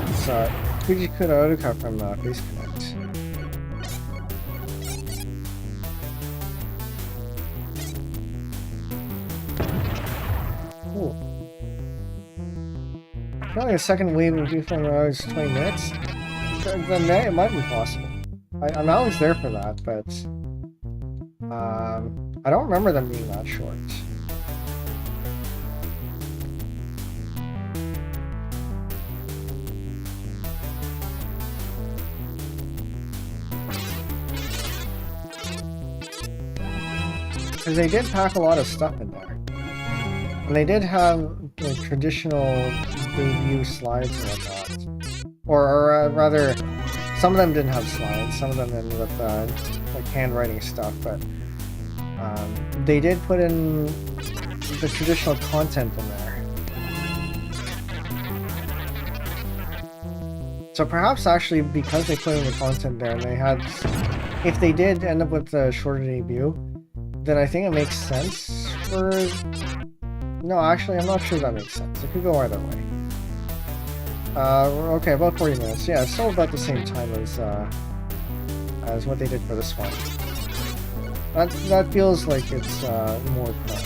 It's Fujikura Uruka from Face Connect. Cool. Probably a second wave would be from around 20 minutes. Then it might be possible. I'm always there for that, but I don't remember them being that short. Because they did pack a lot of stuff in there. And they did have like traditional debut slides and whatnot. Or rather, some of them didn't have slides, some of them ended up like handwriting stuff, but they did put in the traditional content in there. So perhaps actually because they put in the content there and they had, if they did end up with a shorter debut, then I think it makes sense for... No, actually I'm not sure that makes sense. It could go either way. Okay, about 40 minutes. Yeah, it's still about the same time as what they did for this one. That feels like it's more fun.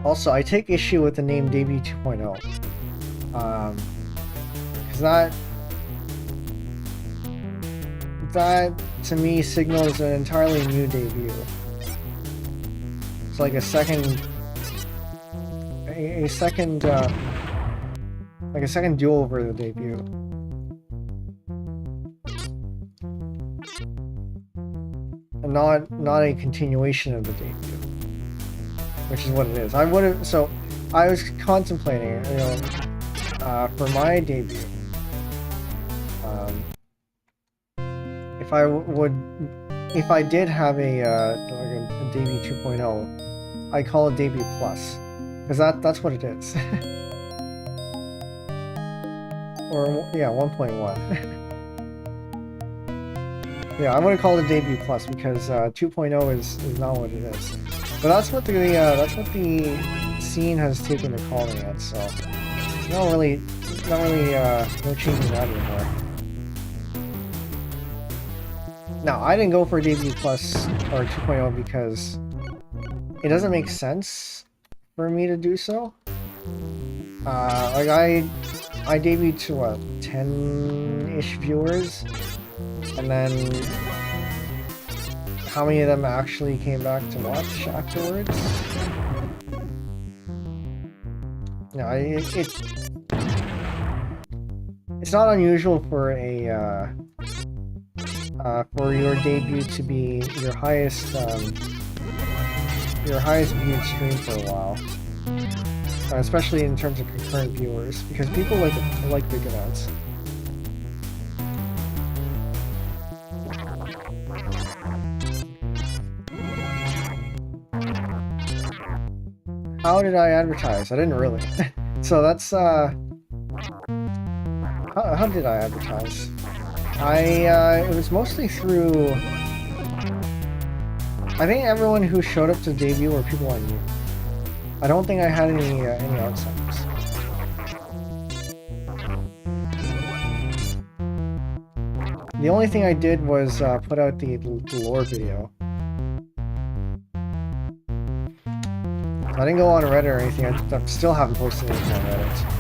Also, I take issue with the name Debut 2.0. Because that to me signals an entirely new debut. It's like a second do over the debut. And not a continuation of the debut. Which is what it is. I was contemplating, for my debut, if I did have a debut 2.0, I call it debut plus, because that's what it is. Or yeah, 1.1. Yeah, I'm gonna call it debut plus because 2.0 is not what it is. But that's what the scene has taken to calling it. So it's not really no changing that anymore. Now, I didn't go for debut plus or 2.0 because it doesn't make sense for me to do so. Like I debuted to what, 10-ish viewers, and then how many of them actually came back to watch afterwards? No, it's not unusual for a for your debut to be your highest viewed stream for a while, especially in terms of concurrent viewers, because people like big events. How did I advertise? I didn't really. So that's how did I advertise? It was mostly through, I think everyone who showed up to debut were people I knew. I don't think I had any outsiders. The only thing I did was put out the lore video. I didn't go on Reddit or anything. I still haven't posted anything on Reddit.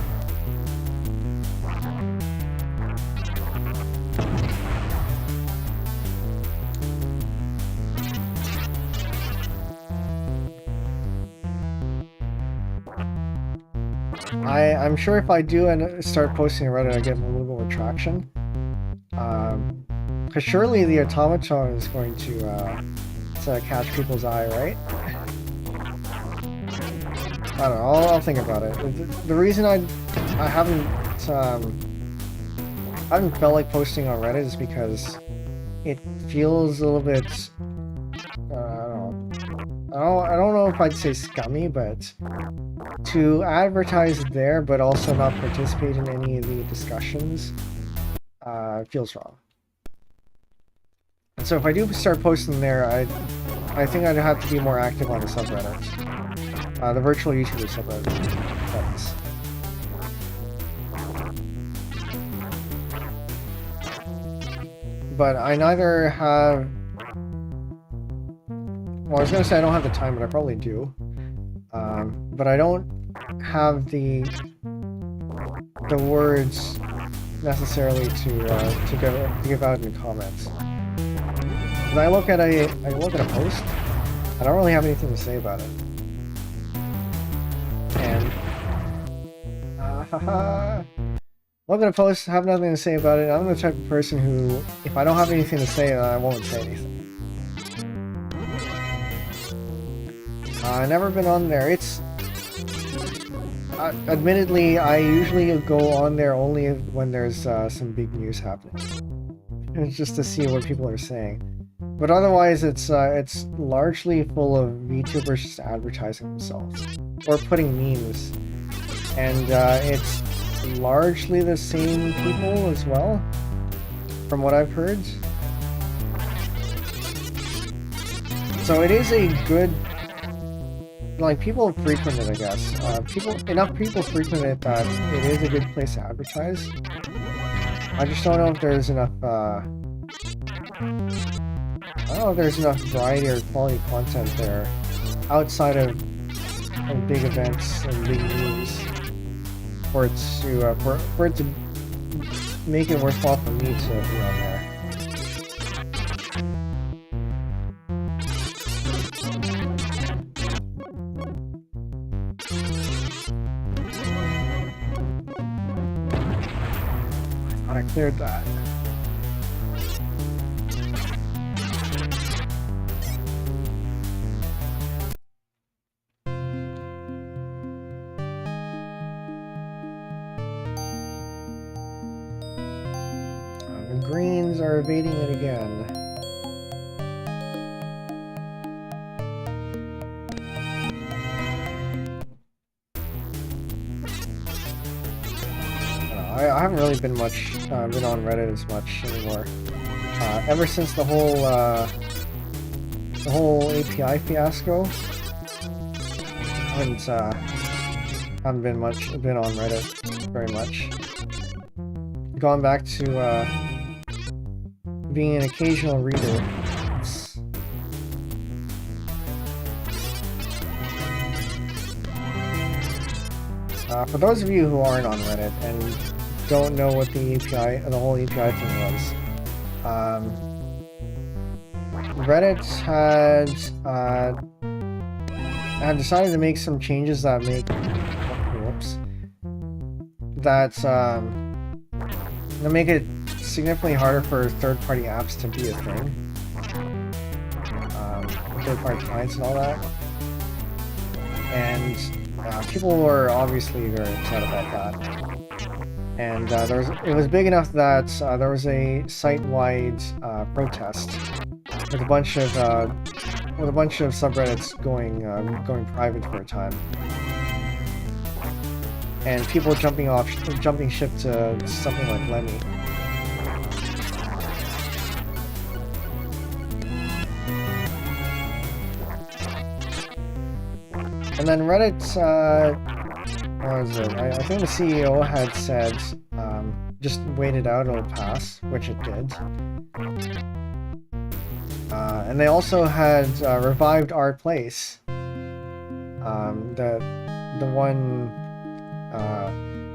I'm sure if I do and start posting on Reddit, I get a little more traction. Because surely the automaton is going to catch people's eye, right? I don't know. I'll think about it. The reason I haven't felt like posting on Reddit is because it feels a little bit. I don't know if I'd say scummy, but to advertise there but also not participate in any of the discussions feels wrong. And so if I do start posting there, I think I'd have to be more active on the subreddits. The virtual YouTuber subreddits. But I neither have... Well, I was gonna say I don't have the time, but I probably do. But I don't have the words necessarily to give out in comments. When I look at a post, I don't really have anything to say about it. And look at a post, have nothing to say about it. I'm the type of person who, if I don't have anything to say, then I won't say anything. I've never been on there. It's admittedly, I usually go on there only when there's some big news happening. It's just to see what people are saying. But otherwise, it's largely full of VTubers just advertising themselves or putting memes, and it's largely the same people as well, from what I've heard. So it is a good, like, people frequent it, I guess. Enough people frequent it that it is a good place to advertise. I just don't know if there's enough, I don't know if there's enough variety or quality content there outside of big events and big news for it to make it worthwhile for me to be on there. I cleared that. The greens are evading it again. I haven't really been on Reddit as much anymore. Ever since the whole API fiasco, I haven't been on Reddit very much. Gone back to being an occasional reader. For those of you who aren't on Reddit and don't know what the whole API thing was, Reddit had decided to make some changes that make it significantly harder for third-party apps to be a thing, third-party clients and all that, and people were obviously very upset about that. And it was big enough that there was a site-wide protest with a bunch of subreddits going private for a time, and people jumping ship to something like Lemmy. And then Reddit, what was it? I think the CEO had said, just wait it out, it'll pass, which it did. And they also had revived Our Place, the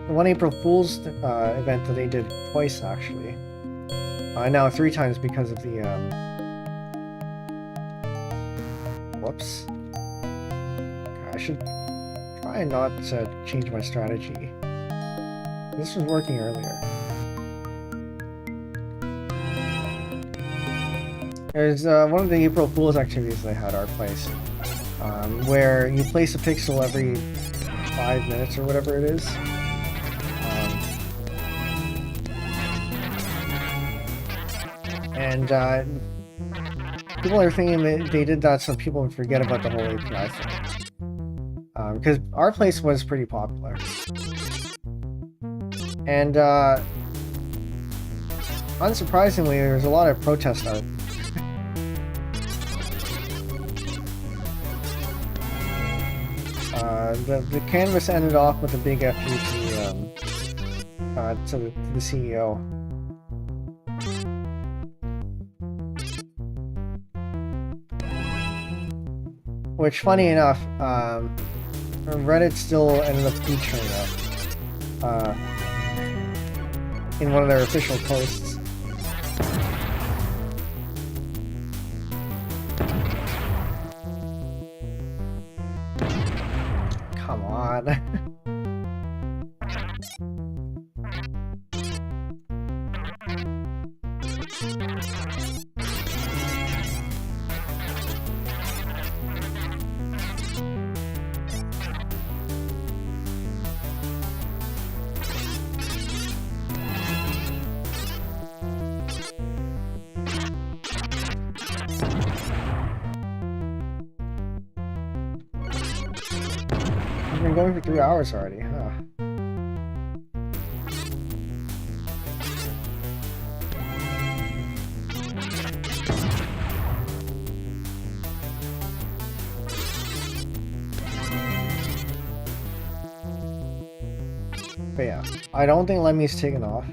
one April Fool's event that they did twice actually. Now 3 times because of the whoops. I should try try not to change my strategy. This was working earlier. There's one of the April Fool's activities they had at our place, where you place a pixel every 5 minutes or whatever it is. And people are thinking that they did that so people would forget about the whole API thing. Because our place was pretty popular. And unsurprisingly, there was a lot of protest art. The canvas ended off with a big FU to the CEO. Which, funny enough, Reddit still ended up featuring it in one of their official posts. Come on. We've been going for 3 hours already, huh? But yeah, I don't think Lemmy's taken off.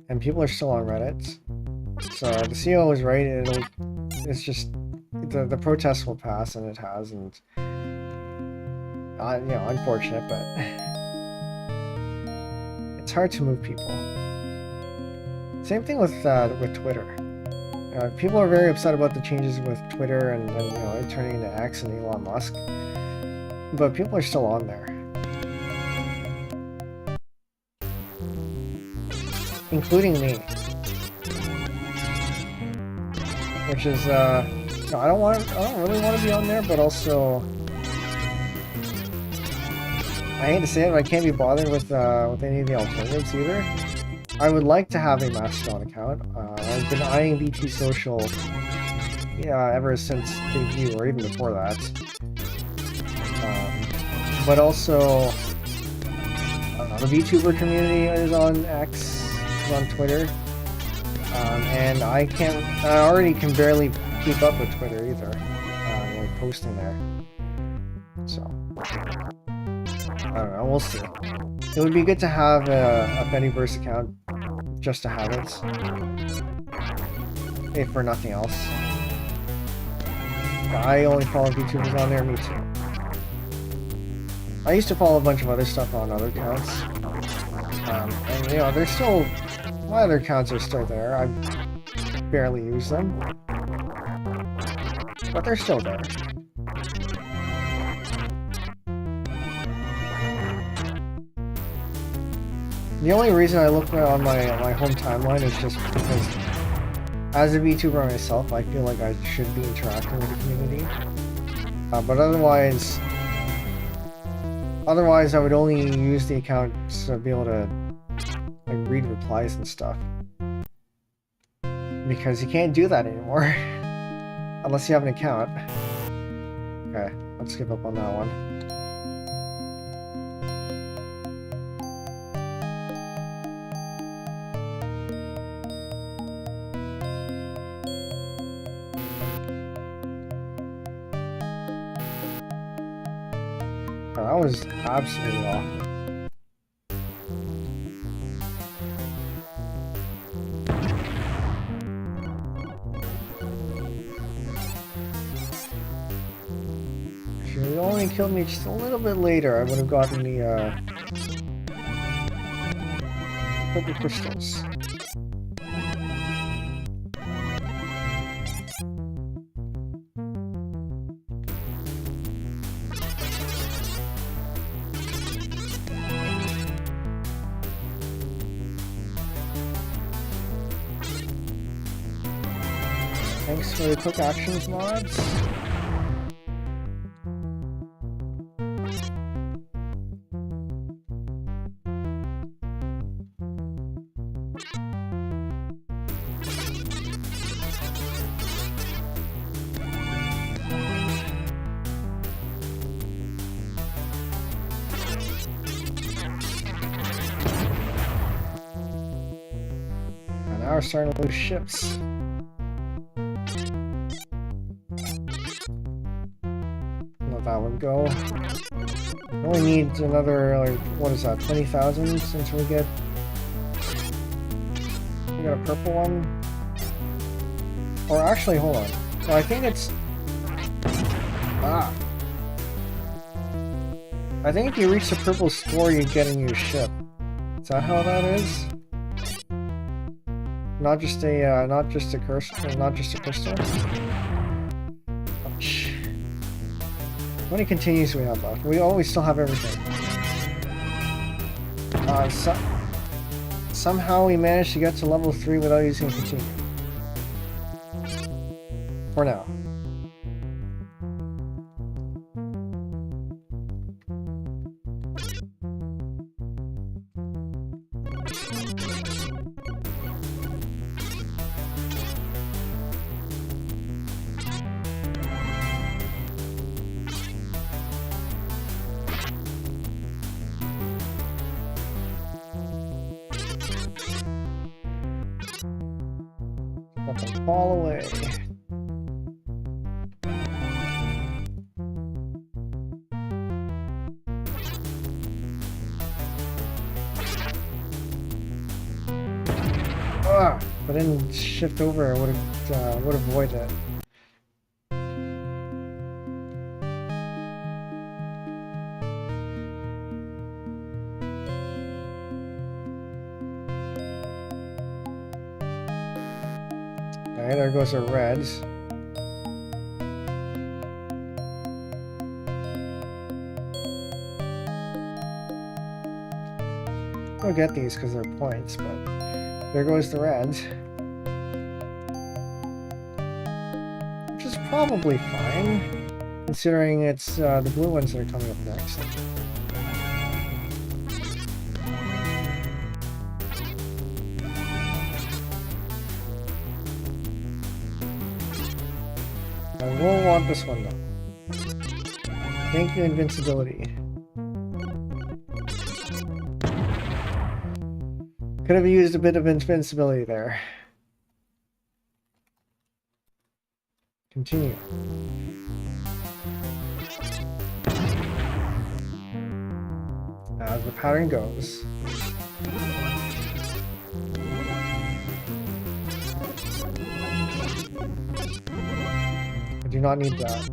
And people are still on Reddit. So the CEO was right, it's just, the protest will pass, and it has, and you know, unfortunate, but it's hard to move people. Same thing with Twitter. People are very upset about the changes with Twitter and you know, it turning into X and Elon Musk, but people are still on there, including me, which is no, I don't really want to be on there, but also I hate to say it, but I can't be bothered with any of the alternatives either. I would like to have a Mastodon account. I've been eyeing VT Social, ever since debut, or even before that. But also, the VTuber community is on X, is on Twitter, and I already can barely keep up with Twitter either, like posting there. So, I don't know, we'll see. It would be good to have a Fediverse account, just to have it, if for nothing else. I only follow VTubers on there, me too. I used to follow a bunch of other stuff on other accounts, and you know, they're still, my other accounts are still there. I barely use them, but they're still there. The only reason I look on my home timeline is just because, as a VTuber myself, I feel like I should be interacting with the community. But otherwise, I would only use the account to be able to like read replies and stuff. Because you can't do that anymore unless you have an account. Okay, let's skip up on that one. That was absolutely awful. If you had only killed me just a little bit later, I would have gotten the purple crystals. Thanks for the quick actions mods. And now we're starting to lose ships. That would go. Only need another, like, what is that, 20,000 since we got a purple one? Or actually, hold on. No, I think it's... I think if you reach the purple score, you get a new ship. Is that how that is? Not just a crystal? Ouch. How many continues do we have left? We still have everything. Somehow we managed to get to level 3 without using continue. For now. Let them fall away. If I didn't shift over, I would avoid it. Okay, there goes our reds. I'll get these because they're points, but there goes the reds. Which is probably fine, considering it's the blue ones that are coming up next. I will want this one though. Thank you, invincibility. Could have used a bit of invincibility there. Continue. As the pattern goes. I do not need that.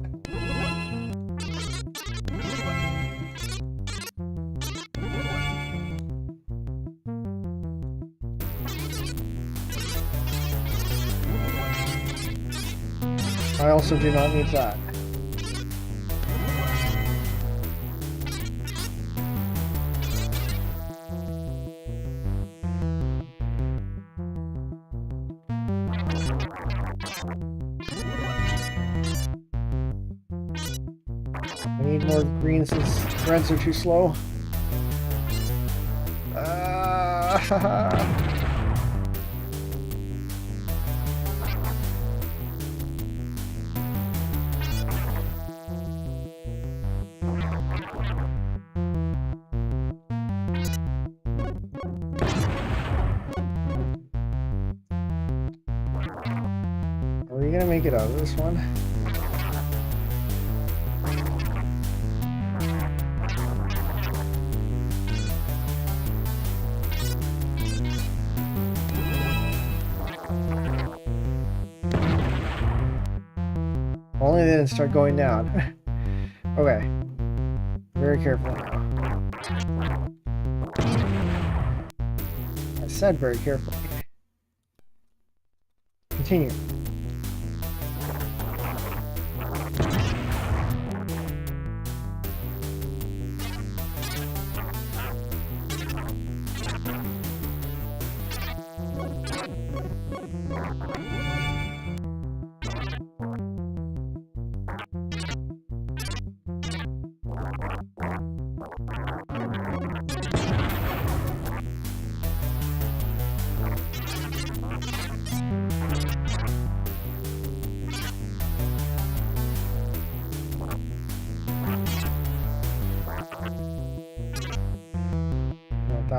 I also do not need that. I need more greens since reds are too slow. Are we gonna make it out of this one? Only they didn't start going down. Okay. Very careful now. I said very carefully. Continue.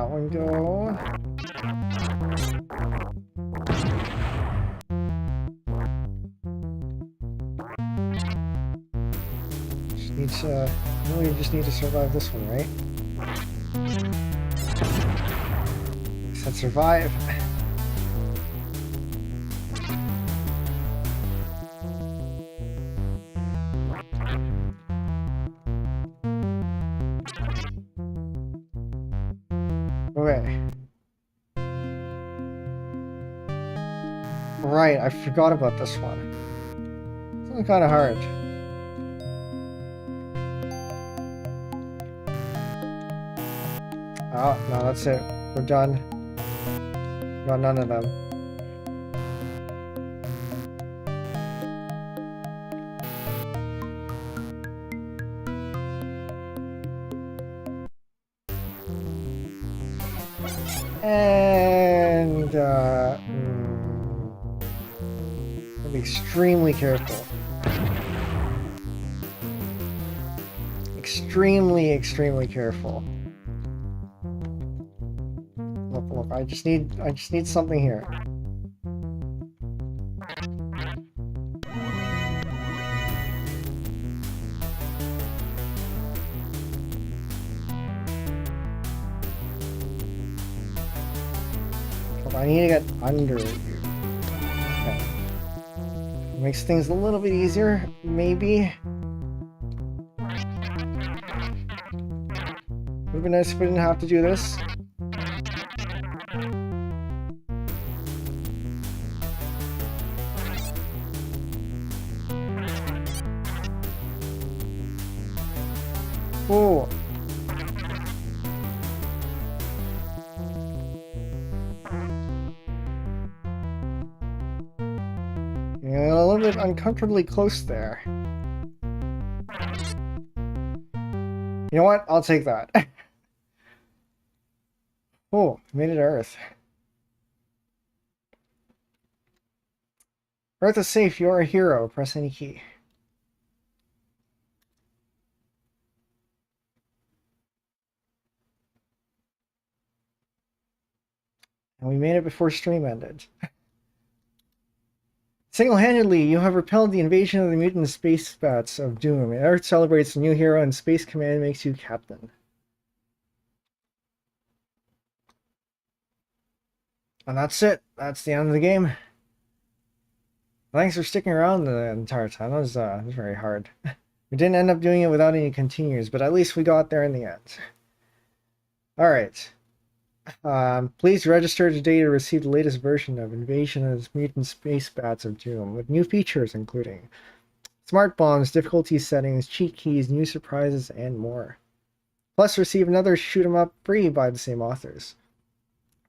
that one go? Really just need to survive this one, right? I said survive. Okay. Right, I forgot about this one. It's kind of hard. Oh, no, that's it. We're done. Got none of them. And, be extremely careful. Extremely careful. Look, I just need something here. Look, I need to get under you. Okay. Makes things a little bit easier, maybe. Would have been nice if we didn't have to do this. Oh. Yeah, a little bit uncomfortably close there. You know what? I'll take that. Oh, made it to Earth. Earth is safe. You're a hero. Press any key. And we made it before stream ended. Single-handedly, you have repelled the invasion of the mutant space bats of doom. Earth celebrates a new hero, and Space Command makes you captain. And that's it. That's the end of the game. Thanks for sticking around the entire time. That was very hard. We didn't end up doing it without any continues, but at least we got there in the end. Alright. Please register today to receive the latest version of Invasion of Mutant Space Bats of Doom, with new features including smart bombs, difficulty settings, cheat keys, new surprises, and more. Plus, receive another shoot 'em up free by the same authors.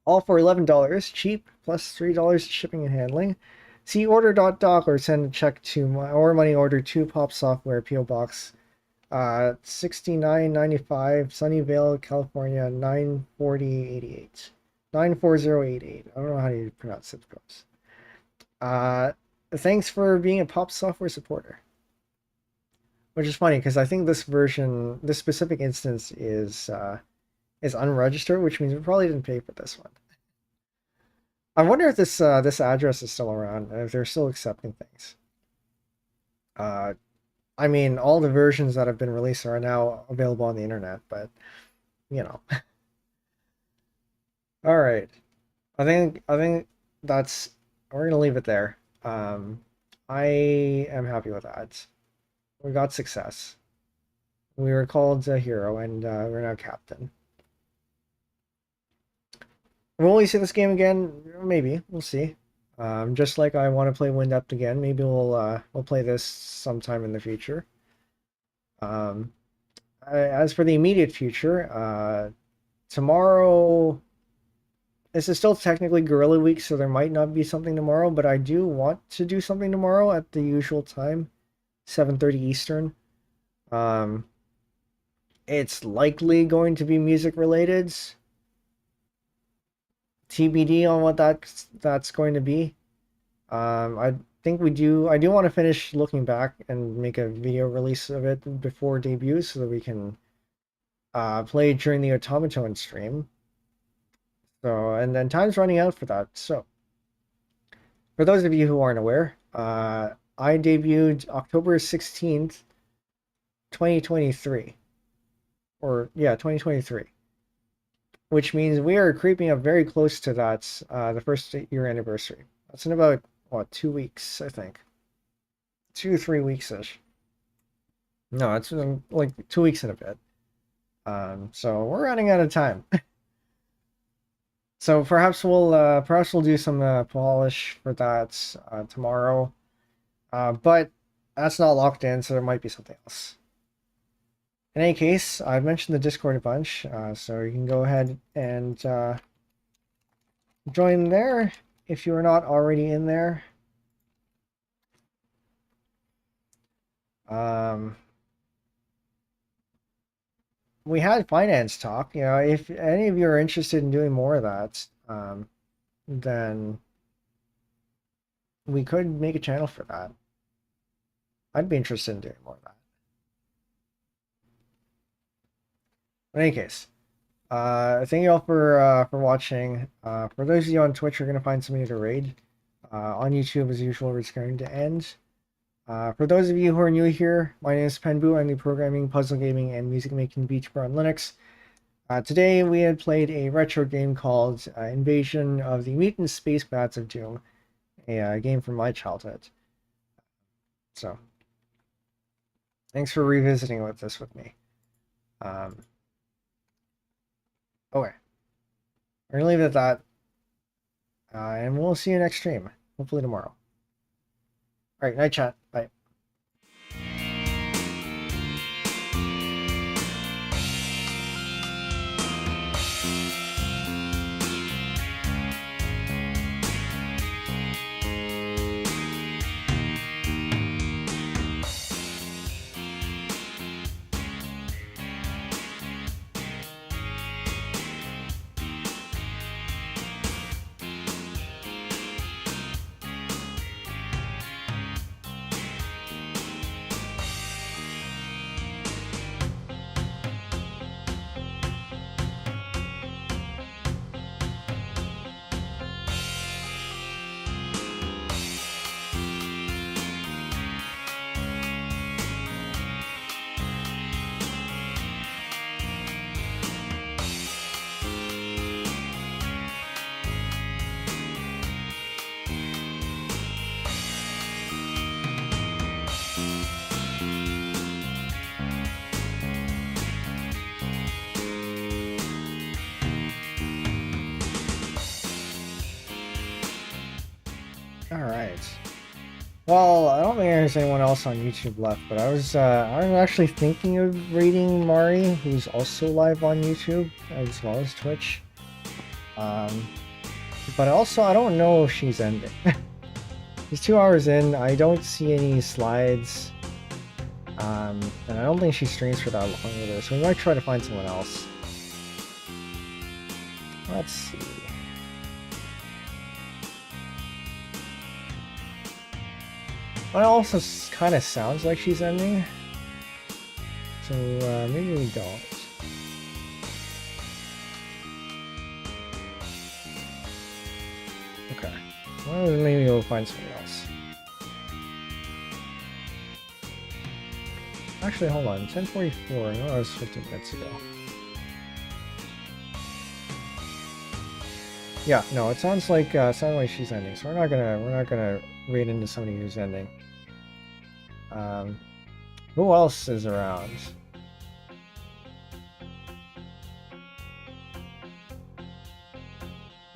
All for $11, cheap, plus $3 shipping and handling. See order.doc or send a check to or money order to Pop Software, PO Box 6995, Sunnyvale, California 94088. 94088. I don't know how you pronounce zip codes. Thanks for being a Pop Software supporter. Which is funny because I think this version, this specific instance is unregistered, which means we probably didn't pay for this one. I wonder if this address is still around, if they're still accepting things. I mean, all the versions that have been released are now available on the internet, but you know. All right, I think that's we're gonna leave it there. I am happy with that. We got success. We were called a hero, and we're now captain. Will we see this game again? Maybe. We'll see. Just like I want to play Wind Up again, maybe we'll play this sometime in the future. As for the immediate future, tomorrow, this is still technically Gorilla Week, so there might not be something tomorrow, but I do want to do something tomorrow at the usual time, 7:30 Eastern. It's likely going to be music related. TBD on what that's going to be. I think I do want to finish looking back and make a video release of it before debut so that we can play during the Automaton stream. So, and then time's running out for that. So, for those of you who aren't aware, I debuted October 16th, 2023. Or, yeah, 2023. Which means we are creeping up very close to that, the first year anniversary. That's in about, what, 2 weeks, I think. 2 or 3 weeks-ish. No, it's like 2 weeks and a bit. So we're running out of time. So perhaps we'll do some polish for that tomorrow. But that's not locked in, so there might be something else. In any case, I've mentioned the Discord a bunch, so you can go ahead and join there if you are not already in there. We had finance talk. You know, if any of you are interested in doing more of that, then we could make a channel for that. I'd be interested in doing more of that. In any case, thank you all for watching. For those of you on Twitch, you're going to find somebody to raid. On YouTube, as usual, it's going to end. For those of you who are new here, my name is Penbu. I'm the programming, puzzle gaming, and music making VTuber on Linux. Today we had played a retro game called Invasion of the Mutant Space Bats of Doom, a game from my childhood. So, thanks for revisiting with this with me. Okay, we're gonna leave it at that, and we'll see you next stream, hopefully tomorrow. All right, night chat. Bye. Alright. Well, I don't think there's anyone else on YouTube left, but I was actually thinking of raiding Mari, who's also live on YouTube, as well as Twitch. But also, I don't know if she's ending. She's 2 hours in, I don't see any slides, and I don't think she streams for that long either, so we might try to find someone else. Let's see. It also kind of sounds like she's ending, so maybe we don't. Okay, well maybe we'll find somebody else. Actually, hold on, 10:44. No, that was 15 minutes ago. Yeah, no, it sounds like she's ending, so we're not gonna raid into somebody who's ending. Who else is around?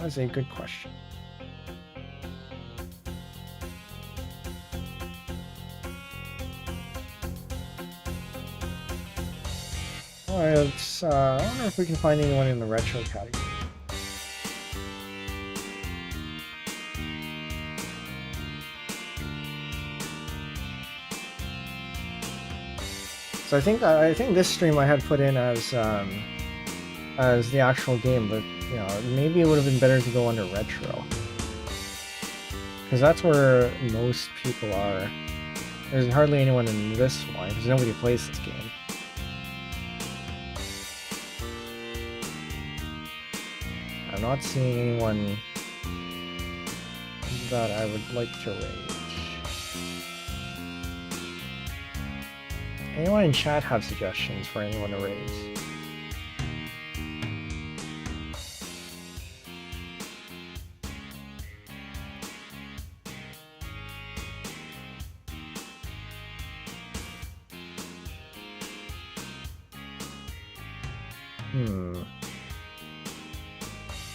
That's a good question. Alright, let's, I wonder if we can find anyone in the retro category. So I think this stream I had put in as the actual game, but you know, maybe it would have been better to go under retro, because that's where most people are. There's hardly anyone in this one because nobody plays this game. I'm not seeing anyone that I would like to raid. Anyone in chat have suggestions for anyone to raid?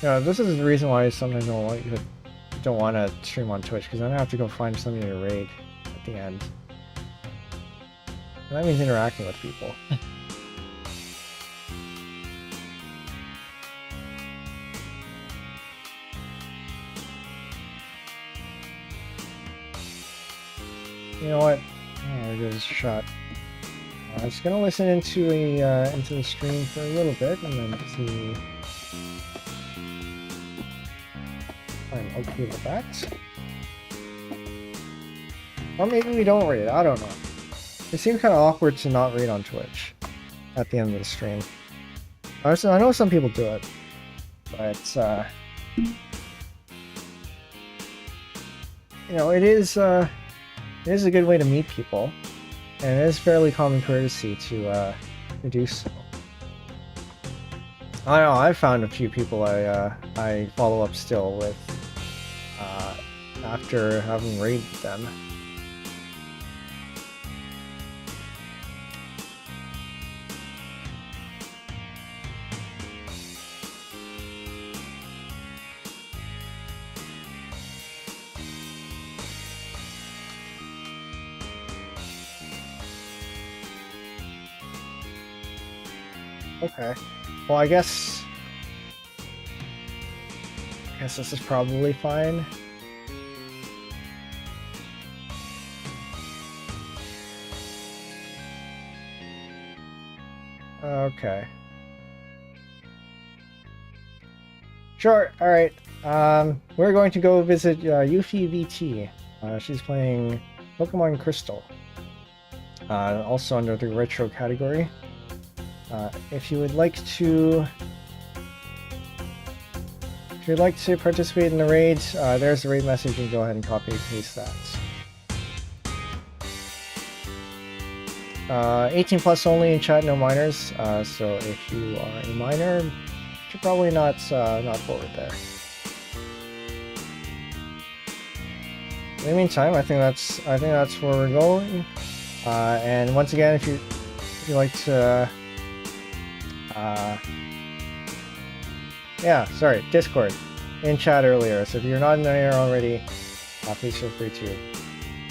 Yeah, this is the reason why sometimes I don't want to stream on Twitch, because then I have to go find somebody to raid at the end. And that means interacting with people. You know what? Oh, there goes a shot. I was gonna listen into the stream for a little bit and then see. I'm okay with that. Or maybe we don't raid. I don't know. It seems kind of awkward to not raid on Twitch at the end of the stream. I know some people do it, but you know, it is a good way to meet people, and it is fairly common courtesy to do so. I don't know, I've found a few people I follow up still with after having raided them. Okay. Well, I guess this is probably fine. Okay. Sure, alright. We're going to go visit Yuffie VT. She's playing Pokemon Crystal. Also under the retro category. If you would like to participate in the raid, there's the raid message. You can go ahead and copy and paste that. 18 plus only in chat, no minors. So if you are a minor, you're probably not forward there. In the meantime, I think that's where we're going. And once again, if you like to, yeah, sorry, Discord in chat earlier. So if you're not in there already, please feel free to.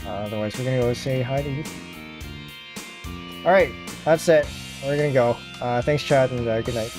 Otherwise, we're gonna go say hi to you. All right, that's it. We're gonna go. Thanks, chat, and good night.